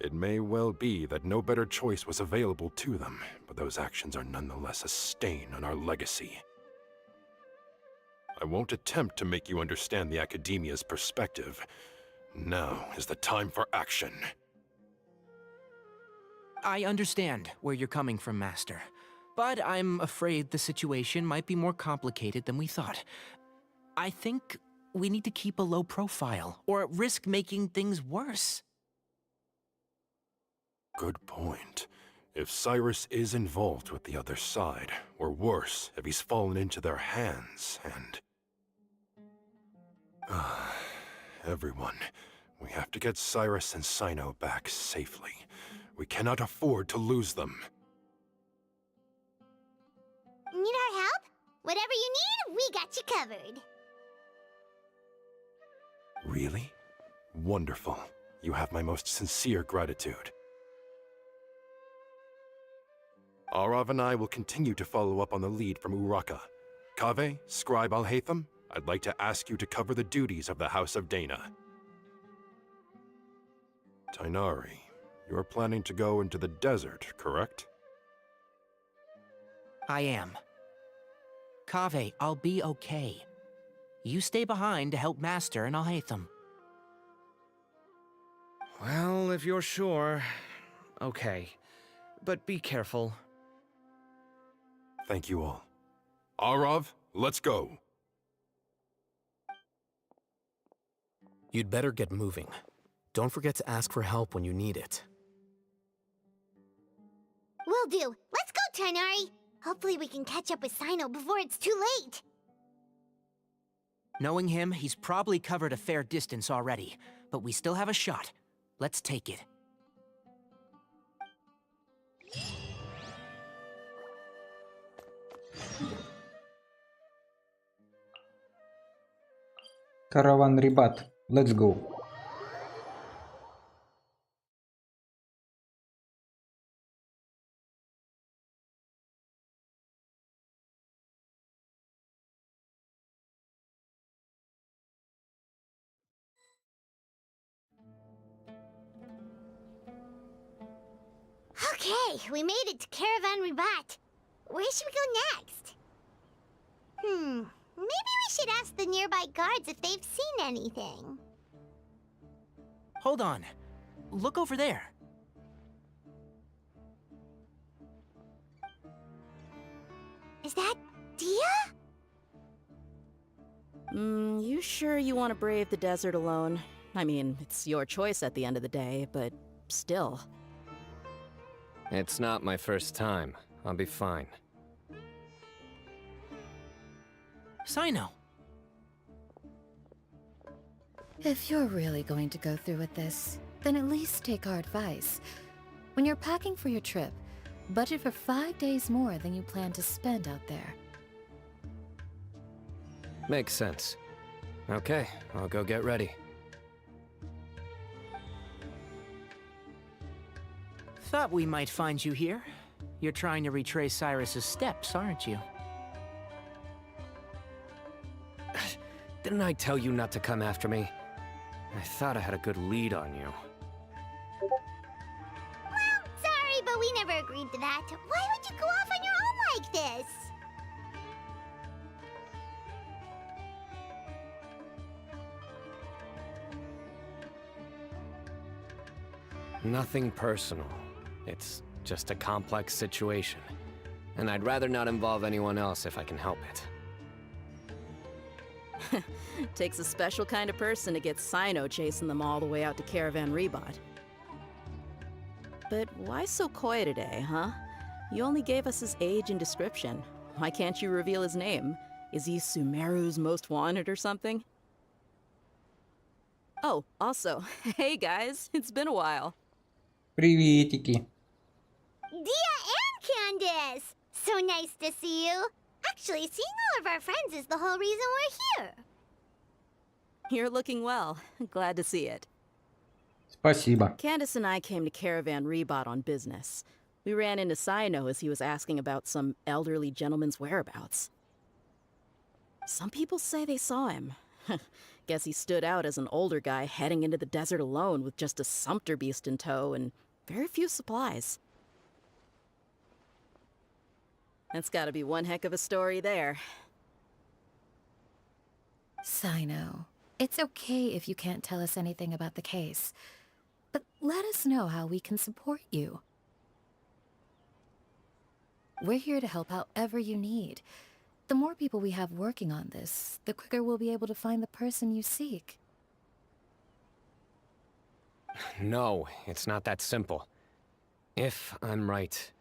It may well be that no better choice was available to them, but those actions are nonetheless a stain on our legacy. I won't attempt to make you understand the Academia's perspective. Now is the time for action. I understand where you're coming from, Master. But I'm afraid the situation might be more complicated than we thought. I think we need to keep a low profile, or risk making things worse. Good point. If Cyrus is involved with the other side, or worse, if he's fallen into their hands, and... everyone, we have to get Cyrus and Sino back safely. We cannot afford to lose them. Need our help? Whatever you need, we got you covered. Really? Wonderful. You have my most sincere gratitude. Arav and I will continue to follow up on the lead from Uraka. Kaveh, Scribe Al-Haytham, I'd like to ask you to cover the duties of the House of Dana. Tainari, you are planning to go into the desert, correct? I am. Kaveh, I'll be okay. You stay behind to help Master and Al-Haytham. Well, if you're sure... okay. But be careful. Thank you all. Arav, let's go. You'd better get moving. Don't forget to ask for help when you need it. Will do. Let's go, Tainari. Hopefully we can catch up with Sino before it's too late. Knowing him, he's probably covered a fair distance already, but we still have a shot. Let's take it. Caravan Ribat. Let's go. Okay, we made it to Caravan Ribat. Where should we go next? Maybe we should ask the nearby guards if they've seen anything. Hold on. look over there. Is that Dia? You sure you want to brave the desert alone? I mean, it's your choice at the end of the day, but still. It's not my first time. I'll be fine. Sino. If you're really going to go through with this, then at least take our advice. When you're packing for your trip, budget for 5 days more than you plan to spend out there. Makes sense. Okay, I'll go get ready. Thought we might find you here. You're trying to retrace Cyrus's steps, aren't you? Didn't I tell you not to come after me? I thought I had a good lead on you. Well, sorry, but we never agreed to that. Why would you go off on your own like this? Nothing personal. It's just a complex situation. And I'd rather not involve anyone else if I can help it. Takes a special kind of person to get Sino chasing them all the way out to Caravan Rebot. But why so coy today, huh? You only gave us his age and description. Why can't you reveal his name? Is he Sumeru's most wanted or something? Oh, also, hey guys, it's been a while. Приветики. Dia and Candace! So nice to see you. Actually, seeing all of our friends is the whole reason we're here. You're looking well. Glad to see it. Спасибо. Candace and I came to Caravan Rebot on business. We ran into Sino as he was asking about some elderly gentleman's whereabouts. Some people say they saw him. Guess he stood out as an older guy heading into the desert alone with just a sumpter beast in tow and very few supplies. That's gotta be one heck of a story there. Sino, it's okay if you can't tell us anything about the case. But let us know how we can support you. We're here to help however you need. The more people we have working on this, the quicker we'll be able to find the person you seek. No, it's not that simple. If I'm right,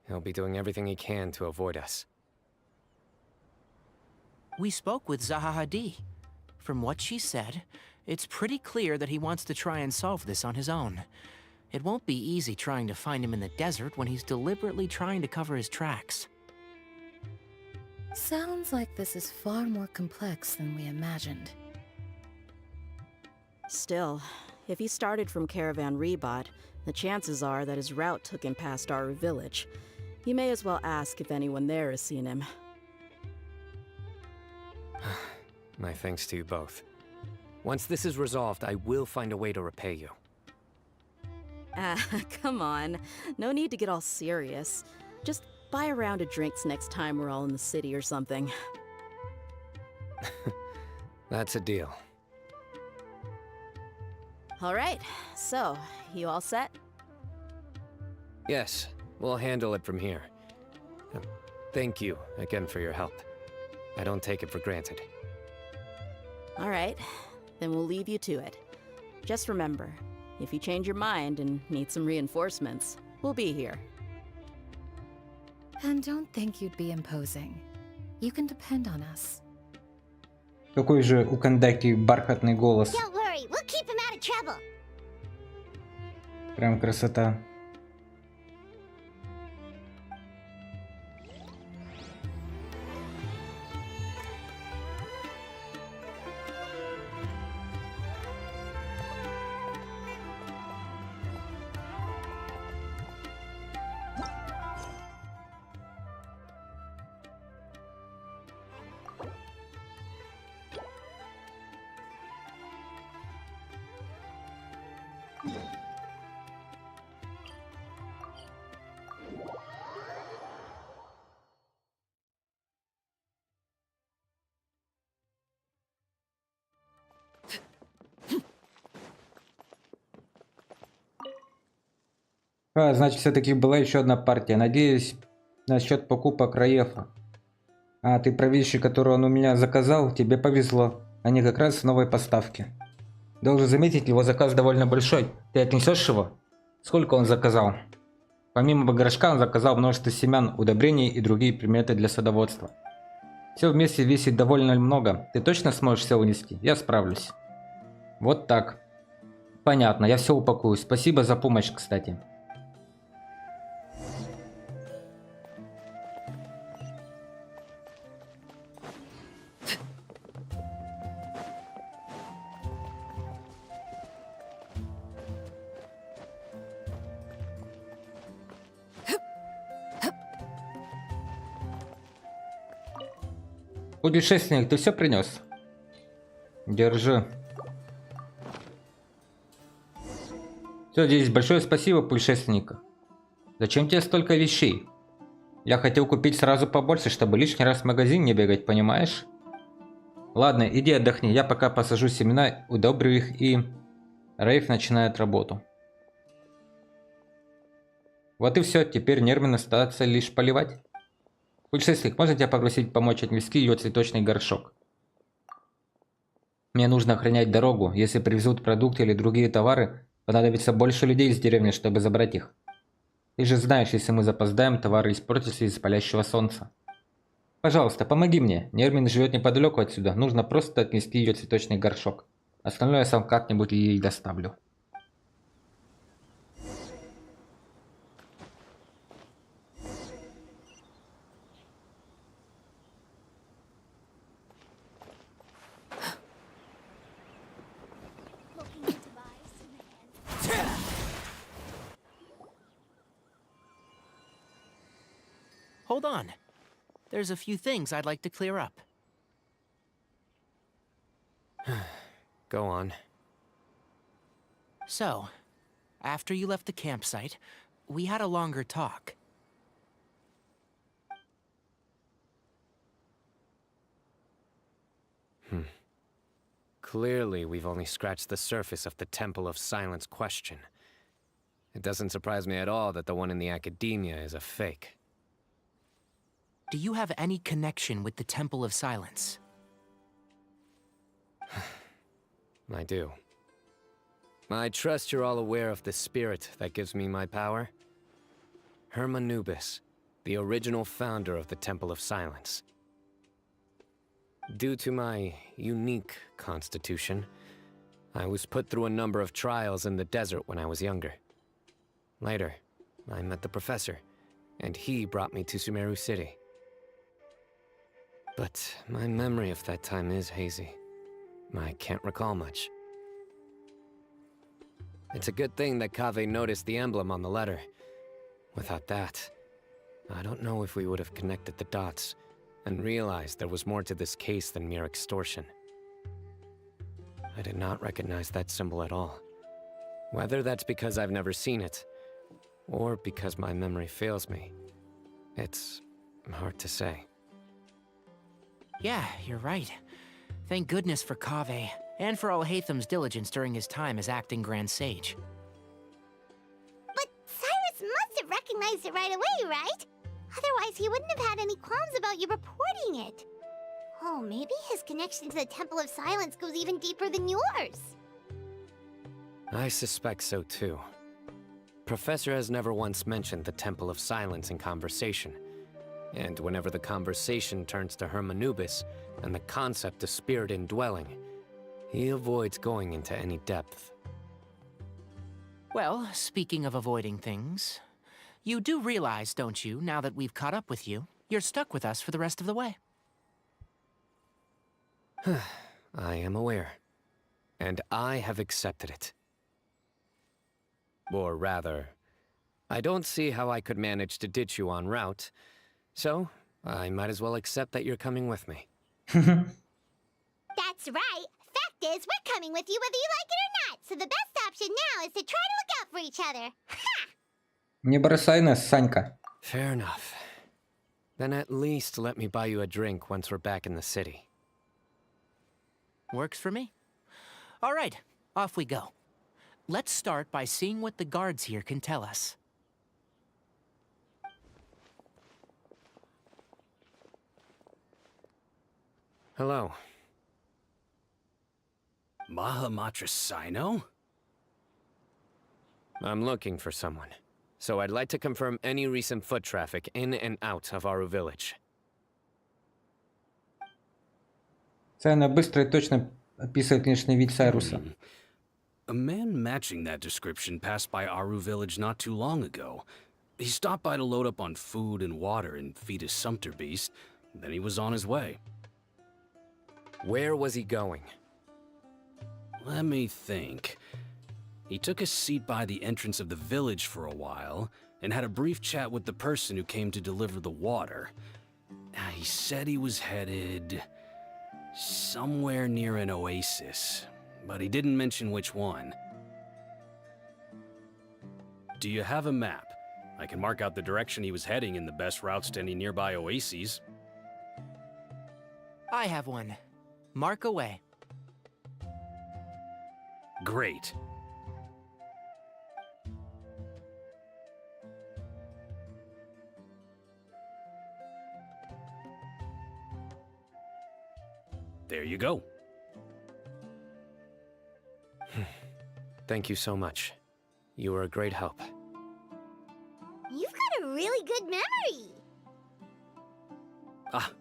he'll be doing everything he can to avoid us. We spoke with Zaha Hadid. From what she said, it's pretty clear that he wants to try and solve this on his own. It won't be easy trying to find him in the desert when he's deliberately trying to cover his tracks. Sounds like this is far more complex than we imagined. Still, if he started from Caravan Rebot, the chances are that his route took him past our village. You may as well ask if anyone there has seen him. My thanks to you both. Once this is resolved, I will find a way to repay you. Ah, come on. No need to get all serious. Just buy a round of drinks next time we're all in the city or something. That's a deal. All right, so, you all set? Yes, we'll handle it from here. Thank you again for your help. I don't take it for granted. All right, then we'll leave you to it. Just remember, if you change your mind and need some reinforcements, we'll be here. And don't think you'd be imposing. You can depend on us. Какой же у Кандаки бархатный голос. Don't worry, we'll keep him out of trouble. Прям красота. А, значит, все-таки была еще одна партия. Надеюсь, насчет покупок Раефа. А, ты про вещи, которые он у меня заказал, тебе повезло. Они как раз в новой поставке. Должен заметить, его заказ довольно большой. Ты отнесешь его? Сколько он заказал? Помимо горшка он заказал множество семян, удобрений и другие предметы для садоводства. Все вместе весит довольно много. Ты точно сможешь все унести? Я справлюсь. Вот так. Понятно, я все упакую. Спасибо за помощь, кстати. Путешественник, ты все принес? Держи. Все, здесь большое спасибо, путешественник. Зачем тебе столько вещей? Я хотел купить сразу побольше, чтобы лишний раз в магазин не бегать, понимаешь? Ладно, иди отдохни, я пока посажу семена, удобрю их и... Рейв начинает работу. Вот и все, теперь нервно остается лишь поливать. Путешественник, можно тебя попросить помочь отнести ее цветочный горшок? Мне нужно охранять дорогу. Если привезут продукты или другие товары, понадобится больше людей из деревни, чтобы забрать их. Ты же знаешь, если мы запоздаем, товары испортятся из-за палящего солнца. Пожалуйста, помоги мне. Нермин живет неподалеку отсюда. Нужно просто отнести ее цветочный горшок. Остальное я сам как-нибудь ей доставлю. Hold on. There's a few things I'd like to clear up. Go on. So, after you left the campsite, we had a longer talk. Clearly, we've only scratched the surface of the Temple of Silence question. It doesn't surprise me at all that the one in the academia is a fake. Do you have any connection with the Temple of Silence? I do. I trust you're all aware of the spirit that gives me my power. Hermanubis, the original founder of the Temple of Silence. Due to my unique constitution, I was put through a number of trials in the desert when I was younger. Later, I met the professor, and he brought me to Sumeru City. But my memory of that time is hazy. I can't recall much. It's a good thing that Kaveh noticed the emblem on the letter. Without that, I don't know if we would have connected the dots and realized there was more to this case than mere extortion. I did not recognize that symbol at all. Whether that's because I've never seen it, or because my memory fails me, it's hard to say. Yeah, you're right. Thank goodness for Kaveh, and for Alhaitham's diligence during his time as acting Grand Sage. But Cyrus must have recognized it right away, right? Otherwise, he wouldn't have had any qualms about you reporting it. Oh, maybe his connection to the Temple of Silence goes even deeper than yours. I suspect so too. Professor has never once mentioned the Temple of Silence in conversation. And whenever the conversation turns to Hermanubis and the concept of spirit indwelling, he avoids going into any depth. Well, speaking of avoiding things, you do realize, don't you, now that we've caught up with you, you're stuck with us for the rest of the way? I am aware. And I have accepted it. Or rather, I don't see how I could manage to ditch you en route, so I might as well accept that you're coming with me. That's right. Fact is, we're coming with you whether you like it or not, so the best option now is to try to look out for each other. Ha! Не бросай нас, Санька. Fair enough. Then at least let me buy you a drink once we're back in the city. Works for me. All right, off we go. Let's start by seeing what the guards here can tell us. Hello. Mahamatra Sino? I'm looking for someone. So I'd like to confirm any recent foot traffic in and out of Aru Village. Сайна быстро и точно описывает внешний вид Сайруса. A man matching that description passed by Aru Village not too long ago. He stopped by to load up on food and water and feed his sumpter beast. Then he was on his way. Where was he going? Let me think. He took a seat by the entrance of the village for a while, and had a brief chat with the person who came to deliver the water. He said he was headed somewhere near an oasis, but he didn't mention which one. Do you have a map? I can mark out the direction he was heading and the best routes to any nearby oases. I have one. Mark away. Great. There you go. Thank you so much. You were a great help. You've got a really good memory. Ah,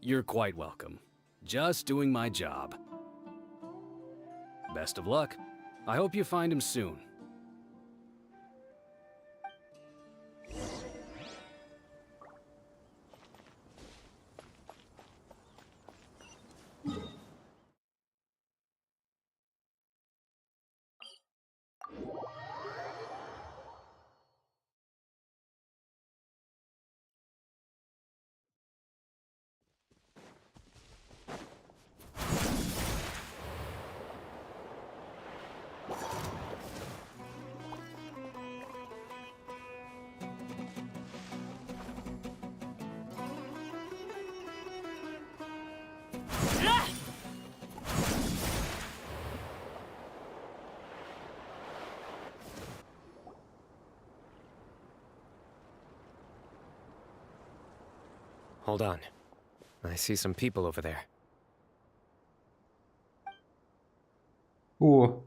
you're quite welcome. Just doing my job. Best of luck. I hope you find him soon. Hold on. I see some people over there. О,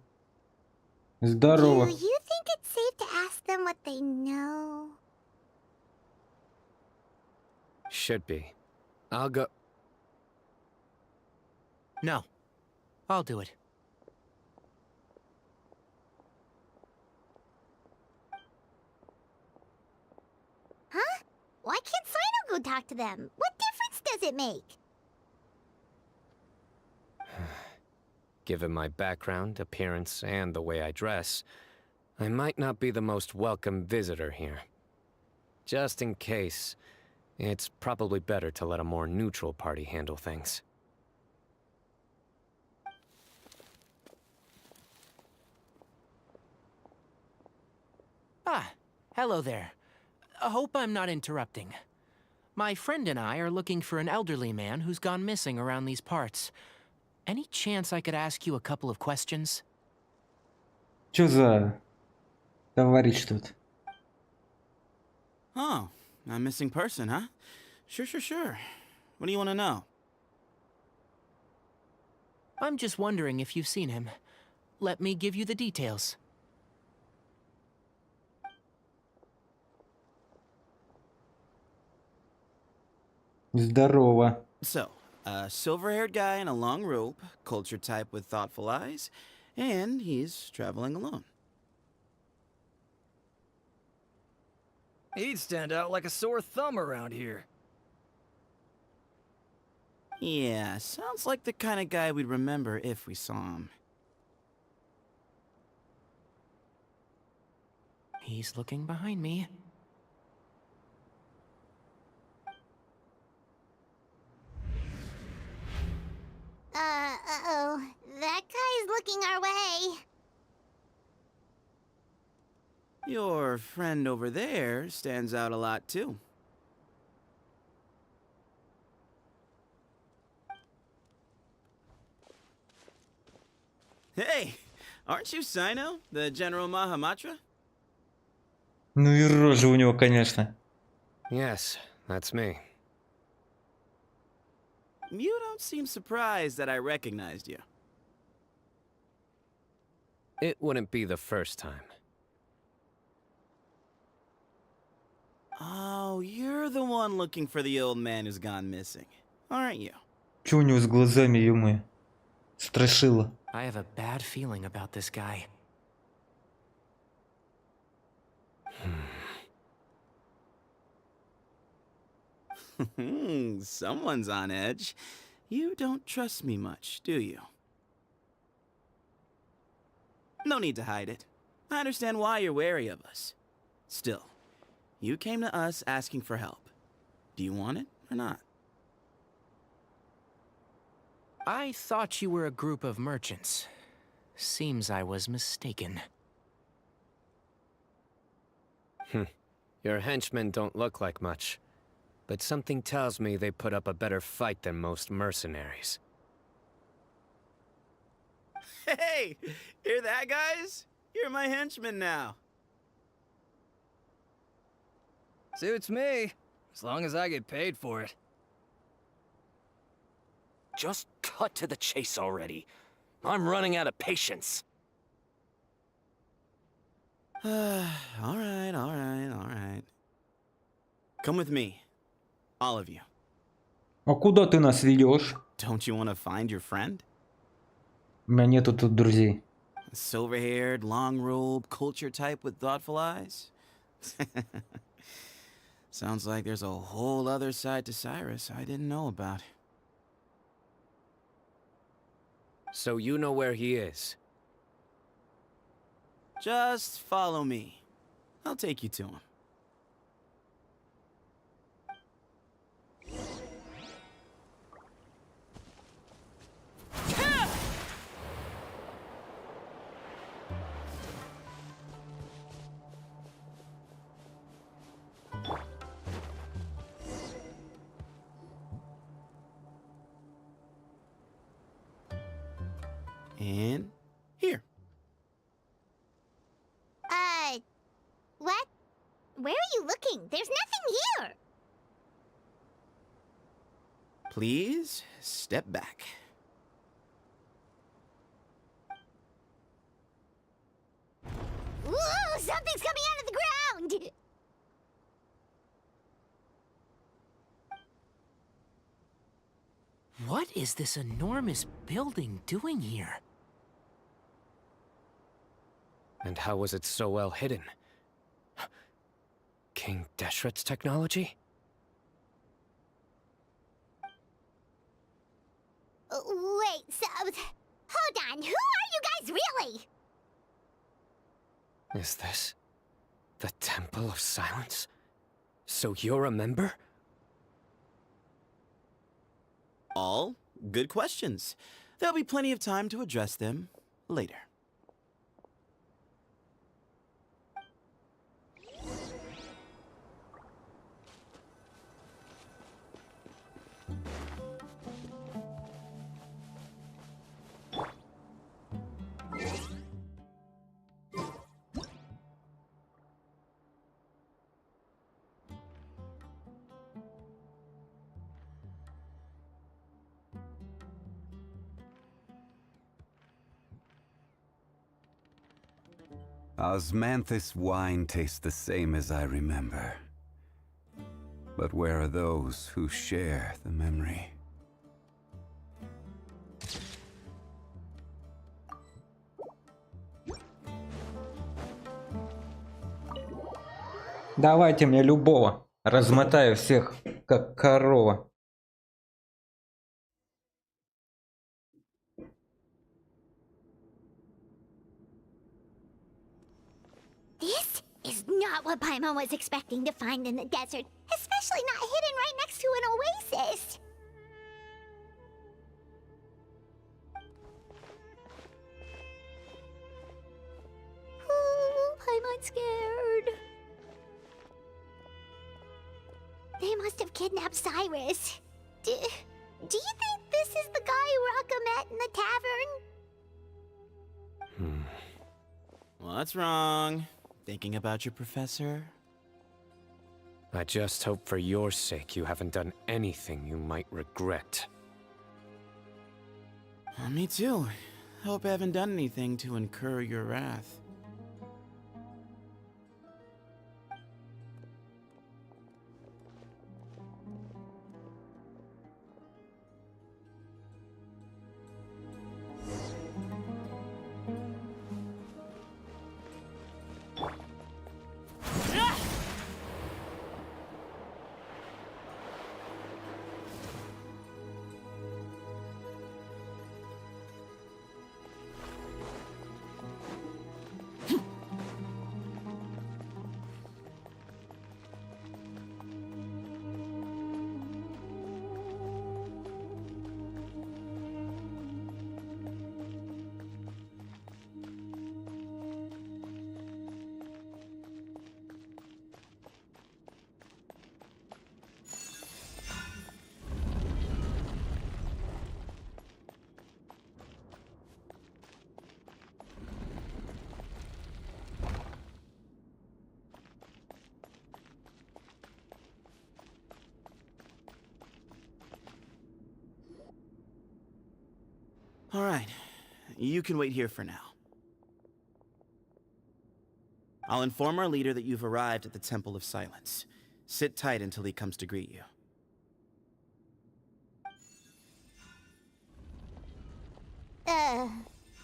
здорово. Do you think it's safe to ask them what they know? Should be. I'll go. No. I'll do it. Huh? Why can't Sino go talk to them? What difference does it make? Given my background, appearance, and the way I dress, I might not be the most welcome visitor here. Just in case, it's probably better to let a more neutral party handle things. Ah, hello there. I hope I'm not interrupting. My friend and I are looking for an elderly man who's gone missing around these parts. Any chance I could ask you a couple of questions? Чё за товарищ тут? Oh, a missing person, huh? Sure. What do you want to know? I'm just wondering if you've seen him. Let me give you the details. Здорово. So, a silver-haired guy in a long robe, culture type with thoughtful eyes, and he's traveling alone. He'd stand out like a sore thumb around here. Yeah, sounds like the kind of guy we'd remember if we saw him. He's looking behind me. Uh-oh. That guy's looking our way. Your friend over there stands out a lot, too. Hey, aren't you Sino, the General Mahamatra? Ну и рожа у него, конечно. Yes, that's me. You don't seem surprised that I recognized you. It wouldn't be the first time. Oh, you're the one looking for the old man who's gone missing, aren't you? Чё у него с глазами, ё-моё? Страшила. I have a bad feeling about this guy. Someone's on edge. You don't trust me much, do you? No need to hide it. I understand why you're wary of us. Still, you came to us asking for help. Do you want it or not? I thought you were a group of merchants. Seems I was mistaken. Your henchmen don't look like much, but something tells me they put up a better fight than most mercenaries. Hey! Hear that, guys? You're my henchmen now. Suits me, as long as I get paid for it. Just cut to the chase already. I'm running out of patience. All right. Come with me. All of you. А куда ты нас ведешь? Don't you want to find your friend? У меня нету тут друзей. Silver-haired, long-robed, culture type with thoughtful eyes? Sounds like there's a whole other side to Cyrus I didn't know about. So you know where he is? Just follow me. I'll take you to him. And here. What? Where are you looking? There's nothing here! Please, step back. Ooh, something's coming out of the ground! What is this enormous building doing here? And how was it so well hidden? King Deshret's technology? Wait, so... Hold on, who are you guys really? Is this the Temple of Silence? So you're a member? All good questions. There'll be plenty of time to address them later. Osmanthus wine tastes the same as I remember. But where are those who share the memory? Давайте мне любого. Размотаю всех, как корова. This is not what Paimon was expecting to find in the desert, especially not hidden right next to an oasis. Oh, Paimon's scared. They must have kidnapped Cyrus. Do you think this is the guy Raka met in the tavern? What's wrong? Thinking about your professor? I just hope for your sake you haven't done anything you might regret. Me too. Hope I haven't done anything to incur your wrath. All right, you can wait here for now. I'll inform our leader that you've arrived at the Temple of Silence. Sit tight until he comes to greet you.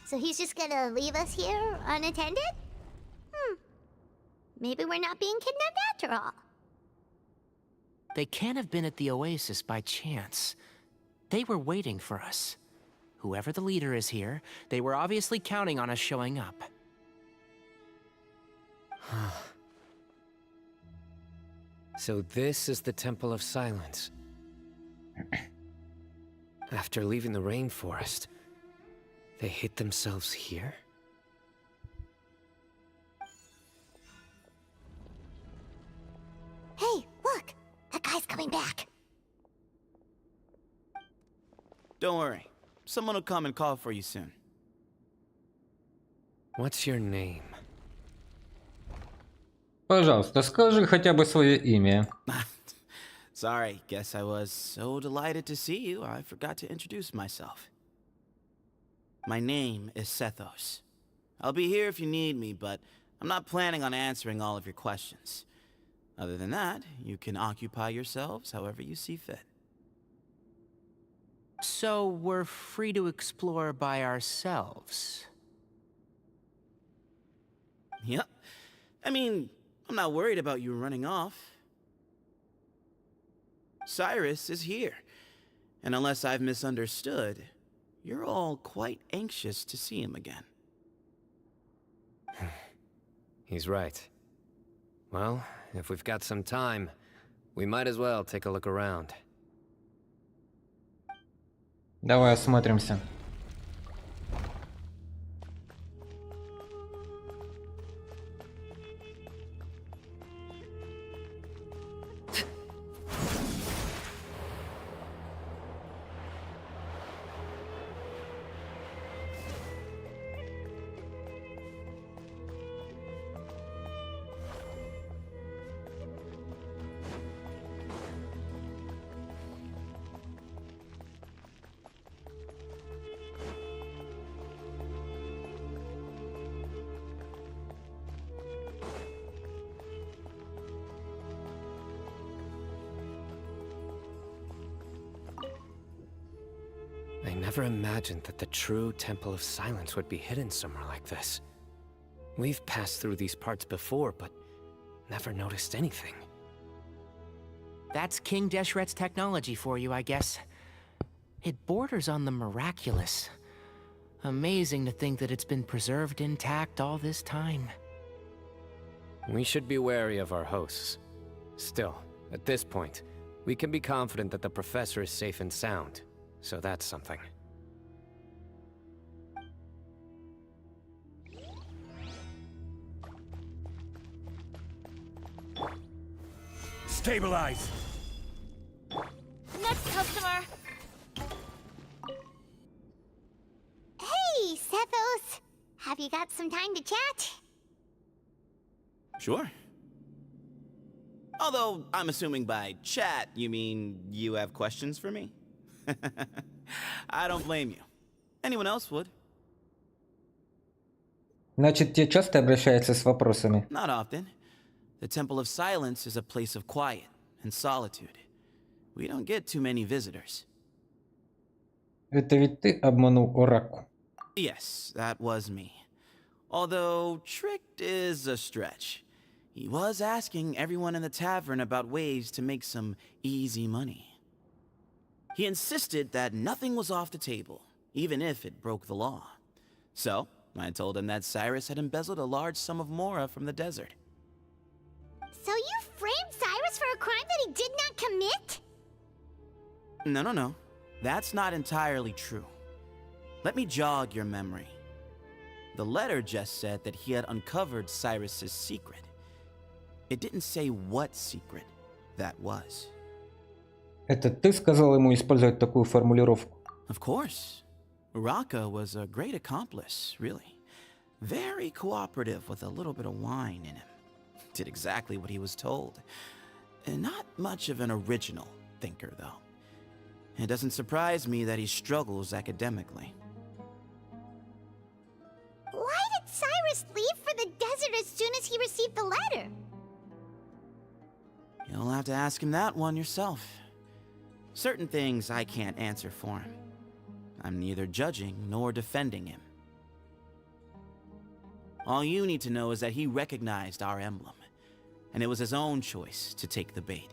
So he's just gonna leave us here unattended? Maybe we're not being kidnapped after all. They can't have been at the Oasis by chance. They were waiting for us. Whoever the leader is here, they were obviously counting on us showing up. So this is the Temple of Silence. After leaving the rainforest, they hid themselves here? Hey, look! That guy's coming back. Don't worry. Someone will come and call for you soon. What's your name? Пожалуйста, скажи хотя бы свое имя. Sorry, guess I was so delighted to see you, I forgot to introduce myself. My name is Sethos. I'll be here if you need me, but I'm not planning on answering all of your questions. Other than that, you can occupy yourselves however you see fit. So we're free to explore by ourselves. Yep. I mean, I'm not worried about you running off. Cyrus is here. And unless I've misunderstood, you're all quite anxious to see him again. He's right. Well, if we've got some time, we might as well take a look around. Давай осмотримся. I never imagined that the true Temple of Silence would be hidden somewhere like this. We've passed through these parts before, but never noticed anything. That's King Deshret's technology for you, I guess. It borders on the miraculous. Amazing to think that it's been preserved intact all this time. We should be wary of our hosts. Still, at this point, we can be confident that the professor is safe and sound. So that's something. Stabilize! Next customer! Hey, Sethos! Have you got some time to chat? Sure. Although, I'm assuming by chat, you mean you have questions for me? I don't blame you. Anyone else would. Значит, те часто обращаются с вопросами? Not often. The Temple of Silence is a place of quiet and solitude. We don't get too many visitors. Это ведь ты обманул Оракку? Yes, that was me. Although, tricked is a stretch. He was asking everyone in the tavern about ways to make some easy money. He insisted that nothing was off the table, even if it broke the law. So, I told him that Cyrus had embezzled a large sum of mora from the desert. So you framed Cyrus for a crime that he did not commit? No. That's not entirely true. Let me jog your memory. The letter just said that he had uncovered Cyrus's secret. It didn't say what secret that was. Это ты сказал ему использовать такую формулировку? Of course. Uraka was a great accomplice, really. Very cooperative with a little bit of wine in him. Did exactly what he was told. And not much of an original thinker, though. It doesn't surprise me that he struggles academically. Why did Cyrus leave for the desert as soon as he received the letter? You'll have to ask him that one yourself. Certain things I can't answer for him. I'm neither judging nor defending him. All you need to know is that he recognized our emblem, and it was his own choice to take the bait.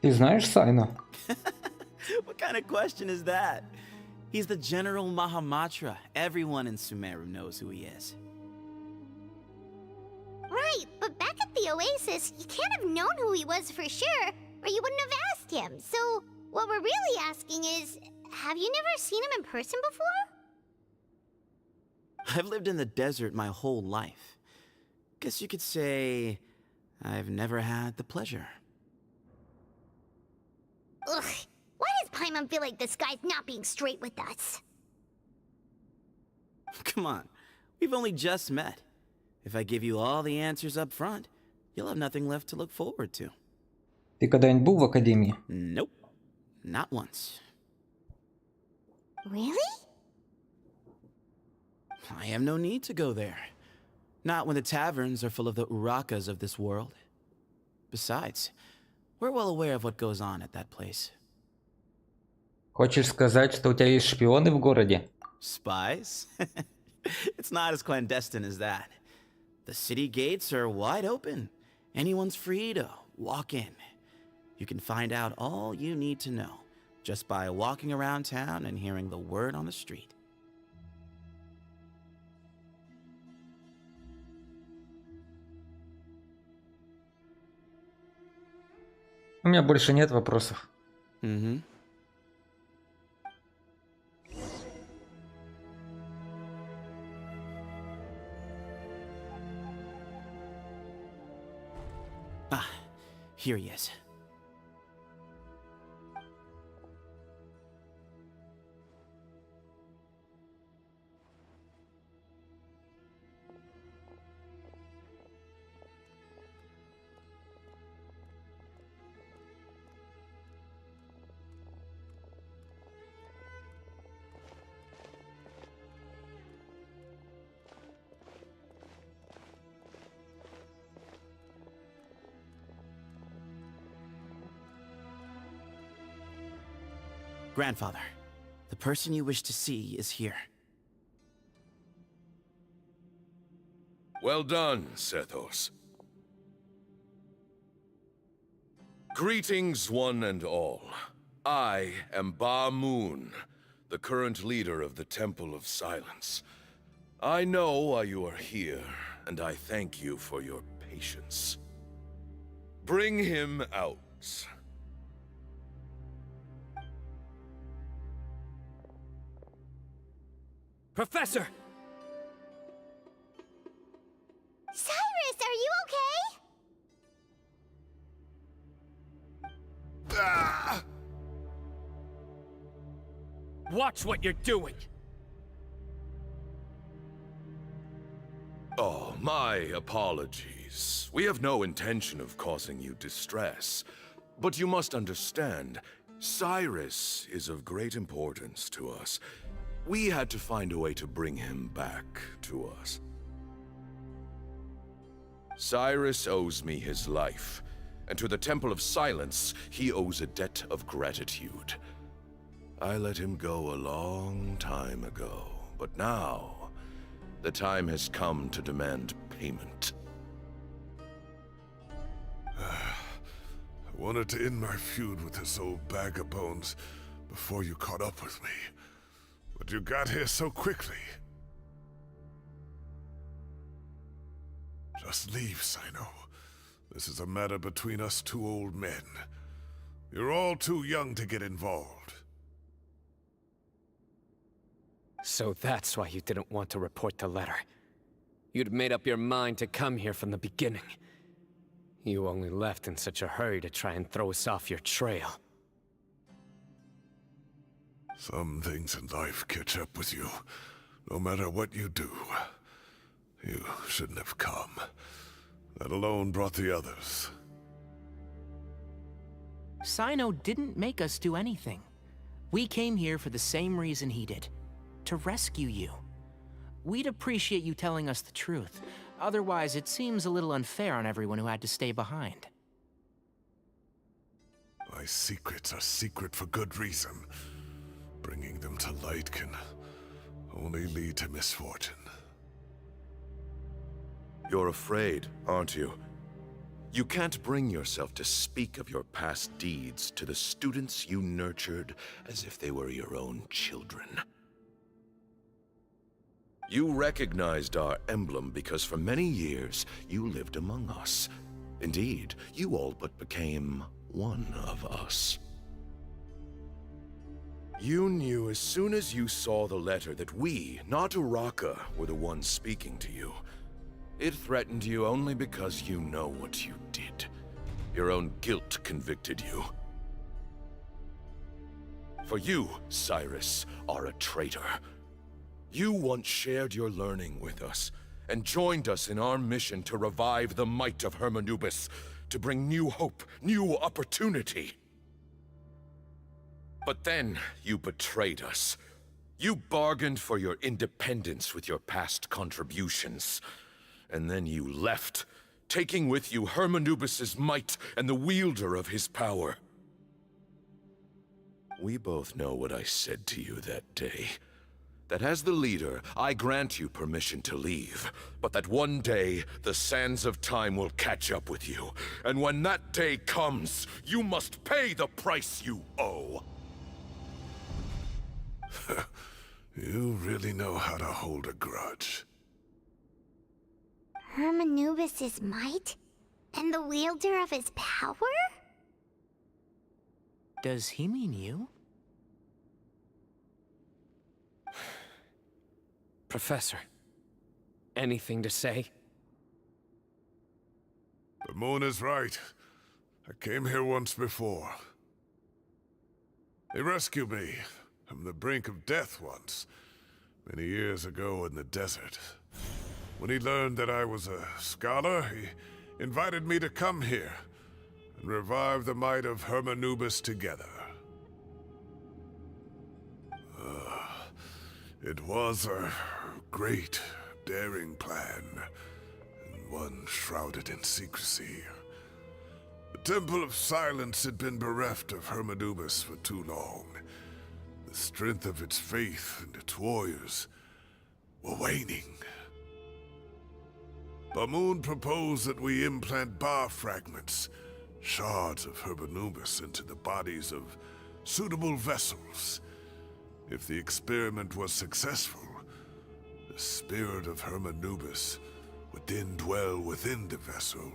Ты знаешь Сайна? What kind of question is that? He's the General Mahamatra. Everyone in Sumeru knows who he is. Right, but back at the Oasis, you can't have known who he was for sure, or you wouldn't have asked him. So, what we're really asking is, have you never seen him in person before? I've lived in the desert my whole life. Guess you could say I've never had the pleasure. Ugh, why does Paimon feel like this guy's not being straight with us? Come on, we've only just met. If I give you all the answers up front, you'll have nothing left to look forward to. Ты когда-нибудь был в академии? Nope, not once. Really? I have no need to go there. Not when the taverns are full of the Urakas of this world. Besides, we're well aware of what goes on at that place. Хочешь сказать, что у тебя есть шпионы в городе? Spies? It's not as clandestine as that. The city gates are wide open. Anyone's free to walk in. You can find out all you need to know just by walking around town and hearing the word on the street. У меня больше нет вопросов. Mm-hmm. Ah, here he is. Grandfather, the person you wish to see is here. Well done, Sethos. Greetings, one and all. I am Ba Moon, the current leader of the Temple of Silence. I know why you are here, and I thank you for your patience. Bring him out. Professor! Cyrus, are you okay? Ah! Watch what you're doing! Oh, my apologies. We have no intention of causing you distress. But you must understand, Cyrus is of great importance to us. We had to find a way to bring him back to us. Cyrus owes me his life, and to the Temple of Silence, he owes a debt of gratitude. I let him go a long time ago, but now, the time has come to demand payment. I wanted to end my feud with this old bag of bones before you caught up with me. But you got here so quickly. Just leave, Sino. This is a matter between us two old men. You're all too young to get involved. So that's why you didn't want to report the letter. You'd made up your mind to come here from the beginning. You only left in such a hurry to try and throw us off your trail. Some things in life catch up with you. No matter what you do. You shouldn't have come. That alone brought the others. Sino didn't make us do anything. We came here for the same reason he did. To rescue you. We'd appreciate you telling us the truth. Otherwise, it seems a little unfair on everyone who had to stay behind. My secrets are secret for good reason. Bringing them to light can only lead to misfortune. You're afraid, aren't you? You can't bring yourself to speak of your past deeds to the students you nurtured as if they were your own children. You recognized our emblem because for many years you lived among us. Indeed, you all but became one of us. You knew as soon as you saw the letter that we, not Uraka, were the ones speaking to you. It threatened you only because you know what you did. Your own guilt convicted you. For you, Cyrus, are a traitor. You once shared your learning with us, and joined us in our mission to revive the might of Hermanubis, to bring new hope, new opportunity. But then you betrayed us. You bargained for your independence with your past contributions. And then you left, taking with you Hermanubis' might and the wielder of his power. We both know what I said to you that day. That as the leader, I grant you permission to leave, but that one day, the sands of time will catch up with you. And when that day comes, you must pay the price you owe. You really know how to hold a grudge. Hermanubis' might? And the wielder of his power? Does he mean you? Professor, anything to say? The moon is right. I came here once before. They rescued me from the brink of death once, many years ago in the desert. When he learned that I was a scholar, he invited me to come here and revive the might of Hermanubis together. It was a great, daring plan, and one shrouded in secrecy. The Temple of Silence had been bereft of Hermanubis for too long. The strength of its faith and its warriors were waning. Bamoon proposed that we implant bar fragments, shards of Hermanubis, into the bodies of suitable vessels. If the experiment was successful, the spirit of Hermanubis would then dwell within the vessel.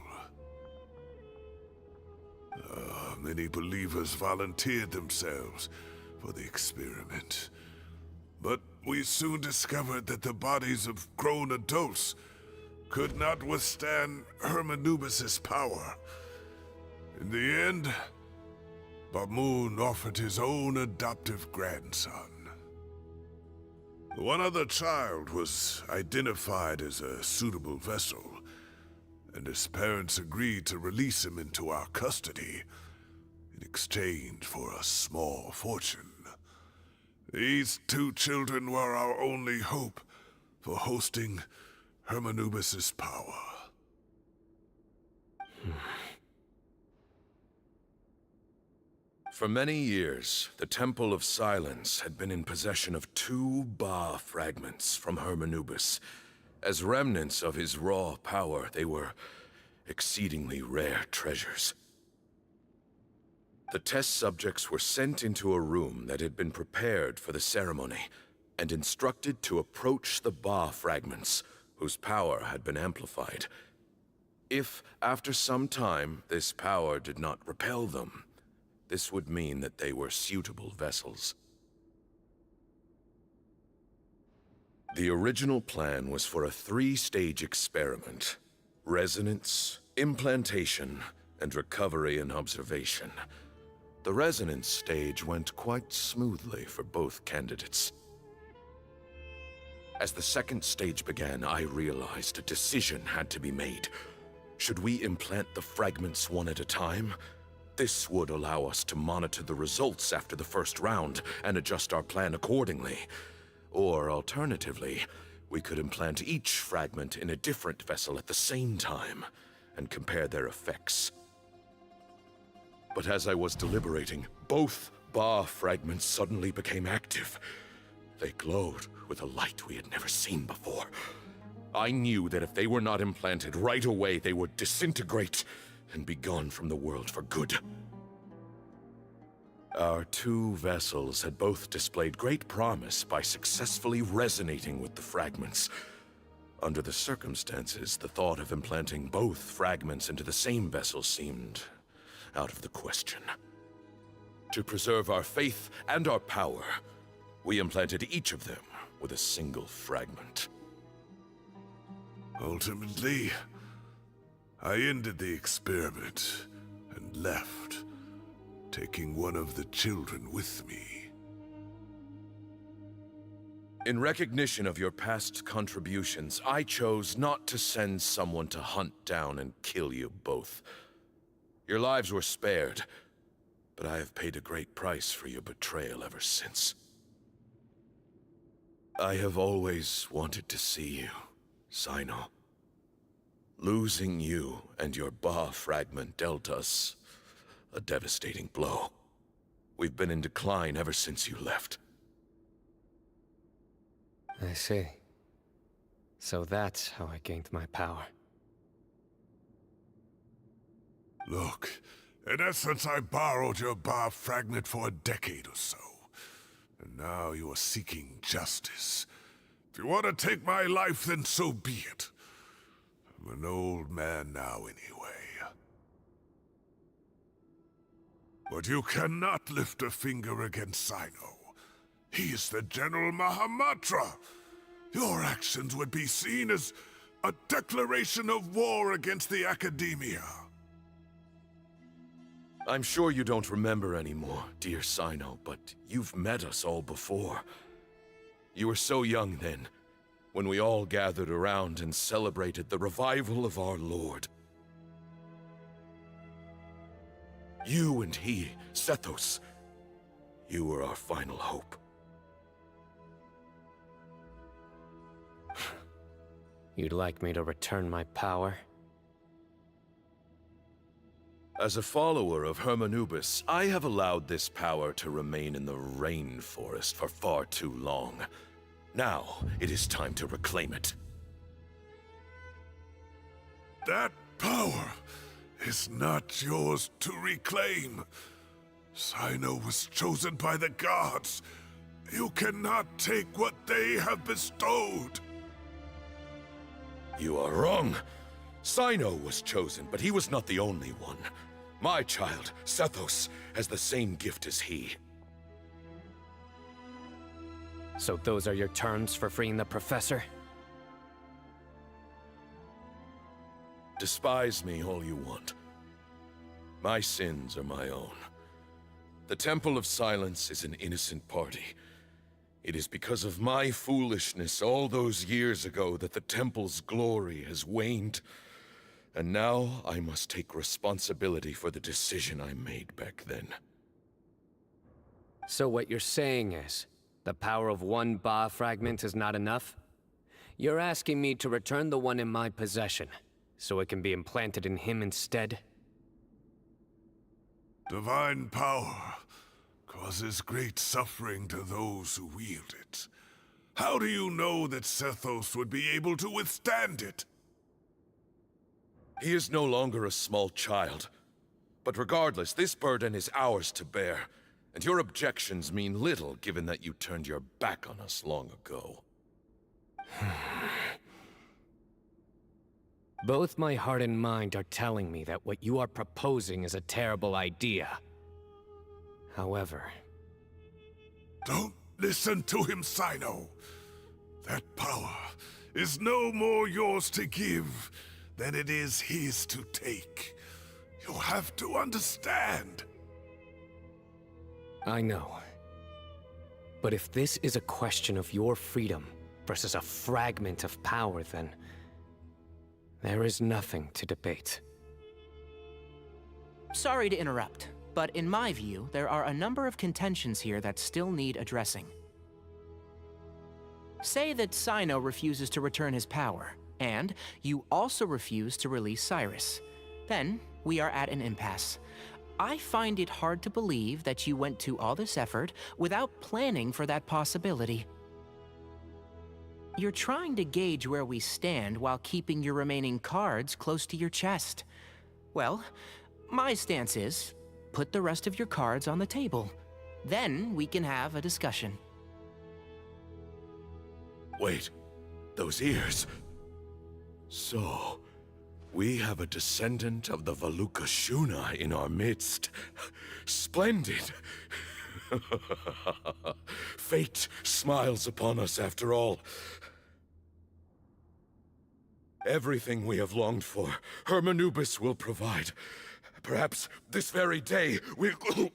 Many believers volunteered themselves for the experiment. But we soon discovered that the bodies of grown adults could not withstand Hermanubis' power. In the end, Bamoon offered his own adoptive grandson. One other child was identified as a suitable vessel, and his parents agreed to release him into our custody in exchange for a small fortune. These two children were our only hope for hosting Hermanubis' power. For many years, the Temple of Silence had been in possession of 2 Ba fragments from Hermanubis. As remnants of his raw power, they were exceedingly rare treasures. The test subjects were sent into a room that had been prepared for the ceremony, and instructed to approach the Ba fragments, whose power had been amplified. If, after some time, this power did not repel them, this would mean that they were suitable vessels. The original plan was for a 3-stage experiment: resonance, implantation, and recovery and observation. The resonance stage went quite smoothly for both candidates. As the second stage began, I realized a decision had to be made. Should we implant the fragments one at a time? This would allow us to monitor the results after the first round and adjust our plan accordingly. Or alternatively, we could implant each fragment in a different vessel at the same time and compare their effects. But as I was deliberating, both Ba fragments suddenly became active. They glowed with a light we had never seen before. I knew that if they were not implanted right away, they would disintegrate and be gone from the world for good. Our 2 vessels had both displayed great promise by successfully resonating with the fragments. Under the circumstances, the thought of implanting both fragments into the same vessel seemed out of the question. To preserve our faith and our power, we implanted each of them with a single fragment. Ultimately, I ended the experiment and left, taking one of the children with me. In recognition of your past contributions, I chose not to send someone to hunt down and kill you both. Your lives were spared, but I have paid a great price for your betrayal ever since. I have always wanted to see you, Sino. Losing you and your Ba fragment dealt us a devastating blow. We've been in decline ever since you left. I see. So that's how I gained my power. Look, in essence, I borrowed your Ba fragment for a decade or so. And now you are seeking justice. If you want to take my life, then so be it. I'm an old man now anyway. But you cannot lift a finger against Sino. He is the General Mahamatra. Your actions would be seen as a declaration of war against the Academia. I'm sure you don't remember anymore, dear Sino, but you've met us all before. You were so young then, when we all gathered around and celebrated the revival of our Lord. You and he, Sethos, you were our final hope. You'd like me to return my power? As a follower of Hermanubis, I have allowed this power to remain in the rainforest for far too long. Now, it is time to reclaim it. That power is not yours to reclaim. Sino was chosen by the gods. You cannot take what they have bestowed. You are wrong. Sino was chosen, but he was not the only one. My child, Sethos, has the same gift as he. So those are your terms for freeing the professor? Despise me all you want. My sins are my own. The Temple of Silence is an innocent party. It is because of my foolishness all those years ago that the Temple's glory has waned And now I must take responsibility for the decision I made back then. So what you're saying is, the power of one Ba fragment is not enough? You're asking me to return the one in my possession, so it can be implanted in him instead? Divine power causes great suffering to those who wield it. How do you know that Sethos would be able to withstand it? He is no longer a small child. But regardless, this burden is ours to bear, and your objections mean little given that you turned your back on us long ago. Both my heart and mind are telling me that what you are proposing is a terrible idea. However... Don't listen to him, Sino. That power is no more yours to give than it is his to take. You have to understand. I know. But if this is a question of your freedom versus a fragment of power, then... there is nothing to debate. Sorry to interrupt, but in my view, there are a number of contentions here that still need addressing. Say that Sino refuses to return his power, and you also refuse to release Cyrus. Then, we are at an impasse. I find it hard to believe that you went to all this effort without planning for that possibility. You're trying to gauge where we stand while keeping your remaining cards close to your chest. Well, my stance is, put the rest of your cards on the table. Then we can have a discussion. Wait, those ears... So, we have a descendant of the Valukashuna in our midst. Splendid! Fate smiles upon us after all. Everything we have longed for, Hermanubis will provide. Perhaps this very day we'll...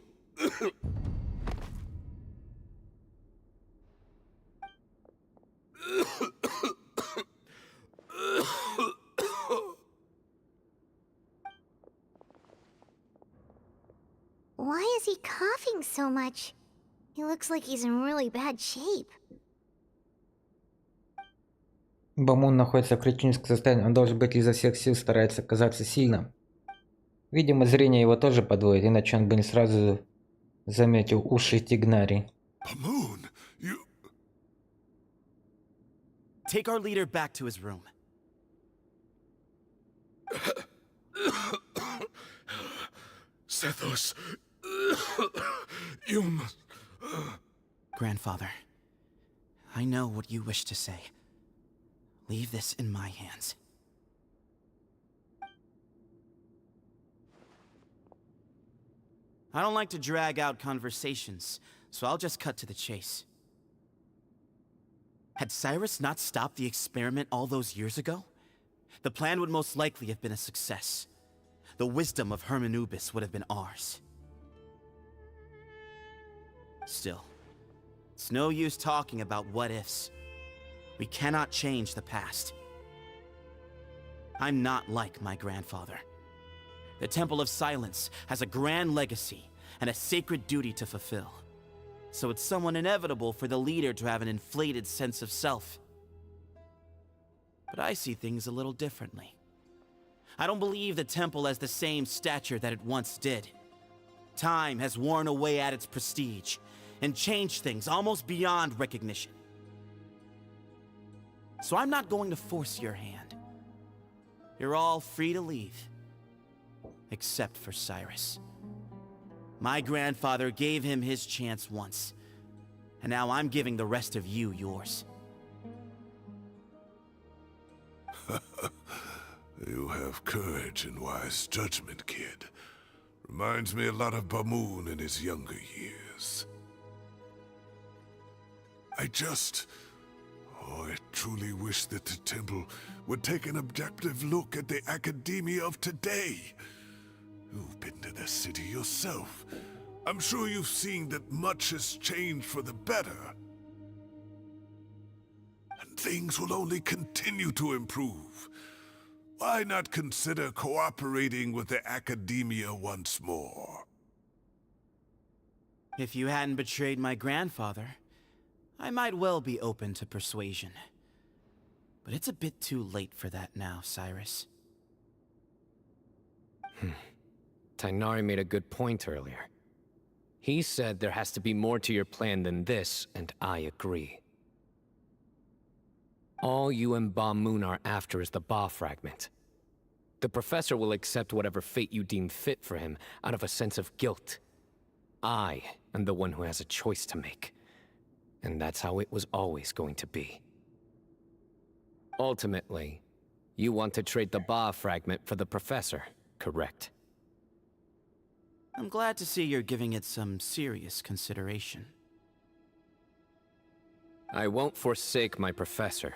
Why is he coughing so much? He looks like he's in really bad shape. Бамун находится в критическом состоянии, он должен быть изо всех сил старается казаться сильным. Видимо, зрение его тоже подводит, иначе он бы не сразу заметил уши Тигнари. Bamoon, you... Take our leader back to his room. Sethos, you must... Grandfather, I know what you wish to say. Leave this in my hands. I don't like to drag out conversations, so I'll just cut to the chase. Had Cyrus not stopped the experiment all those years ago, the plan would most likely have been a success. The wisdom of Hermanubis would have been ours. Still, it's no use talking about what-ifs. We cannot change the past. I'm not like my grandfather. The Temple of Silence has a grand legacy and a sacred duty to fulfill. So it's somewhat inevitable for the leader to have an inflated sense of self. But I see things a little differently. I don't believe the temple has the same stature that it once did. Time has worn away at its prestige and changed things almost beyond recognition. So I'm not going to force your hand. You're all free to leave. Except for Cyrus. My grandfather gave him his chance once, and now I'm giving the rest of you yours. You have courage and wise judgment, kid. Reminds me a lot of Bamoon in his younger years. I truly wish that the temple would take an objective look at the academia of today. You've been to the city yourself. I'm sure you've seen that much has changed for the better. And things will only continue to improve. why not consider cooperating with the academia once more? If you hadn't betrayed my grandfather, I might well be open to persuasion. But it's a bit too late for that now, Cyrus. Tainari made a good point earlier. He said there has to be more to your plan than this, and I agree. All you and Ba Moon are after is the Ba fragment. The professor will accept whatever fate you deem fit for him out of a sense of guilt. I am the one who has a choice to make. And that's how it was always going to be. Ultimately, you want to trade the Ba fragment for the professor, correct? I'm glad to see you're giving it some serious consideration. I won't forsake my professor,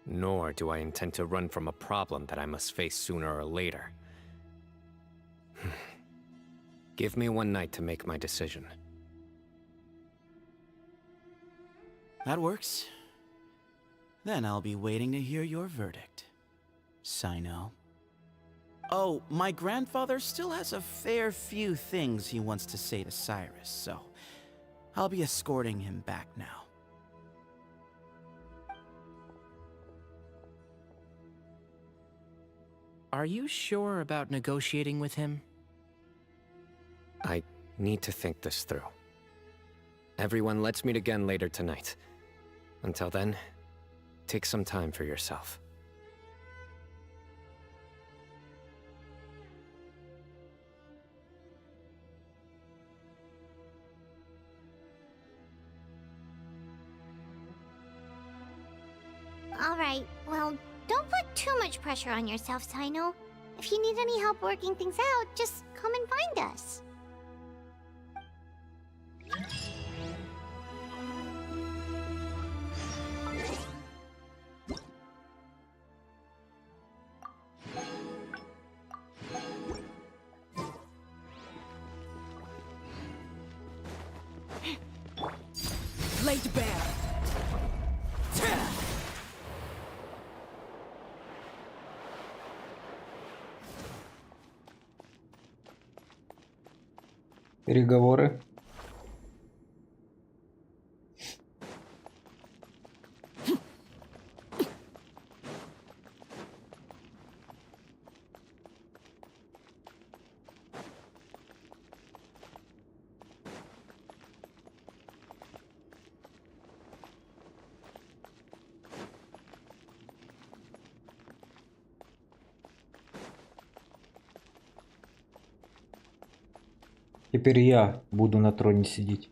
nor do I intend to run from a problem that I must face sooner or later. Give me one night to make my decision. That works. Then I'll be waiting to hear your verdict, Sino. Oh, my grandfather still has a fair few things he wants to say to Cyrus, so I'll be escorting him back now. Are you sure about negotiating with him? I need to think this through. Everyone, let's meet again later tonight. Until then, take some time for yourself. Alright, well, don't put too much pressure on yourself, Sino. If you need any help working things out, just come and find us. Laid bare. Переговоры. Теперь я буду на троне сидеть.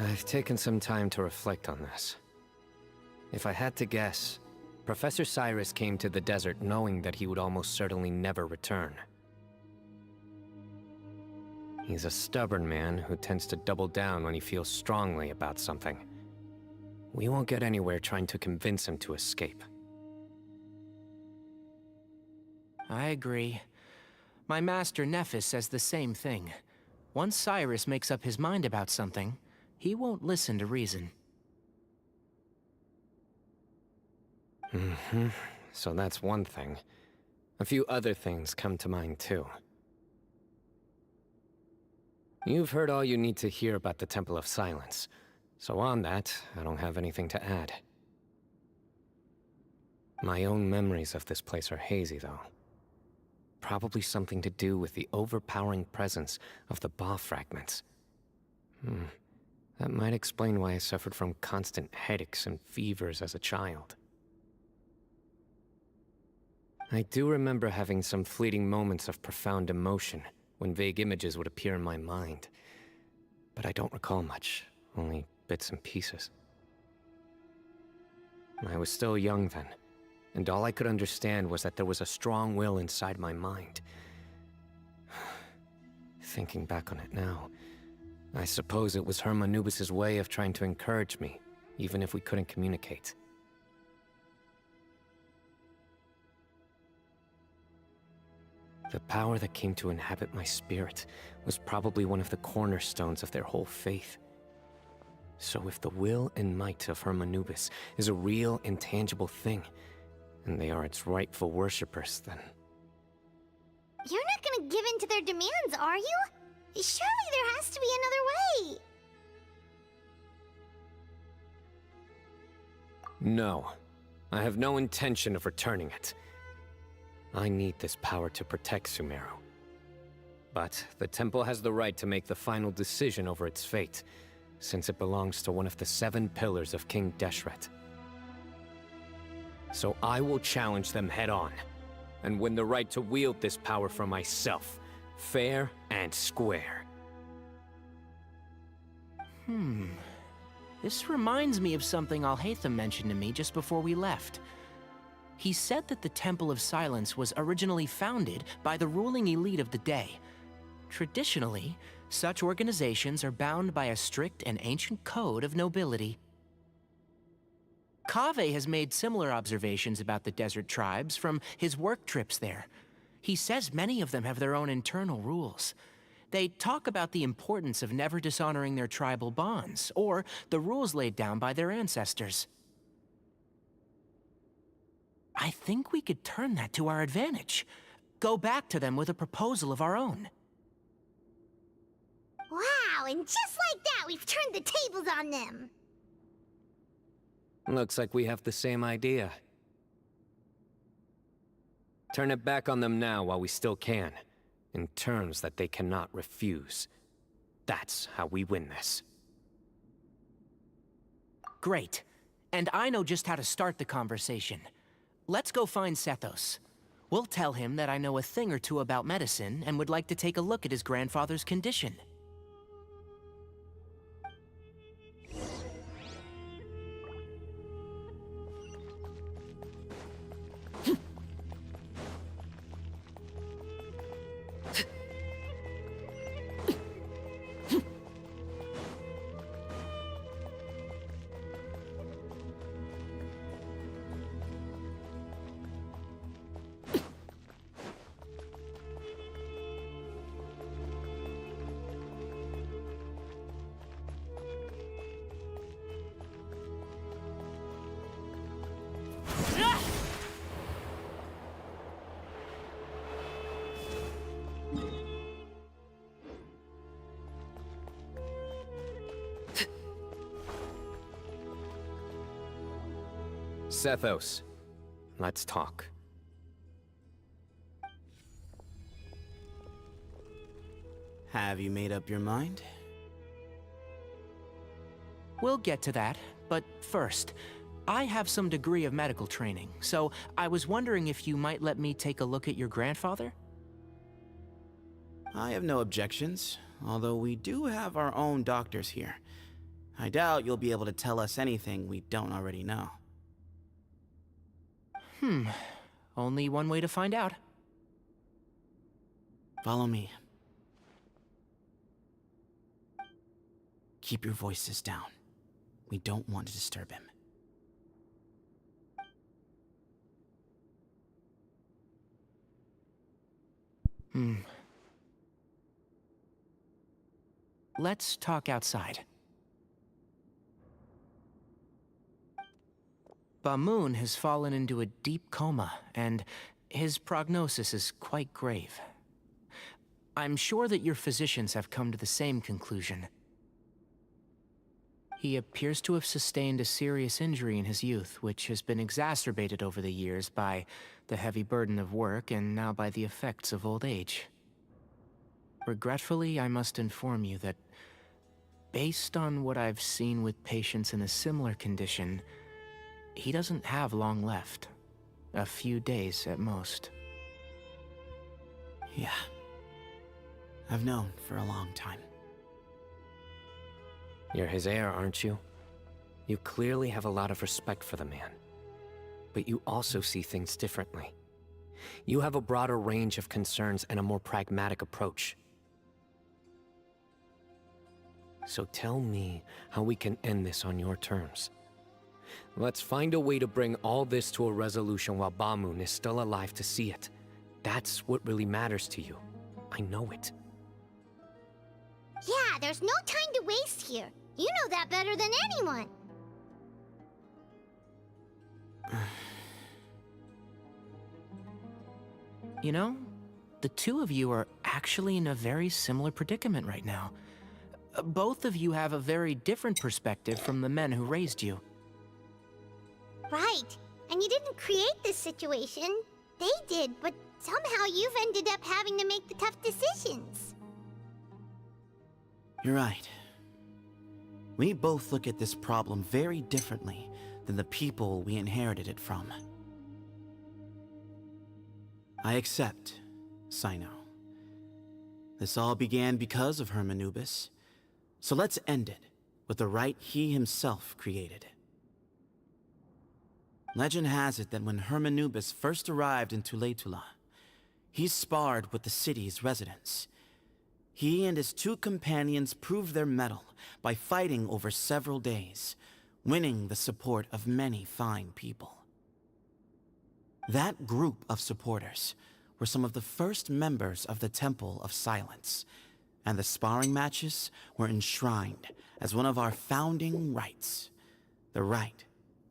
I've taken some time to reflect on this. If I had to guess, Professor Cyrus came to the desert knowing that he would almost certainly never return. He's a stubborn man who tends to double down when he feels strongly about something. We won't get anywhere trying to convince him to escape. I agree. My master Nephis says the same thing. Once Cyrus makes up his mind about something, he won't listen to reason. So that's one thing. A few other things come to mind too. You've heard all you need to hear about the Temple of Silence. So on that, I don't have anything to add. My own memories of this place are hazy, though. Probably something to do with the overpowering presence of the Ba fragments. That might explain why I suffered from constant headaches and fevers as a child. I do remember having some fleeting moments of profound emotion when vague images would appear in my mind. But I don't recall much, only bits and pieces. I was still young then, and all I could understand was that there was a strong will inside my mind. Thinking back on it now, I suppose it was Hermanubis' way of trying to encourage me, even if we couldn't communicate. The power that came to inhabit my spirit was probably one of the cornerstones of their whole faith. So if the will and might of Hermanubis is a real, intangible thing, and they are its rightful worshippers, then... You're not gonna give in to their demands, are you? Surely there has to be another way! No. I have no intention of returning it. I need this power to protect Sumeru. But the temple has the right to make the final decision over its fate, since it belongs to one of the 7 pillars of King Deshret. So I will challenge them head-on, and win the right to wield this power for myself, fair and square. This reminds me of something Alhaitham mentioned to me just before we left. He said that the Temple of Silence was originally founded by the ruling elite of the day. Traditionally, such organizations are bound by a strict and ancient code of nobility. Kaveh has made similar observations about the desert tribes from his work trips there. He says many of them have their own internal rules. They talk about the importance of never dishonoring their tribal bonds, or the rules laid down by their ancestors. I think we could turn that to our advantage. Go back to them with a proposal of our own. Wow, and just like that, we've turned the tables on them! Looks like we have the same idea. Turn it back on them now while we still can, in terms that they cannot refuse. That's how we win this. Great. And I know just how to start the conversation. Let's go find Sethos. We'll tell him that I know a thing or two about medicine and would like to take a look at his grandfather's condition. Sethos, let's talk. Have you made up your mind? We'll get to that, but first, I have some degree of medical training, so I was wondering if you might let me take a look at your grandfather? I have no objections, although we do have our own doctors here. I doubt you'll be able to tell us anything we don't already know. Only one way to find out. Follow me. Keep your voices down. We don't want to disturb him. Let's talk outside. Bamoon has fallen into a deep coma, and his prognosis is quite grave. I'm sure that your physicians have come to the same conclusion. He appears to have sustained a serious injury in his youth, which has been exacerbated over the years by the heavy burden of work and now by the effects of old age. Regretfully, I must inform you that, based on what I've seen with patients in a similar condition, he doesn't have long left. A few days at most. Yeah. I've known for a long time. You're his heir, aren't you? You clearly have a lot of respect for the man. But you also see things differently. You have a broader range of concerns and a more pragmatic approach. So tell me how we can end this on your terms. Let's find a way to bring all this to a resolution while Bamoon is still alive to see it. That's what really matters to you. I know it. Yeah, there's no time to waste here. You know that better than anyone. You know, the two of you are actually in a very similar predicament right now. Both of you have a very different perspective from the men who raised you. Right. And you didn't create this situation. They did, but somehow you've ended up having to make the tough decisions. You're right. We both look at this problem very differently than the people we inherited it from. I accept, Sino. This all began because of Hermanubis, so let's end it with the rite he himself created. Legend has it that when Hermanubis first arrived in Tuletula, he sparred with the city's residents. He and his two companions proved their mettle by fighting over several days, winning the support of many fine people. That group of supporters were some of the first members of the Temple of Silence, and the sparring matches were enshrined as one of our founding rites, the rite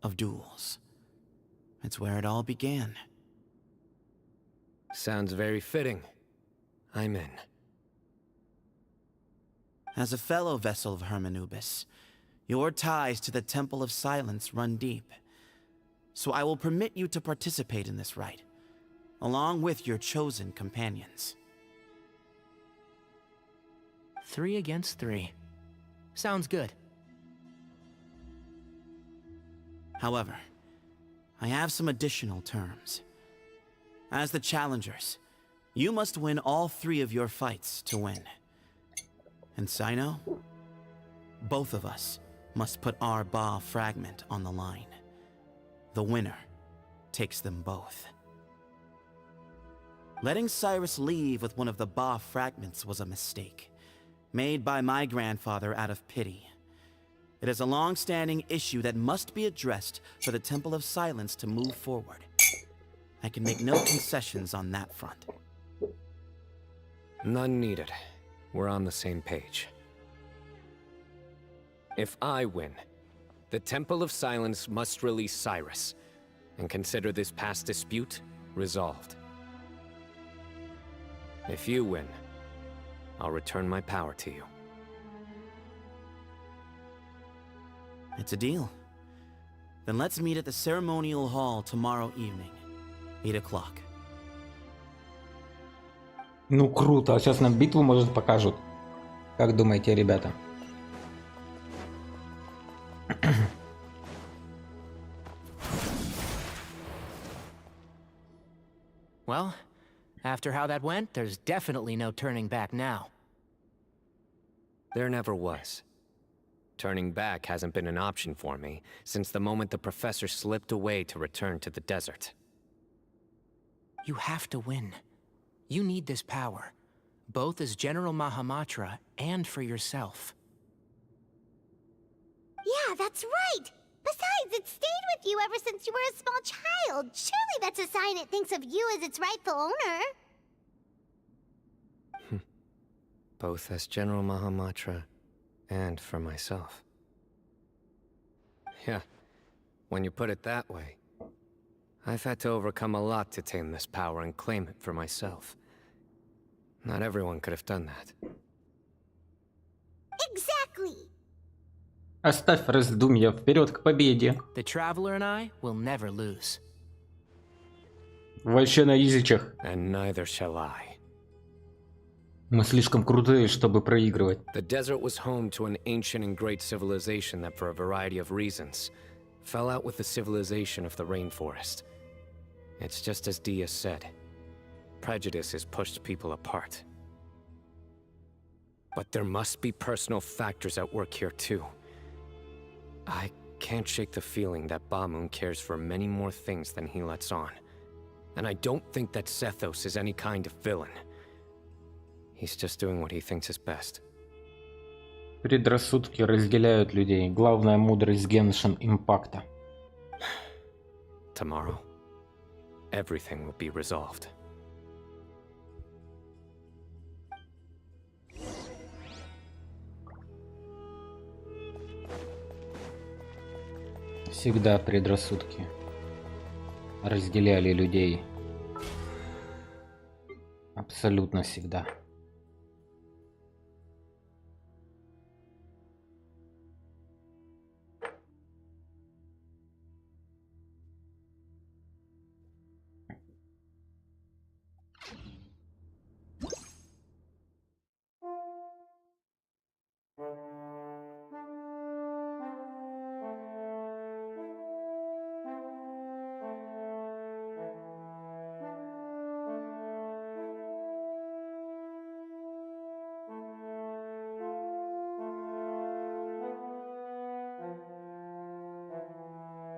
of duels. It's where it all began. Sounds very fitting. I'm in. As a fellow vessel of Hermanubis, your ties to the Temple of Silence run deep. So I will permit you to participate in this rite, along with your chosen companions. 3 against 3. Sounds good. However, I have some additional terms. As the challengers, you must win all 3 of your fights to win. And Sino, both of us must put our Ba fragment on the line. The winner takes them both. Letting Cyrus leave with one of the Ba fragments was a mistake, made by my grandfather out of pity. It is a long-standing issue that must be addressed for the Temple of Silence to move forward. I can make no concessions on that front. None needed. We're on the same page. If I win, the Temple of Silence must release Cyrus, and consider this past dispute resolved. If you win, I'll return my power to you. It's a deal. Then let's meet at the ceremonial hall tomorrow evening, 8 o'clock. Ну круто, а сейчас нам битву, может, покажут. Как думаете, ребята? Well, after how that went, there's definitely no turning back now. There never was. Turning back hasn't been an option for me since the moment the professor slipped away to return to the desert. You have to win. You need this power, both as General Mahamatra and for yourself. Yeah, that's right! Besides, it stayed with you ever since you were a small child. Surely that's a sign it thinks of you as its rightful owner. Both as General Mahamatra and for myself. Yeah, when you put it that way, I've had to overcome a lot to tame this power and claim it for myself. Not everyone could have done that. Exactly! Оставь раздумья, вперед к победе. The Traveler and I will never lose. Вообще на изичах. And neither shall I. Мы слишком крутые, чтобы проигрывать. The desert was home to an ancient and great civilization that, for a variety of reasons, fell out with the civilization of the rainforest. It's just as Dia said. Prejudice has pushed people apart. But there must be personal factors at work here too. I can't shake the feeling that Bamun cares for many more things than he lets on. And I don't think that Sethos is any kind of villain. He's just doing what he thinks is best. Предрассудки разделяют людей. Главная мудрость Геншин Импакта. Tomorrow, everything will be resolved. Всегда предрассудки разделяли людей. Абсолютно всегда.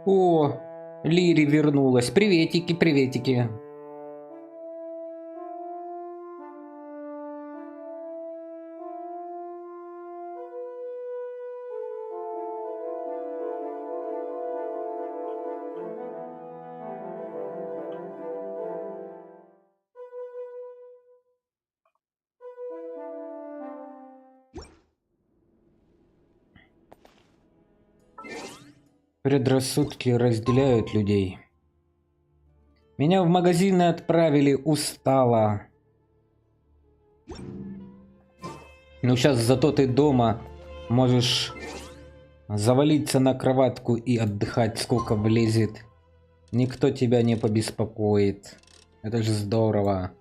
О, Лири вернулась. Приветики, приветики. Предрассудки разделяют людей. Меня в магазины отправили устало. Ну сейчас зато ты дома можешь завалиться на кроватку и отдыхать сколько влезет. Никто тебя не побеспокоит. Это же здорово.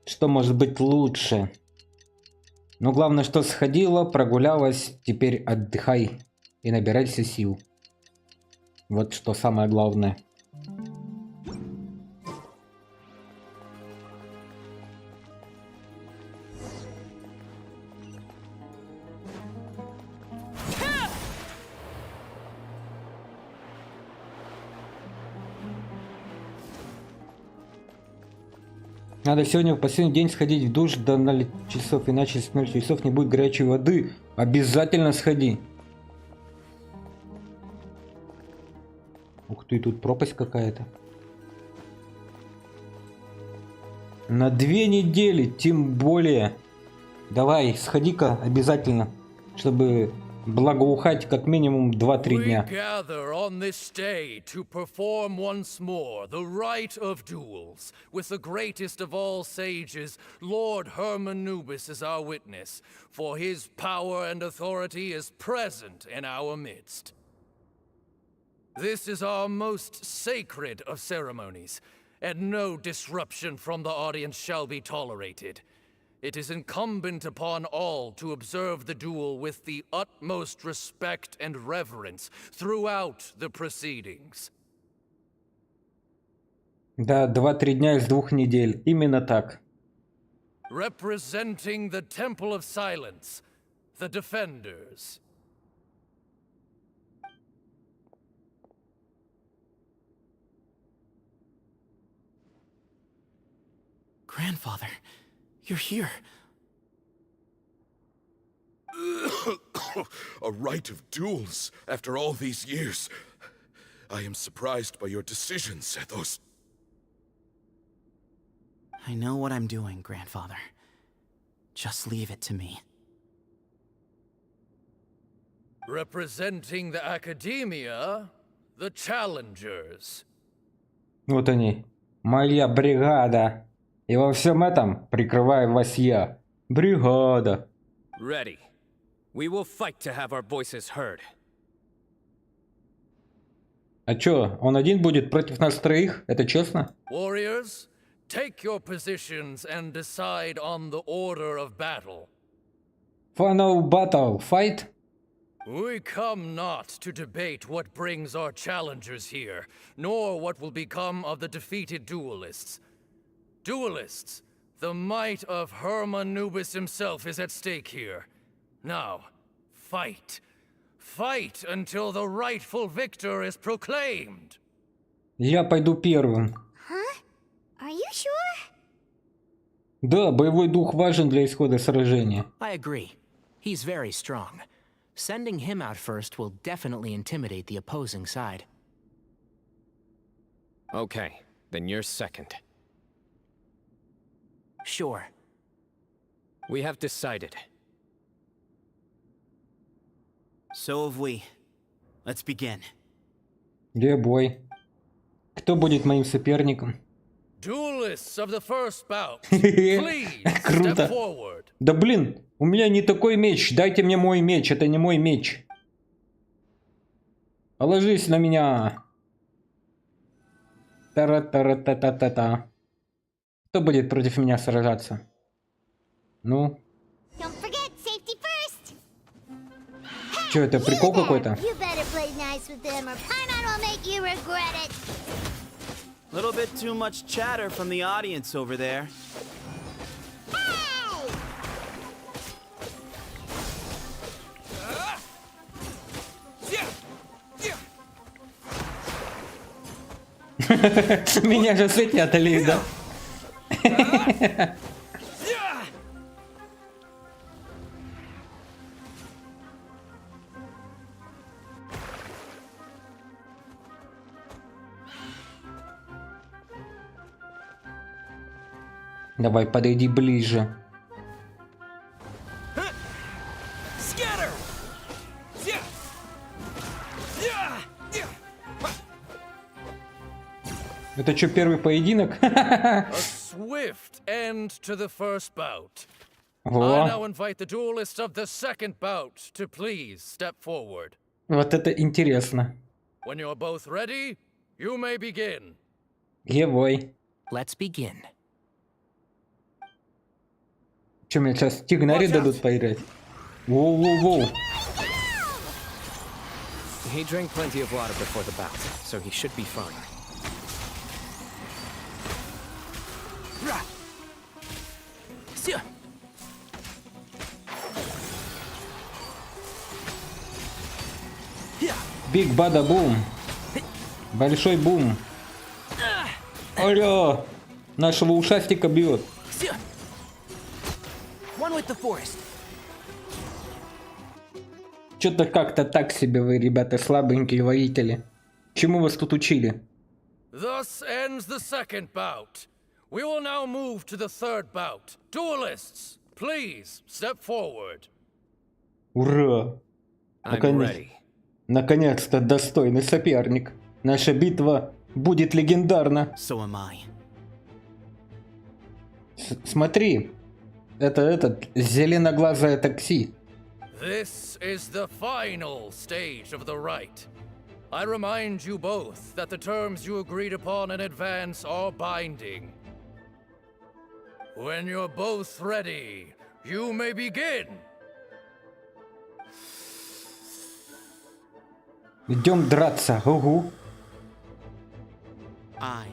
Что может быть лучше? Но главное, что сходила, прогулялась, теперь отдыхай и набирайся сил. Вот что самое главное. Надо сегодня в последний день сходить в душ до 0 часов, иначе с 0 часов не будет горячей воды. Обязательно сходи. Ух ты, тут пропасть какая-то. На 2 недели, тем более. Давай, сходи-ка обязательно, чтобы благоухать как минимум 2-3 дня. We gather on this day to perform once more the rite of duels, with the greatest of all sages, Lord Hermanubis, as our witness, for his power and authority is present in our midst. This is our most sacred of ceremonies, and no disruption from the audience shall be tolerated. It is incumbent upon all to observe the duel with the utmost respect and reverence throughout the proceedings. Да, 2-3 дня из 2 недель. Именно так. Representing the Temple of Silence, the Defenders. Grandfather, you're here. A rite of duels after all these years. I am surprised by your decision, Sethos. I know what I'm doing, Grandfather. Just leave it to me. Representing the Academia, the Challengers. Вот они. Моя бригада. И во всем этом прикрываю вас я. Бригада. Ready. We will fight to have our voices heard. А чё, он один будет против нас троих? Это честно? Warriors, take your positions and decide on the order of battle. Final battle, fight? We come not to debate what brings our challengers here, nor what will become of the defeated duelists. Duelists, the might of Hermanubis himself is at stake here. Now, fight. Fight until the rightful victor is proclaimed. Я пойду первым. Huh? Are you sure? Да, боевой дух важен для исхода сражения. I agree. He's very strong. Sending him out first will definitely intimidate the opposing side. Okay, then you're second. Sure. We have decided. So have we. Let's begin. Где бой? Кто будет моим соперником? Duelists of the first bout, please step Круто. forward. Да блин, у меня не такой меч. Дайте мне мой меч, это не мой меч. Положись на меня. Тара-тара-та-та-та-та. Кто будет против меня сражаться? Ну? Don't forget, safety first. Чё, это прикол какой-то? You better play nice with them or Paimon will make you regret it. Little bit too much chatter from the audience over there. Меня же светятели, да? Давай, подойди ближе. Это что, первый поединок? A swift end to the first bout. I now invite the duelists of the second bout to please step forward. Вот это интересно. When you're both ready, you may begin. Гевой. Let's begin. Че, мне сейчас Тигнари дадут поиграть? Воу-воу-воу. He drank plenty of water before the bout, so he should be fine. Биг бада бум. Большой бум. Алло! Нашего ушастика бьет. Что-то как-то так себе вы, ребята, слабенькие воители. Чему вас тут учили? Thus ends the second bout. We will now move to the third bout. Duelists, please step forward. Ура! Наконец-то достойный соперник. Наша битва будет легендарна. So am I. Смотри, это этот зеленоглазое такси. This is the final stage of the rite. I remind you both that the terms you agreed upon in advance are binding. When you're both ready, you may begin. Идем драться. Угу. I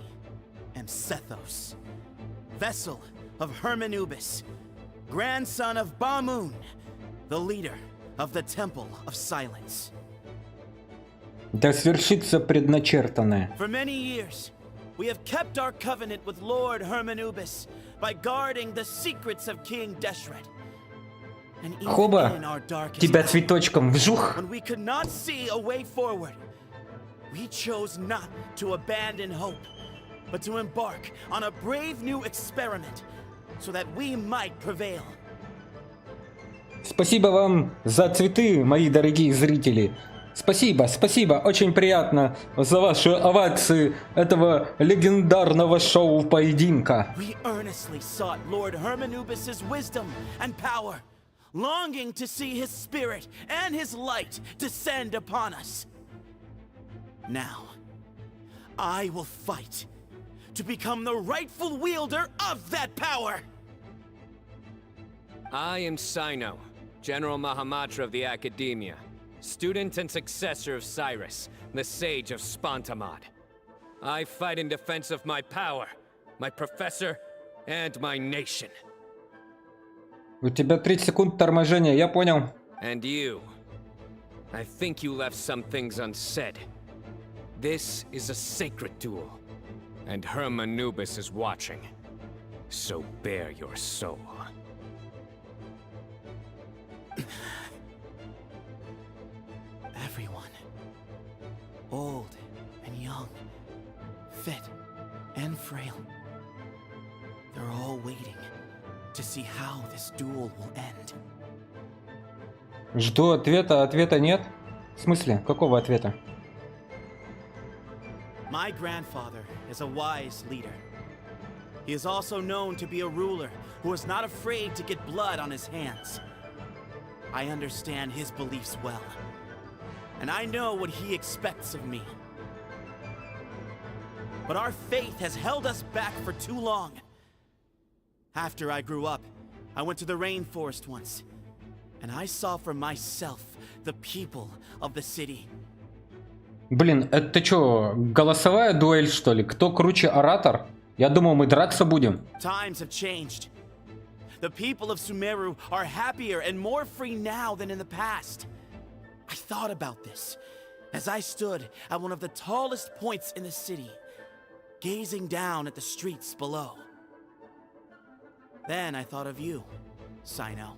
am Sethos, vessel of Hermanubis, grandson of Bamun, the leader of the Temple of Silence. Да свершится предначертанное. For many years, we have kept our covenant with Lord Hermanubis by guarding the secrets of King Deshret. And even Хоба, in our darkest тебя hour, цветочком вжух. when we could not see a way forward, we chose not to abandon hope, but to embark on a brave new experiment so that we might prevail. Спасибо вам за цветы, мои дорогие зрители. Спасибо, спасибо, очень приятно за ваши овации этого легендарного шоу-поединка. We earnestly sought Lord Hermanubis' wisdom and power, longing to see his spirit and his light descend upon us. Now, I will fight to become the rightful wielder of that power! I am Sino, General Mahamatra of the Academia, student and successor of Cyrus, the Sage of Spontamod. I fight in defense of my power, my professor, and my nation. У тебя 30 секунд торможения, я понял. And you. I think you left some things unsaid. This is a sacred duel, and Hermanubis is watching. So bare your soul. Everyone, old and young, fit and frail, they're all waiting to see how this duel will end. Жду ответа, ответа нет. В смысле, какого ответа? My grandfather is a wise leader. He is also known to be a ruler who is not afraid to get blood on his hands. I understand his beliefs well, and I know what he expects of me. But our faith has held us back for too long. After I grew up, I went to the rainforest once, and I saw for myself the people of the city. Блин, это что, голосовая дуэль, что ли? Кто круче оратор? Я думал, мы драться будем. Times have changed. The people of Sumeru are happier and more free now than in the past. I thought about this as I stood at one of the tallest points in the city, gazing down at the streets below. Then I thought of you, Sino.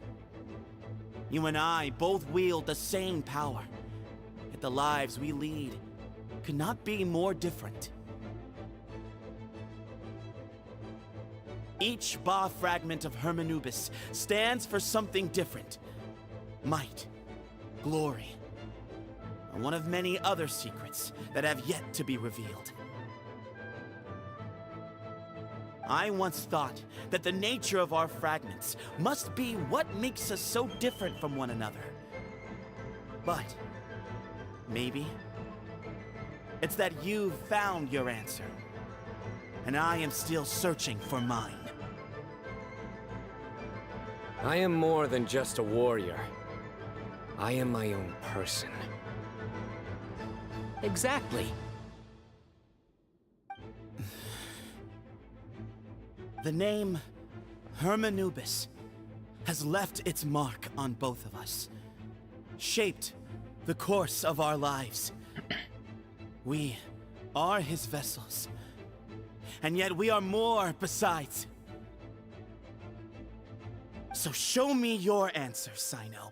You and I both wield the same power, yet the lives we lead could not be more different. Each Ba fragment of Hermanubis stands for something different. Might, glory, and one of many other secrets that have yet to be revealed. I once thought that the nature of our fragments must be what makes us so different from one another. But maybe it's that you've found your answer, and I am still searching for mine. I am more than just a warrior. I am my own person. Exactly. The name Hermanubis has left its mark on both of us, shaped the course of our lives. We are his vessels, and yet we are more besides. So show me your answer, Sino.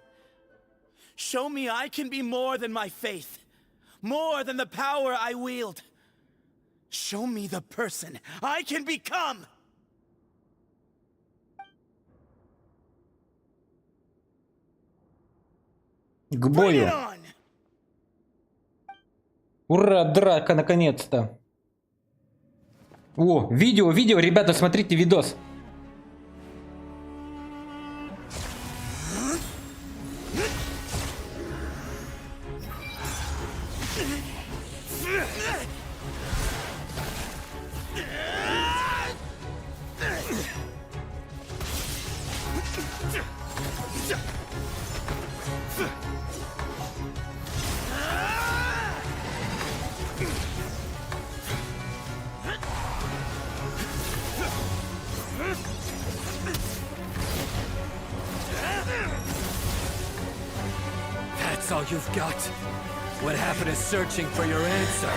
Show me I can be more than my faith, more than the power I wield. Show me the person I can become! К бою. Ура, драка, наконец-то. О, видео, ребята, смотрите видос. That's all you've got? What happened to searching for your answer?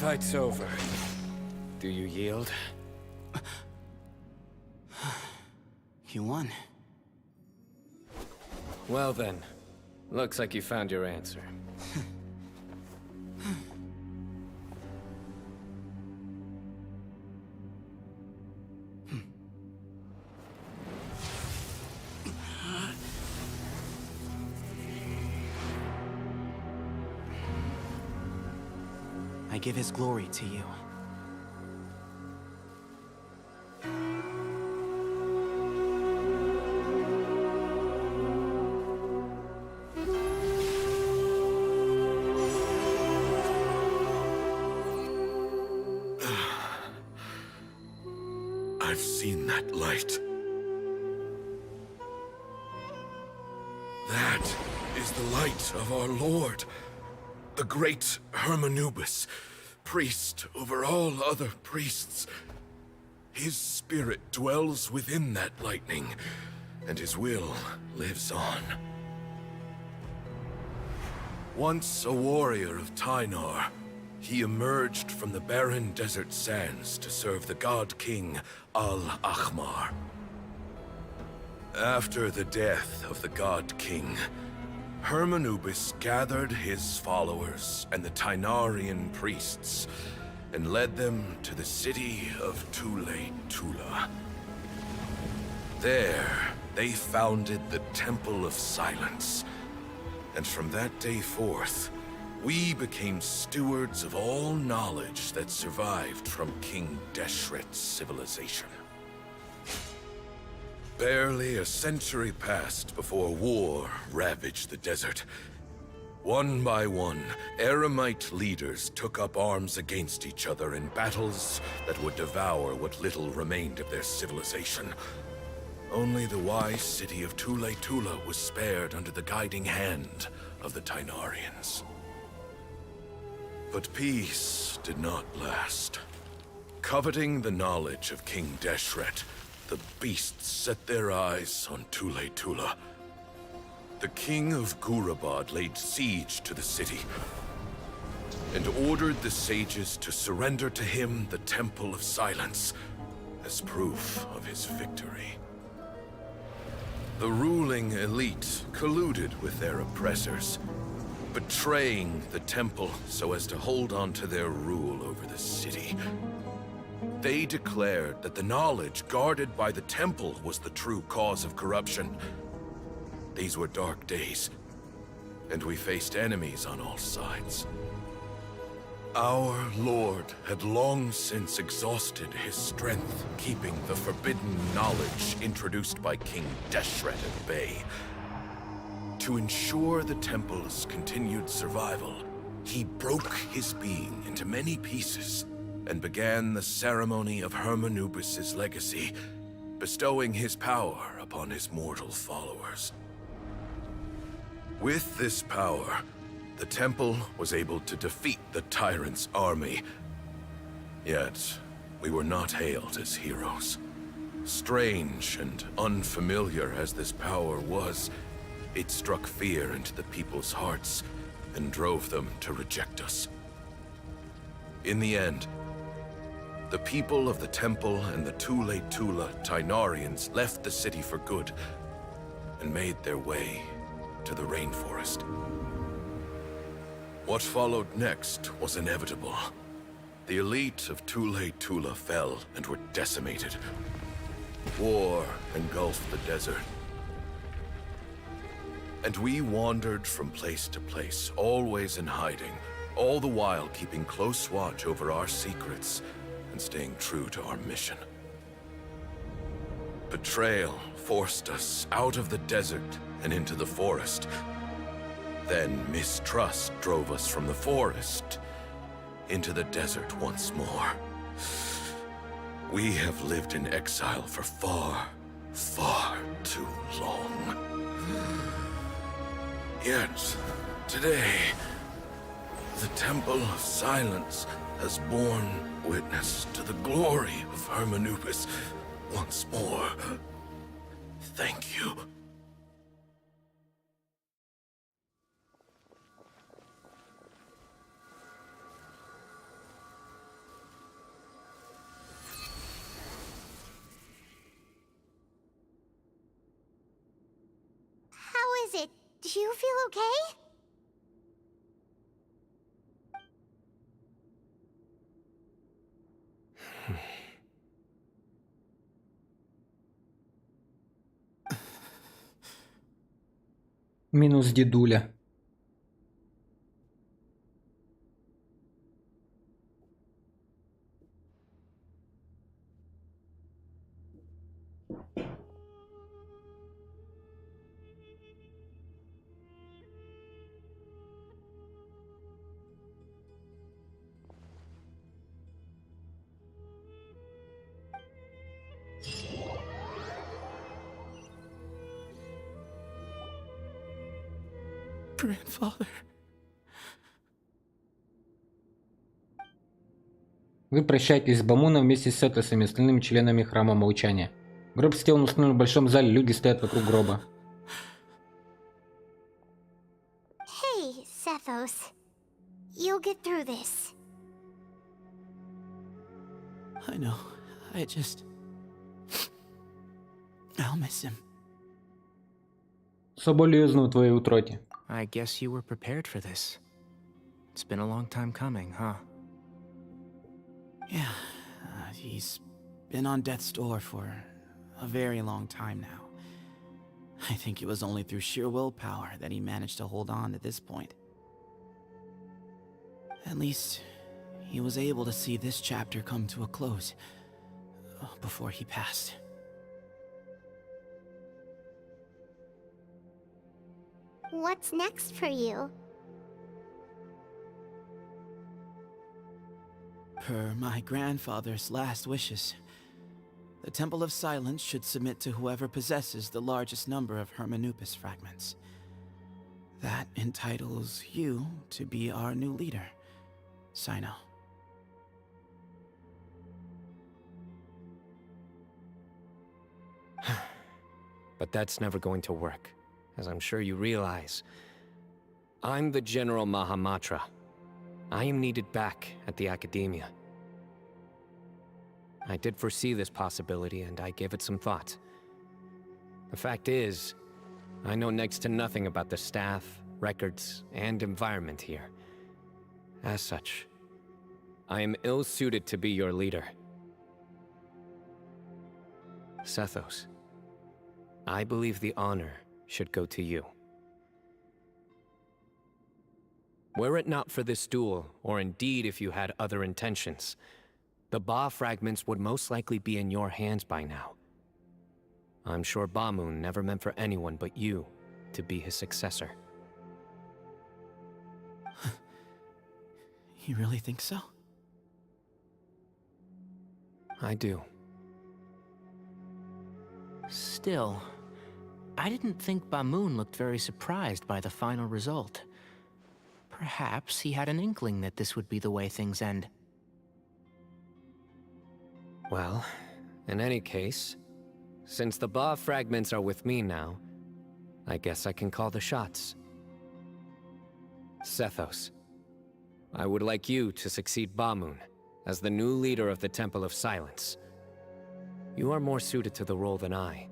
Fight's over. Do you yield? You won. Well then, looks like you found your answer. I give his glory to you. I've seen that light. That is the light of our Lord, the great Hermanubis, priest over all other priests. His spirit dwells within that lightning, and his will lives on. Once a warrior of Tynar, he emerged from the barren desert sands to serve the god king Al-Ahmar. After the death of the god king, Hermanubis gathered his followers and the Tynarian priests and led them to the city of Tule-Tula. There, they founded the Temple of Silence, and from that day forth, we became stewards of all knowledge that survived from King Deshret's civilization. Barely a century passed before war ravaged the desert. One by one, Eremite leaders took up arms against each other in battles that would devour what little remained of their civilization. Only the wise city of Tule-Tula was spared under the guiding hand of the Tynarians. But peace did not last. Coveting the knowledge of King Deshret, the beasts set their eyes on Tule-Tula. The king of Gurabad laid siege to the city and ordered the sages to surrender to him the Temple of Silence as proof of his victory. The ruling elite colluded with their oppressors, betraying the temple so as to hold on to their rule over the city. They declared that the knowledge guarded by the temple was the true cause of corruption. These were dark days, and we faced enemies on all sides. Our Lord had long since exhausted his strength, keeping the forbidden knowledge introduced by King Deshret at bay. To ensure the temple's continued survival, he broke his being into many pieces and began the ceremony of Hermanubis' legacy, bestowing his power upon his mortal followers. With this power, the temple was able to defeat the tyrant's army. Yet, we were not hailed as heroes. Strange and unfamiliar as this power was, it struck fear into the people's hearts and drove them to reject us. In the end, the people of the temple and the Tule Tula Tainarians left the city for good and made their way to the rainforest. What followed next was inevitable. The elite of Tule Tula fell and were decimated. War engulfed the desert. And we wandered from place to place, always in hiding, all the while keeping close watch over our secrets and staying true to our mission. Betrayal forced us out of the desert and into the forest. Then mistrust drove us from the forest into the desert once more. We have lived in exile for far, far too long. Yet, today, the Temple of Silence has borne witness to the glory of Hermanubis once more. Thank you. How is it? Do you feel okay? Минус дедуля. Grandfather. Вы прощаетесь с Бамуном вместе с Сетосом и остальными членами Храма Молчания. Гроб с телом установлен в большом зале, люди стоят вокруг гроба. Hey, Sethos. You'll get through this. I know. I'll miss him. Соболезную твоей утроте. I guess you were prepared for this. It's been a long time coming, huh? Yeah, he's been on death's door for a very long time now. I think it was only through sheer willpower that he managed to hold on to this point. At least, he was able to see this chapter come to a close before he passed. What's next for you? Per my grandfather's last wishes, the Temple of Silence should submit to whoever possesses the largest number of Hermanubis fragments. That entitles you to be our new leader, Sino. But that's never going to work, as I'm sure you realize. I'm the General Mahamatra. I am needed back at the Academia. I did foresee this possibility, and I gave it some thought. The fact is, I know next to nothing about the staff, records, and environment here. As such, I am ill-suited to be your leader. Sethos, I believe the honor should go to you. Were it not for this duel, or indeed if you had other intentions, the Ba fragments would most likely be in your hands by now. I'm sure Bamun never meant for anyone but you to be his successor. You really think so? I do. Still, I didn't think Bamun looked very surprised by the final result. Perhaps he had an inkling that this would be the way things end. Well, in any case, since the Ba fragments are with me now, I guess I can call the shots. Sethos, I would like you to succeed Bamoon as the new leader of the Temple of Silence. You are more suited to the role than I,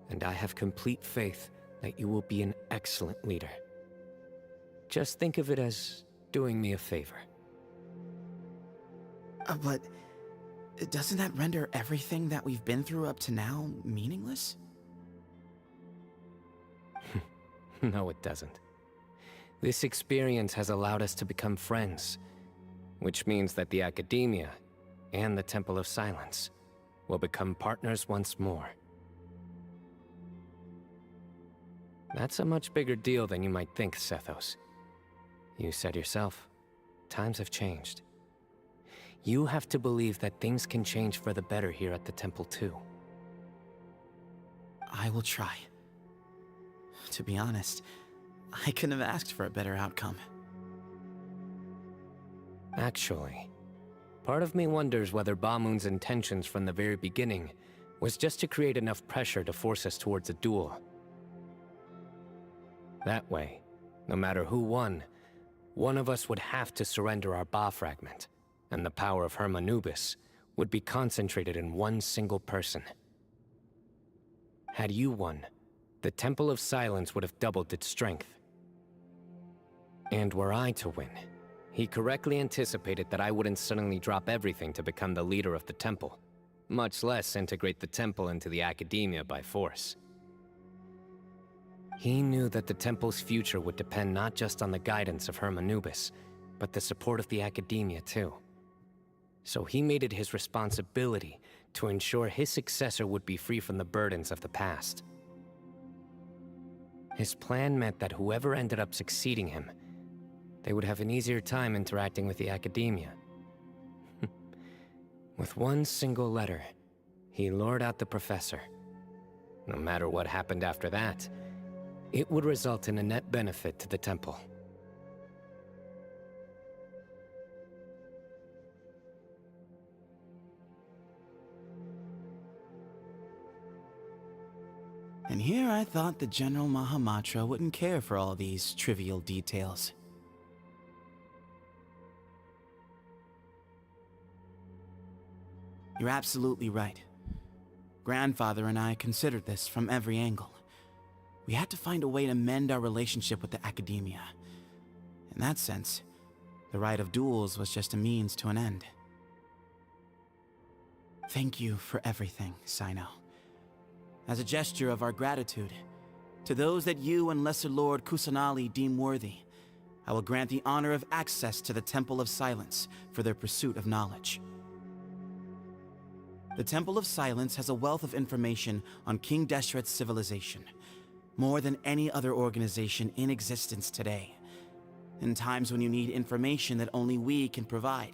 and I have complete faith that you will be an excellent leader. Just think of it as doing me a favor. But doesn't that render everything that we've been through up to now meaningless? No, it doesn't. This experience has allowed us to become friends, which means that the Academia and the Temple of Silence will become partners once more. That's a much bigger deal than you might think, Sethos. You said yourself, times have changed. You have to believe that things can change for the better here at the temple too. I will try. To be honest, I couldn't have asked for a better outcome. Actually, part of me wonders whether Bamoon's intentions from the very beginning was just to create enough pressure to force us towards a duel. That way, no matter who won, one of us would have to surrender our Ba fragment, and the power of Hermanubis would be concentrated in one single person. Had you won, the Temple of Silence would have doubled its strength. And were I to win, he correctly anticipated that I wouldn't suddenly drop everything to become the leader of the temple, much less integrate the temple into the Academia by force. He knew that the temple's future would depend not just on the guidance of Hermanubis, but the support of the Academia too. So he made it his responsibility to ensure his successor would be free from the burdens of the past. His plan meant that whoever ended up succeeding him, they would have an easier time interacting with the Academia. With one single letter, he lured out the professor. No matter what happened after that, it would result in a net benefit to the temple. And here I thought the General Mahamatra wouldn't care for all these trivial details. You're absolutely right. Grandfather and I considered this from every angle. We had to find a way to mend our relationship with the Academia. In that sense, the right of duels was just a means to an end. Thank you for everything, Sino. As a gesture of our gratitude, to those that you and Lesser Lord Kusanali deem worthy, I will grant the honor of access to the Temple of Silence for their pursuit of knowledge. The Temple of Silence has a wealth of information on King Deshret's civilization, more than any other organization in existence today. In times when you need information that only we can provide,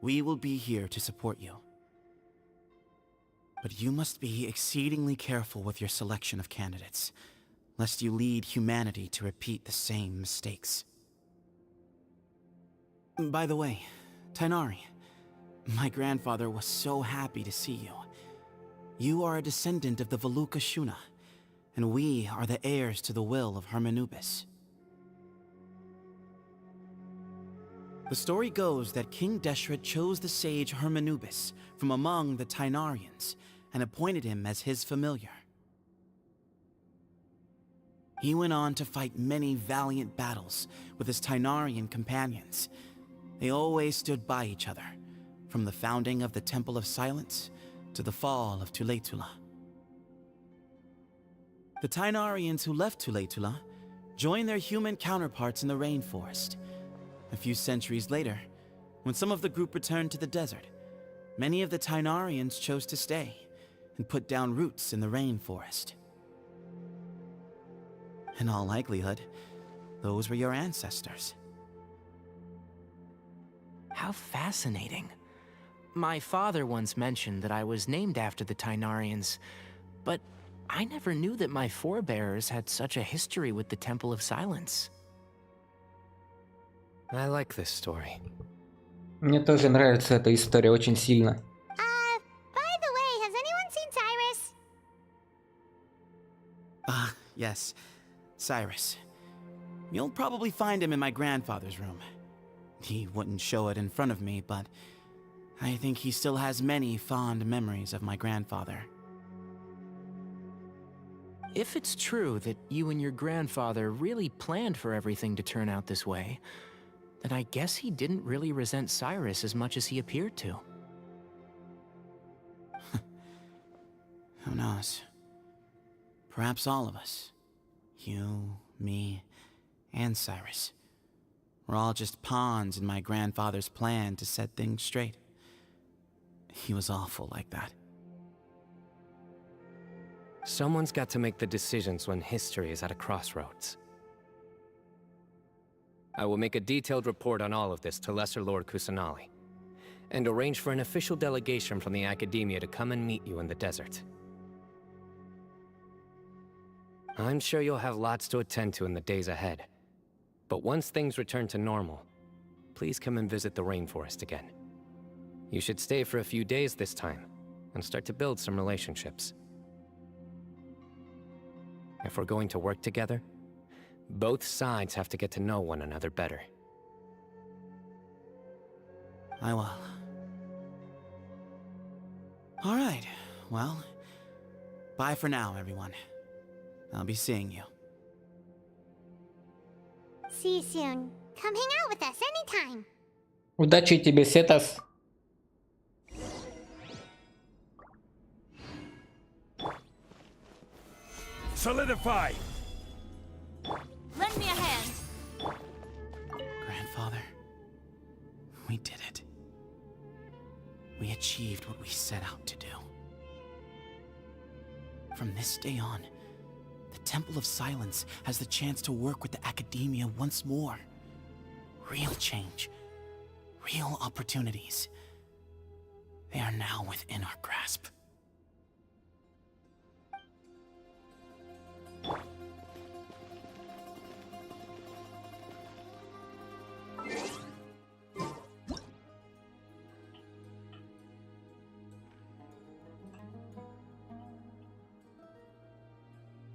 we will be here to support you. But you must be exceedingly careful with your selection of candidates, lest you lead humanity to repeat the same mistakes. By the way, Tainari, my grandfather was so happy to see you. You are a descendant of the Veluka Shuna, and we are the heirs to the will of Hermanubis. The story goes that King Deshret chose the sage Hermanubis from among the Tainarians and appointed him as his familiar. He went on to fight many valiant battles with his Tainarian companions. They always stood by each other, from the founding of the Temple of Silence to the fall of Tuletula. The Tainarians who left Tuletula joined their human counterparts in the rainforest. A few centuries later, when some of the group returned to the desert, many of the Tainarians chose to stay and put down roots in the rainforest. In all likelihood, those were your ancestors. How fascinating. My father once mentioned that I was named after the Tainarians, but I never knew that my forebears had such a history with the Temple of Silence. I like this story. Мне тоже нравится эта история очень сильно. By the way, has anyone seen Cyrus? Yes, Cyrus. You'll probably find him in my grandfather's room. He wouldn't show it in front of me, but I think he still has many fond memories of my grandfather. If it's true that you and your grandfather really planned for everything to turn out this way, then I guess he didn't really resent Cyrus as much as he appeared to. Who knows? Perhaps all of us. You, me, and Cyrus. We're all just pawns in my grandfather's plan to set things straight. He was awful like that. Someone's got to make the decisions when history is at a crossroads. I will make a detailed report on all of this to Lesser Lord Kusanali, and arrange for an official delegation from the Academia to come and meet you in the desert. I'm sure you'll have lots to attend to in the days ahead, but once things return to normal, please come and visit the rainforest again. You should stay for a few days this time, and start to build some relationships. If we're going to work together, both sides have to get to know one another better. I will. All right, well, bye for now, everyone. I'll be seeing you. See you soon. Come hang out with us anytime. Удачи тебе, Сетос. Solidify! Lend me a hand. Grandfather, we did it. We achieved what we set out to do. From this day on, the Temple of Silence has the chance to work with the Academia once more. Real change. Real opportunities. They are now within our grasp.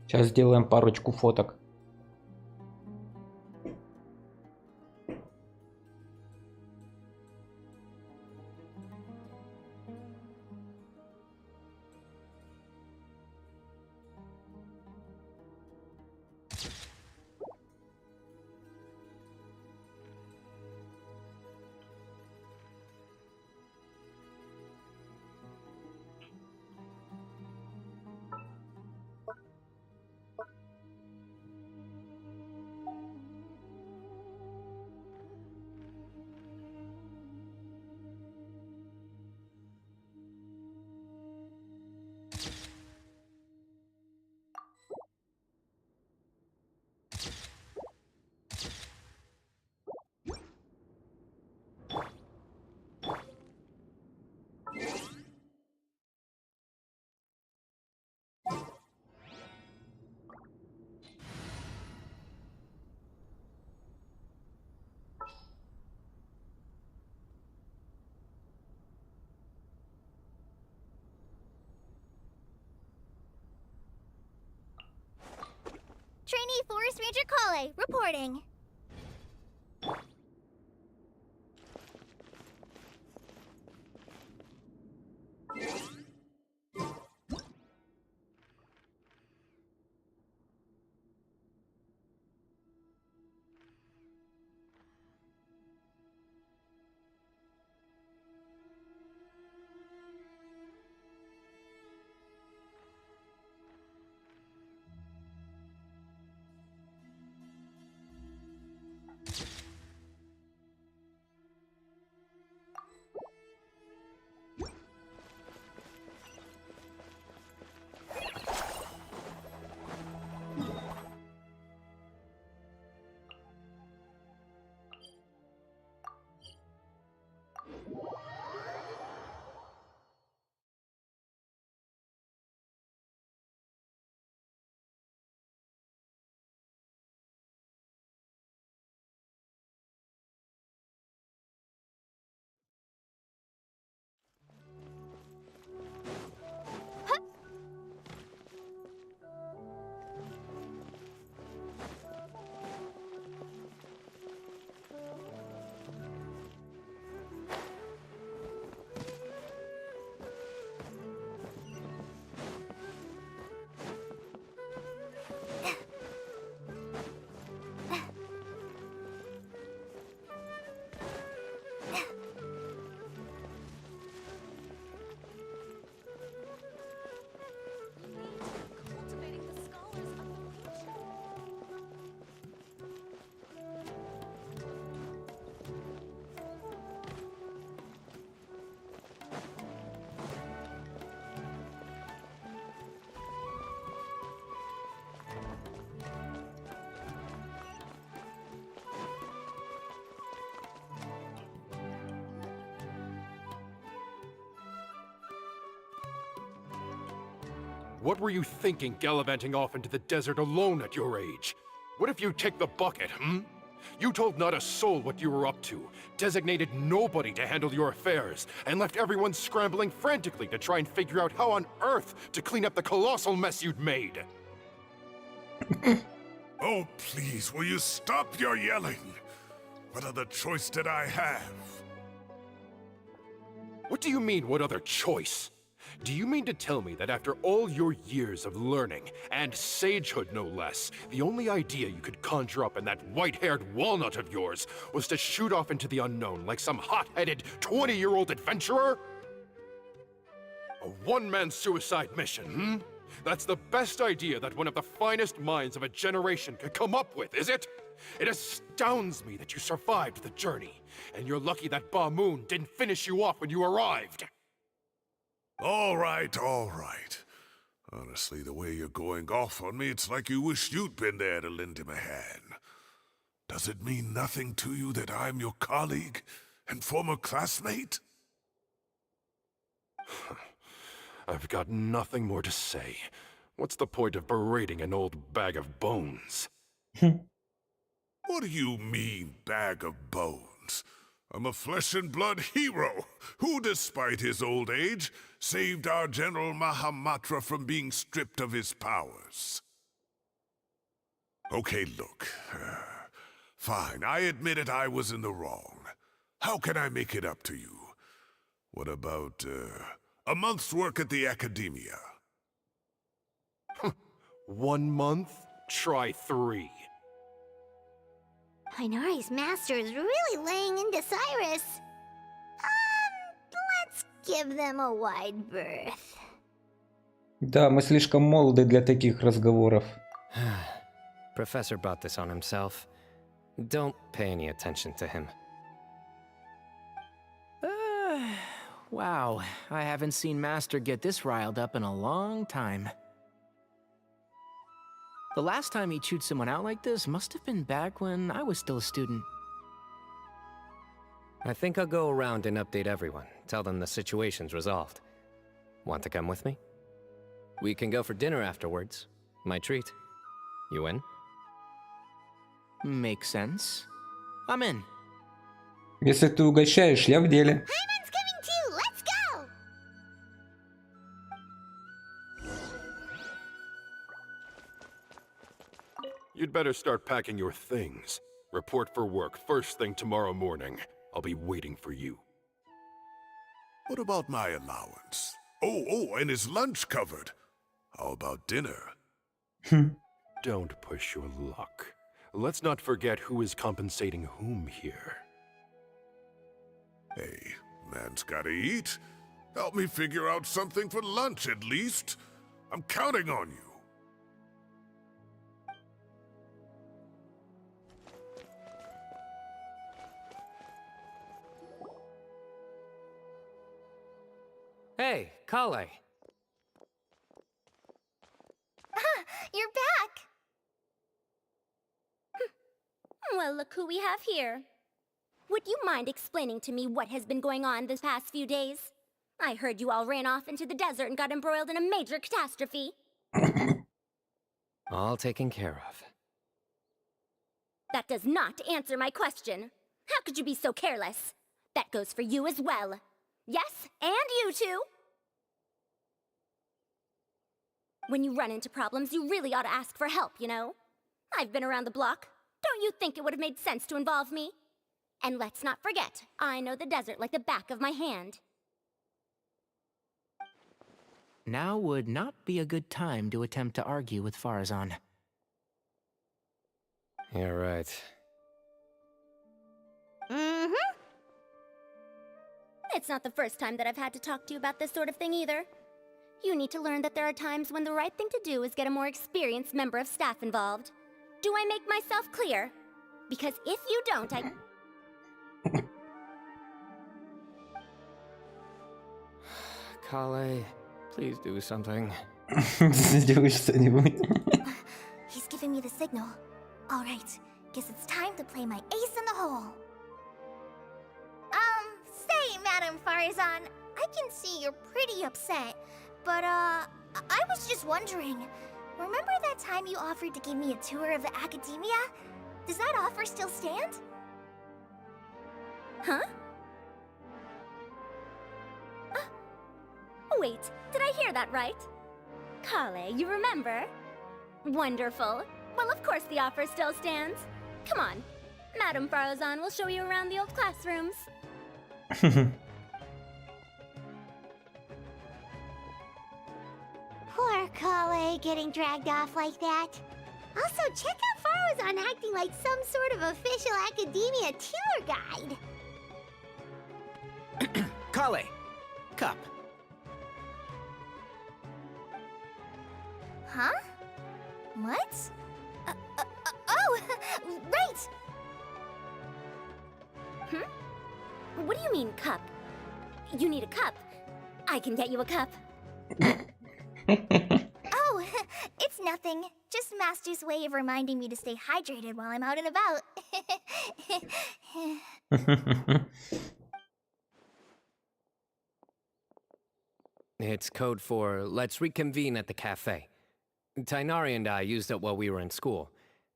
Сейчас сделаем парочку фоток. Trainee Forest Ranger Kale, reporting. What were you thinking gallivanting off into the desert alone at your age? What if you take the bucket, You told not a soul what you were up to, designated nobody to handle your affairs, and left everyone scrambling frantically to try and figure out how on earth to clean up the colossal mess you'd made. Oh, please, will you stop your yelling? What other choice did I have? What do you mean, what other choice? Do you mean to tell me that after all your years of learning, and sagehood no less, the only idea you could conjure up in that white-haired walnut of yours was to shoot off into the unknown like some hot-headed 20-year-old adventurer? A one-man suicide mission, That's the best idea that one of the finest minds of a generation could come up with, is it? It astounds me that you survived the journey, and you're lucky that Ba Moon didn't finish you off when you arrived. All right, all right. Honestly, the way you're going off on me, it's like you wish you'd been there to lend him a hand. Does it mean nothing to you that I'm your colleague and former classmate? I've got nothing more to say. What's the point of berating an old bag of bones? What do you mean, bag of bones? I'm a flesh-and-blood hero who, despite his old age, saved our General Mahamatra from being stripped of his powers. Okay, look. Fine, I admit it, I was in the wrong. How can I make it up to you? What about, a month's work at the Academia? 1 month? Try 3. Tighnari's master is really laying into Cyrus. Let's give them a wide berth. Да, мы слишком молоды для таких разговоров. Professor brought this on himself. Don't pay any attention to him. Wow, I haven't seen Master get this riled up in a long time. The last time he chewed someone out like this must have been back when I was still a student. I think I'll go around and update everyone, tell them the situation's resolved. Want to come with me? We can go for dinner afterwards. My treat. You in? Makes sense. I'm in. Если ты угощаешь, я в деле. Hyman's coming too! Let's go! You'd better start packing your things. Report for work first thing tomorrow morning. I'll be waiting for you. What about my allowance? Oh, and his lunch covered. How about dinner? Don't push your luck. Let's not forget who is compensating whom here. Hey, man's gotta eat. Help me figure out something for lunch at least. I'm counting on you. Hey, Kale. You're back! Well, look who we have here. Would you mind explaining to me what has been going on this past few days? I heard you all ran off into the desert and got embroiled in a major catastrophe. All taken care of. That does not answer my question. How could you be so careless? That goes for you as well. Yes, and you too. When you run into problems, you really ought to ask for help, you know? I've been around the block. Don't you think it would have made sense to involve me? And let's not forget, I know the desert like the back of my hand. Now would not be a good time to attempt to argue with Farazan. You're right. Mm-hmm. It's not the first time that I've had to talk to you about this sort of thing either. You need to learn that there are times when the right thing to do is get a more experienced member of staff involved. Do I make myself clear? Because if you don't, I... Kale, please do something. Сделай что-нибудь. He's giving me the signal. All right, guess it's time to play my ace in the hole. Say, Madam Farazan, I can see you're pretty upset, but, I was just wondering. Remember that time you offered to give me a tour of the academia? Does that offer still stand? Huh? Wait, did I hear that right? Kale, you remember? Wonderful. Well, of course the offer still stands. Come on. Madame Farazan will show you around the old classrooms. Poor Kale getting dragged off like that. Also, check out Farazan acting like some sort of official academia tour guide. Kale! Cup. Huh? What? Oh, right! What do you mean, cup? You need a cup. I can get you a cup. Oh, it's nothing. Just Master's way of reminding me to stay hydrated while I'm out and about. It's code for let's reconvene at the cafe. Tainari and I used it while we were in school,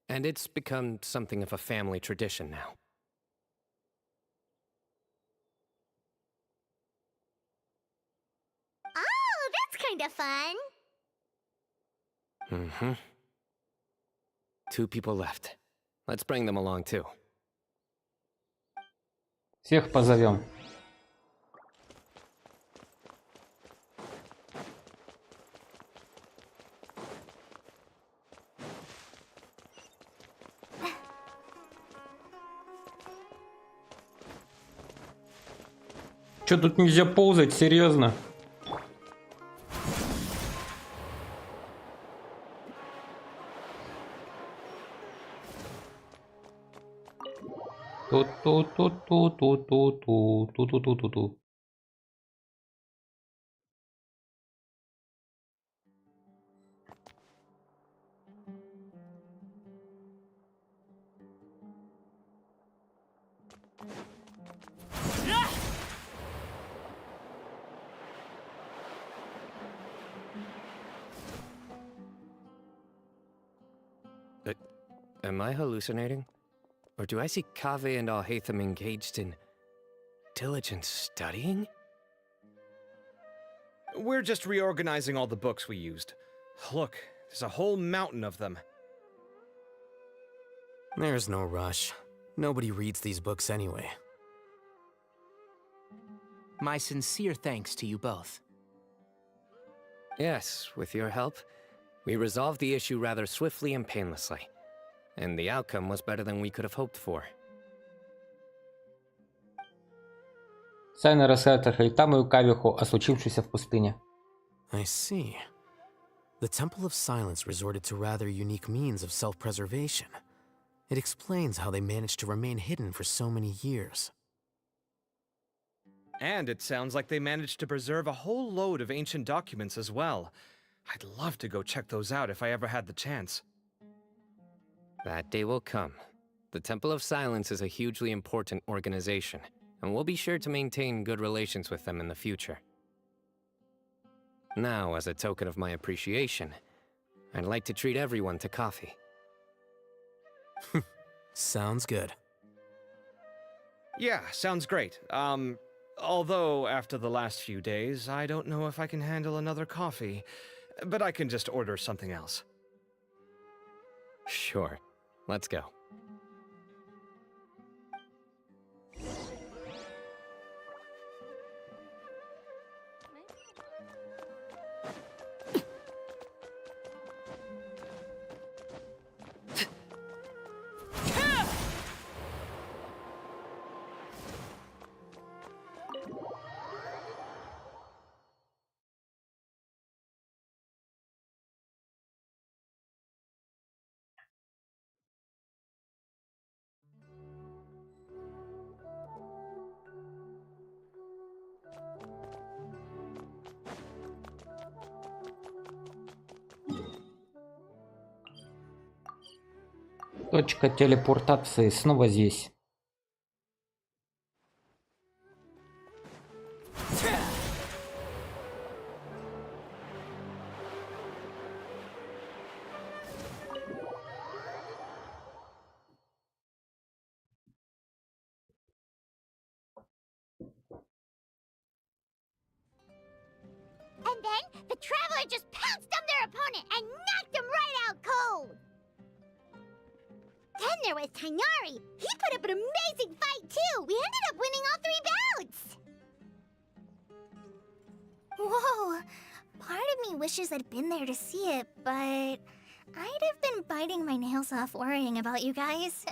and it's become something of a family tradition now. Oh, that's kind of fun. Mm-hmm. 2 people left. Let's bring them along too. Всех позовем. Чё тут нельзя ползать, серьезно? Ту-ту-ту-ту-ту-ту-ту-ту-ту-ту-ту. Am I hallucinating? Or do I see Kaveh and Alhaitham engaged in diligent studying? We're just reorganizing all the books we used. Look, there's a whole mountain of them. There's no rush. Nobody reads these books anyway. My sincere thanks to you both. Yes, with your help, we resolved the issue rather swiftly and painlessly. And the outcome was better than we could have hoped for. Сайна рассказывает Алхайтаму и Кавиху о случившемся в пустыне. I see. The Temple of Silence resorted to rather unique means of self-preservation. It explains how they managed to remain hidden for so many years. And it sounds like they managed to preserve a whole load of ancient documents as well. I'd love to go check those out if I ever had the chance. That day will come. The Temple of Silence is a hugely important organization, and we'll be sure to maintain good relations with them in the future. Now, as a token of my appreciation, I'd like to treat everyone to coffee. Sounds good. Yeah, sounds great. Although after the last few days, I don't know if I can handle another coffee, but I can just order something else. Sure. Let's go. Точка телепортации снова здесь. opponent and knocked him right out cold. Then there was Tainari. He put up an amazing fight too. We ended up winning all 3 bouts. Whoa. Part of me wishes I'd been there to see it, but I'd have been biting my nails off worrying about you guys.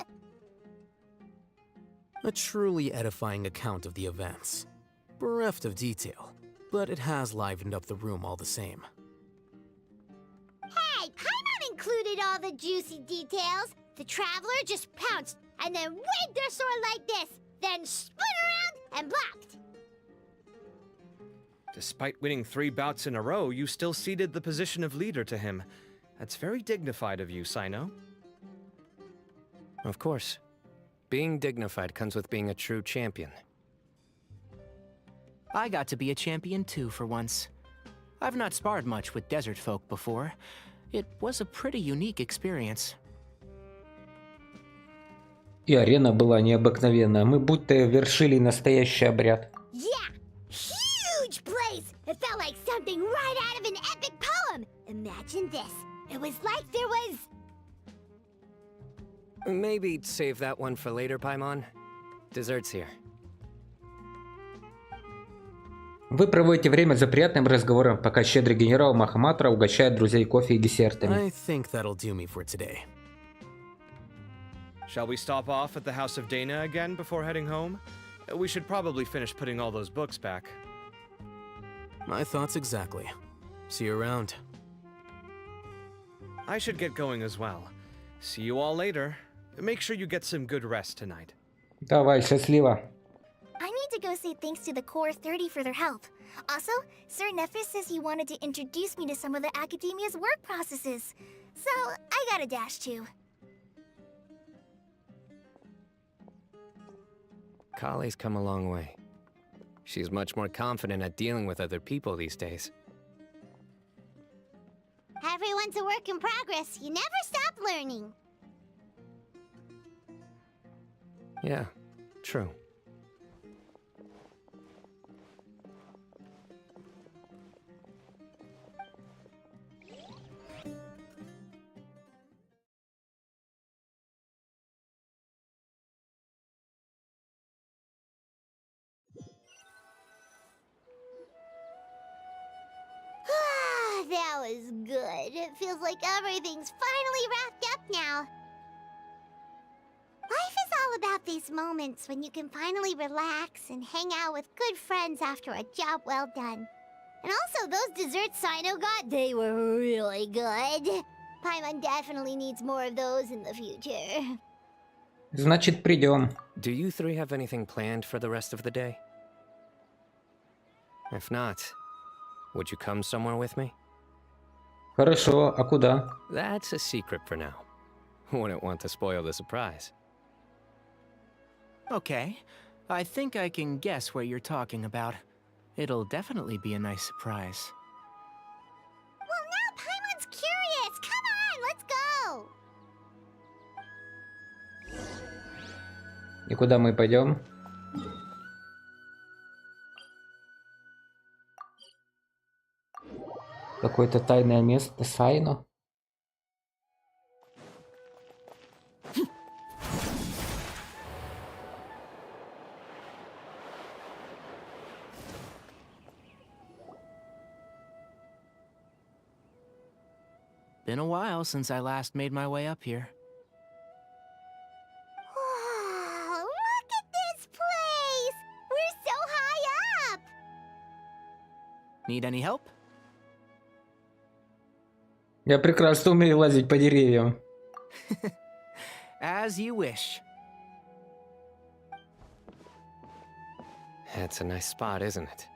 A truly edifying account of the events. Bereft of detail, but it has livened up the room all the same. Hey, Paimon included all the juicy details. The Traveler just pounced and then waved their sword like this, then spun around and blocked. Despite winning 3 bouts in a row, you still ceded the position of leader to him. That's very dignified of you, Sino. Of course. Being dignified comes with being a true champion. I got to be a champion too for once. I've not sparred much with desert folk before. It was a pretty unique experience. И арена была необыкновенная. Мы будто вершили настоящий обряд. Yeah, huge place. It felt like something right out of an epic poem. Imagine this. It was like there was... Maybe save that one for later, Paimon. Dessert's here. Вы проводите время за приятным разговором, пока щедрый генерал Махаматра угощает друзей кофе и десертами. I think that'll do me for today. Shall we stop off at the House of Dana again before heading home? We should probably finish putting all those books back. My thoughts exactly. See you around. I should get going as well. See you all later. Make sure you get some good rest tonight. Давай, счастливо. I need to go say thanks to the Core 30 for their help. Also, Sir Nephis says he wanted to introduce me to some of the Academia's work processes. So, I gotta dash too. Kali's come a long way. She's much more confident at dealing with other people these days. Everyone's a work in progress. You never stop learning. Yeah, true. That was good. It feels like everything's finally wrapped up now. Life is all about these moments when you can finally relax and hang out with good friends after a job well done. And also, those desserts Sino got, they were really good. Paimon definitely needs more of those in the future. Значит, придем. Do you 3 have anything planned for the rest of the day? If not, would you come somewhere with me? Хорошо, а куда? That's a secret for now. Wouldn't want to spoil the surprise. Okay, I think I can guess what you're talking about. It'll definitely be a nice surprise. Well, now Paimon's curious. Come on, let's go. И куда мы пойдем? Какое-то тайное место Сайно. Been a while since I last made my way up here. Wow, look at this place. We're so high up. Need any help? Я прекрасно умею лазить по деревьям. As you wish. That's a nice spot, isn't it?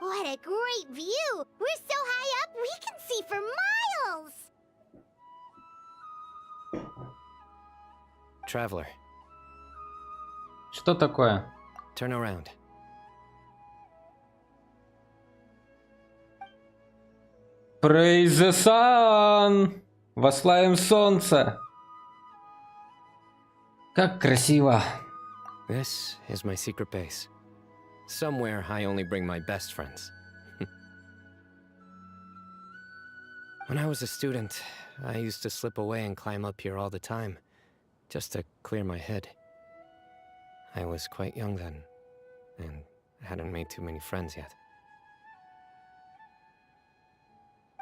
What a great view. We're so high up, we can see for miles. Traveler. Что такое? Turn around. Praise the sun! Восславим солнце! Как красиво! This is my secret base. Somewhere I only bring my best friends. When I was a student, I used to slip away and climb up here all the time, just to clear my head. I was quite young then, and hadn't made too many friends yet.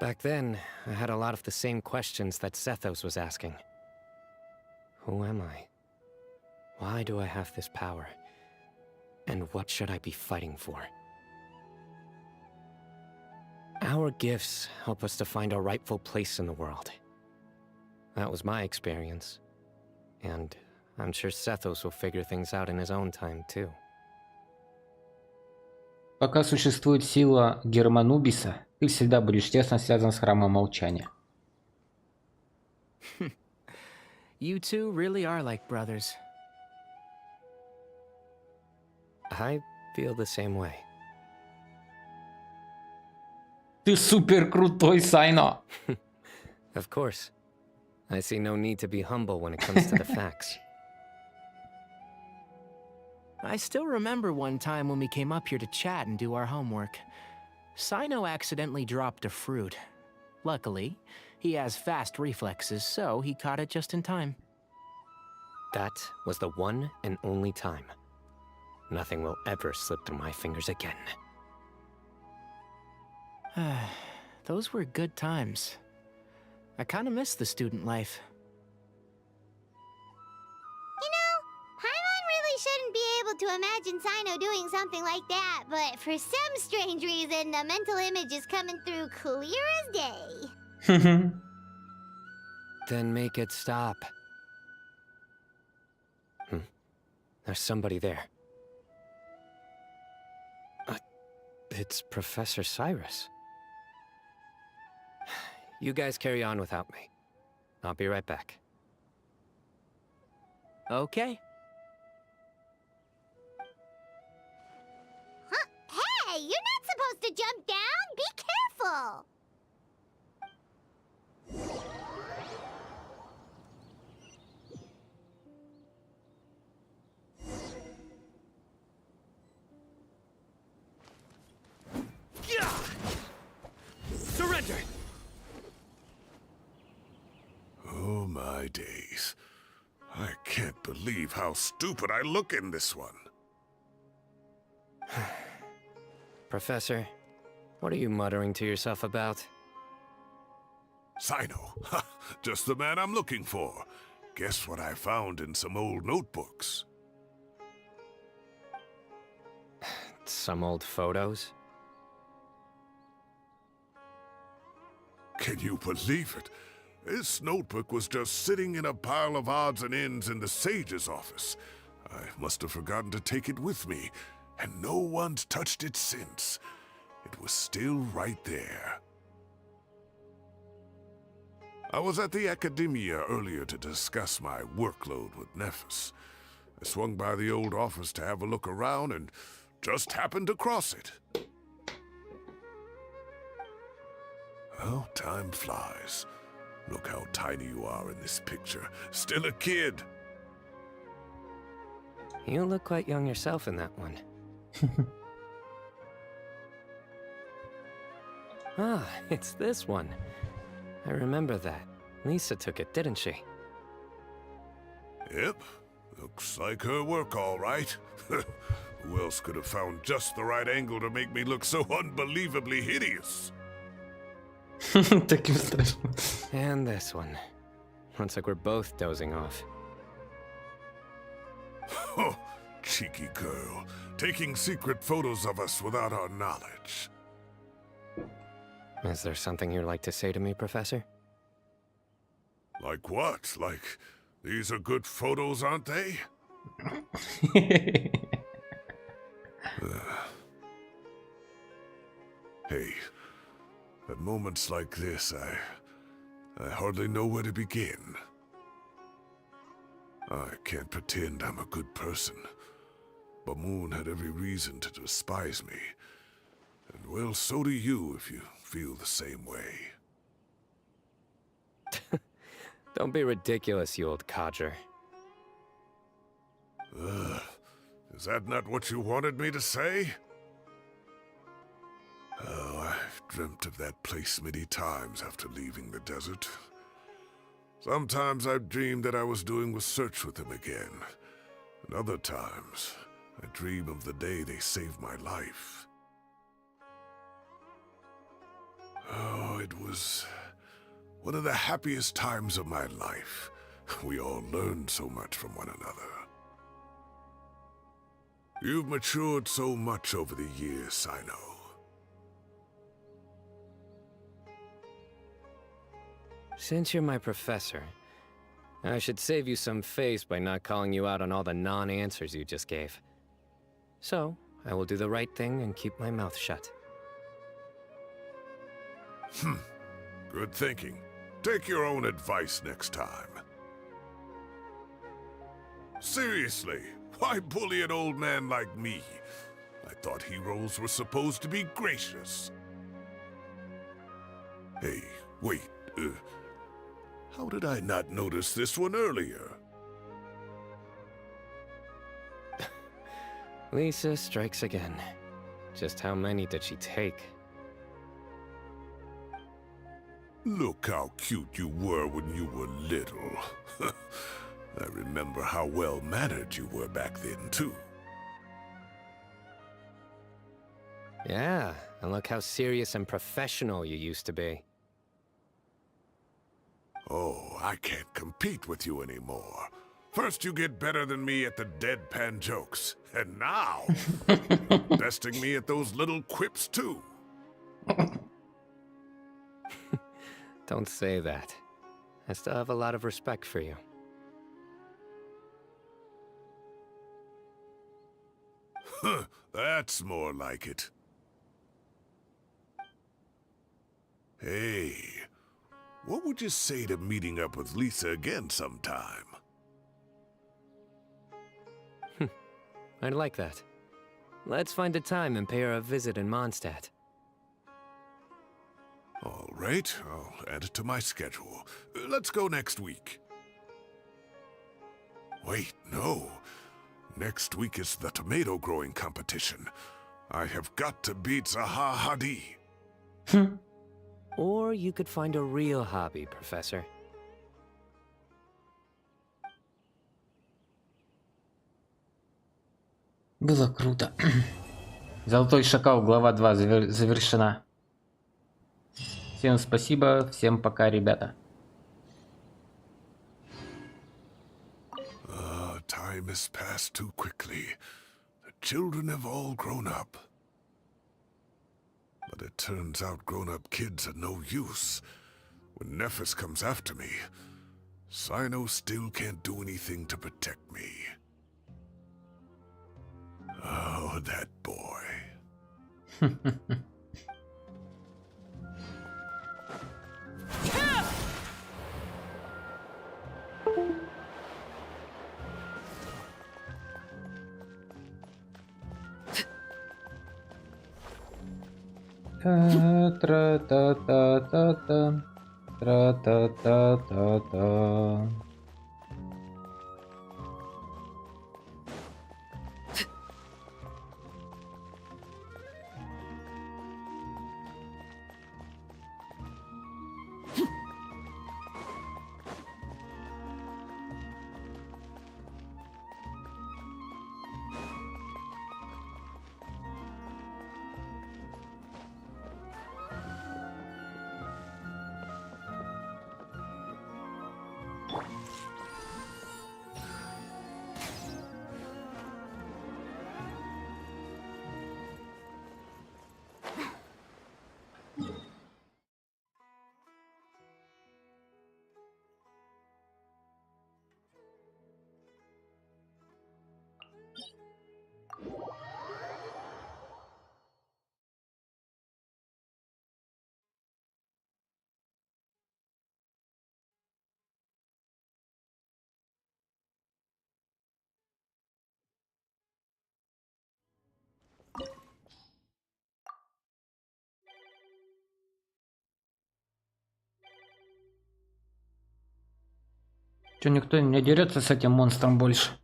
Back then, I had a lot of the same questions that Sethos was asking. Who am I? Why do I have this power? And what should I be fighting for? Our gifts help us to find our rightful place in the world. That was my experience. And I'm sure Sethos will figure things out in his own time, too. Пока существует сила Германубиса, ты всегда будешь тесно связан с Храмом Молчания. You two really are like brothers. I feel the same way. Ты супер крутой, Сайно! Of course. I see no need to be humble when it comes to the facts. I still remember one time when we came up here to chat and do our homework. Sino accidentally dropped a fruit. Luckily, he has fast reflexes, so he caught it just in time. That was the one and only time. Nothing will ever slip through my fingers again. Those were good times. I kinda miss the student life. You know, Paimon really shouldn't be able to imagine Sino doing something like that, but for some strange reason, the mental image is coming through clear as day. Then make it stop. There's somebody there. It's Professor Cyrus. You guys carry on without me. I'll be right back. Okay. Huh? Hey, you're not supposed to jump down! Be careful! Surrender! Oh my days. I can't believe how stupid I look in this one. Professor, what are you muttering to yourself about? Sino, just the man I'm looking for. Guess what I found in some old notebooks? Some old photos? Can you believe it? This notebook was just sitting in a pile of odds and ends in the Sage's office. I must have forgotten to take it with me, and no one's touched it since. It was still right there. I was at the Academia earlier to discuss my workload with Nephis. I swung by the old office to have a look around and just happened to cross it. Well, time flies. Look how tiny you are in this picture. Still a kid. You look quite young yourself in that one. Ah, it's this one. I remember that. Lisa took it, didn't she? Yep. Looks like her work all right. Who else could have found just the right angle to make me look so unbelievably hideous? Таким страшным. And this one. Looks like we're both dozing off. Oh, cheeky girl. Taking secret photos of us without our knowledge. Is there something you'd like to say to me, Professor? Like what? Like, these are good photos, aren't they? Hey, at moments like this, I hardly know where to begin. I can't pretend I'm a good person. Bamoon had every reason to despise me. And well, so do you if you feel the same way. Don't be ridiculous, you old codger. Is that not what you wanted me to say? Oh, I've dreamt of that place many times after leaving the desert. Sometimes I've dreamed that I was doing research with them again. And other times, I dream of the day they saved my life. Oh, it was one of the happiest times of my life. We all learned so much from one another. You've matured so much over the years, I know. Since you're my professor, I should save you some face by not calling you out on all the non-answers you just gave. So, I will do the right thing and keep my mouth shut. Good thinking. Take your own advice next time. Seriously, why bully an old man like me? I thought heroes were supposed to be gracious. Hey, wait, how did I not notice this one earlier? Lisa strikes again. Just how many did she take? Look how cute you were when you were little. I remember how well-mannered you were back then, too. Yeah, and look how serious and professional you used to be. Oh, I can't compete with you anymore. First you get better than me at the deadpan jokes, and now, besting me at those little quips too. Don't say that. I still have a lot of respect for you. Huh, that's more like it. Hey, what would you say to meeting up with Lisa again sometime? I'd like that. Let's find a time and pay her a visit in Mondstadt. All right, I'll add it to my schedule. Let's go next week. Wait, no. Next week is the tomato growing competition. I have got to beat Zaha Hadi. Or you could find a real hobby, Professor. Было круто. Золотой шакал, глава 2 завершена. Всем спасибо, всем пока, ребята. Time has passed too quickly. The children have all grown up. But it turns out grown-up kids are no use. When Nephis comes after me, Cyno still can't do anything to protect me. Oh, that boy. Тра-та-та-та-та. Тра-та-та-та-та. Чё, никто не дерется с этим монстром больше?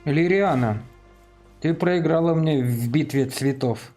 Лириана, ты проиграла мне в битве цветов.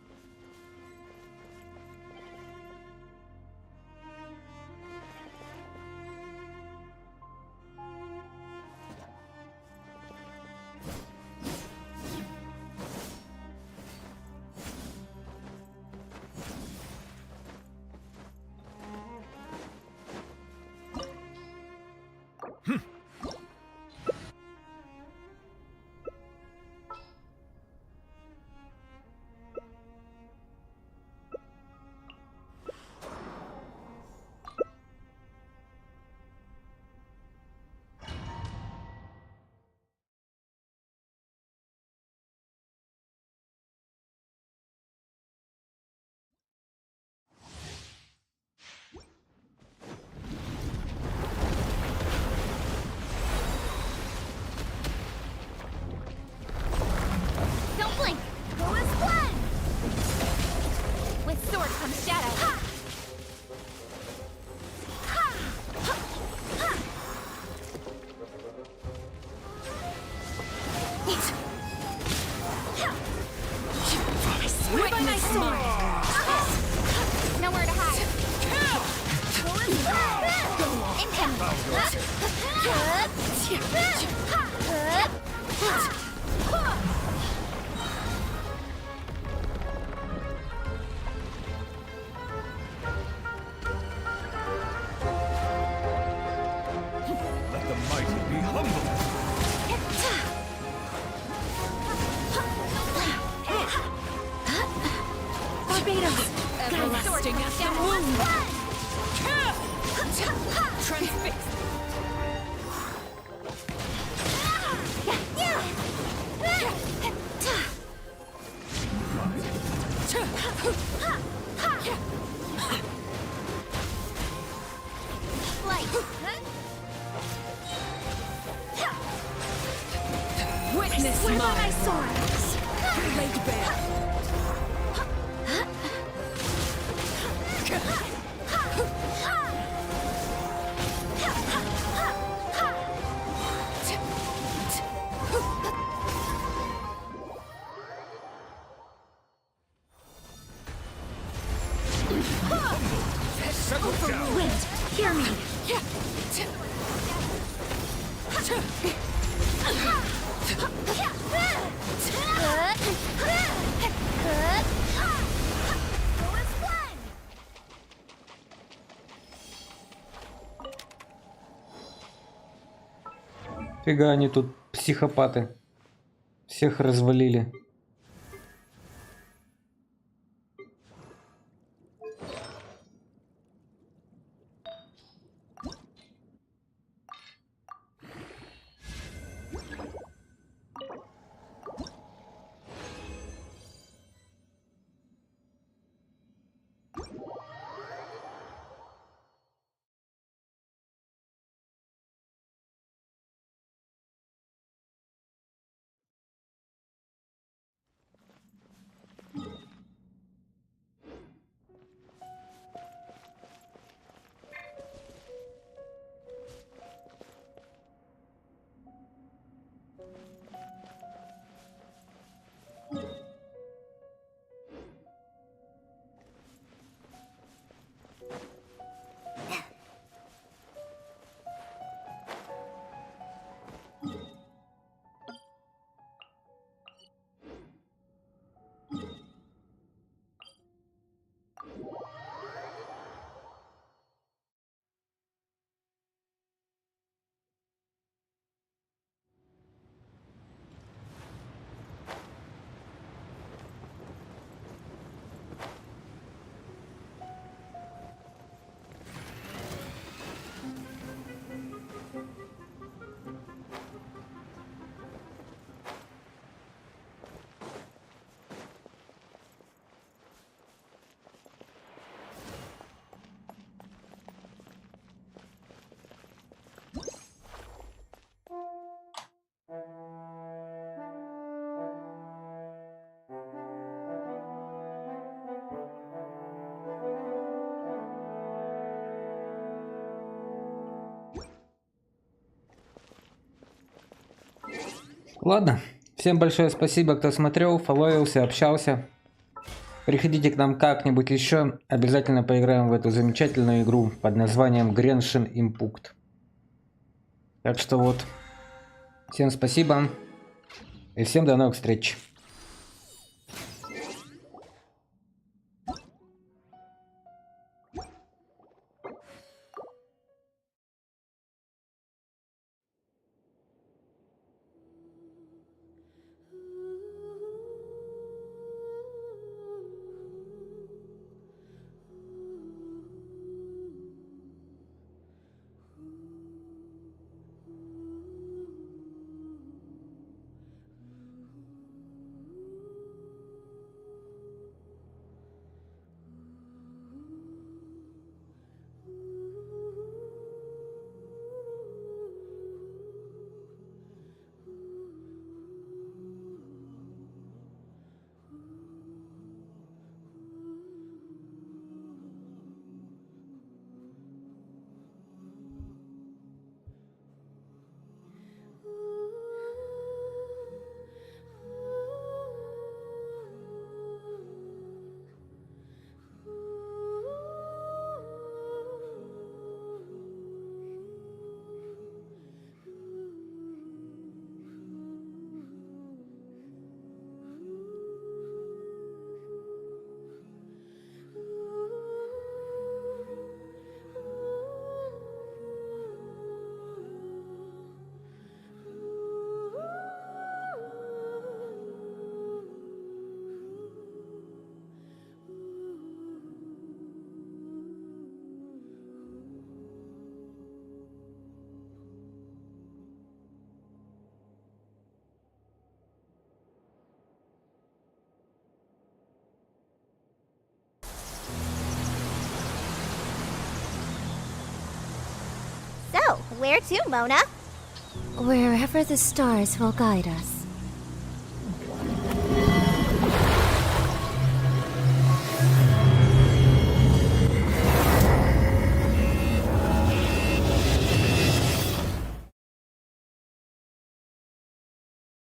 Don't blink! Go as one! With sword comes shadow. Ha! Ha! Ha! Ha! I swear by my sword! Nowhere to hide. Go as one! Let the mighty be humble. Barbados! Everlasting as the moon! Transfixed! Witness my swords! Laid bare! Settle down. Wait, hear me. Фига они тут психопаты. Всех развалили. Ладно, Всем большое спасибо, кто смотрел, фолловился, общался. Приходите к нам как-нибудь еще. Обязательно поиграем в эту замечательную игру под названием Genshin Impact. Так что вот. Всем спасибо. И всем до новых встреч. So, where to, Mona? Wherever the stars will guide us.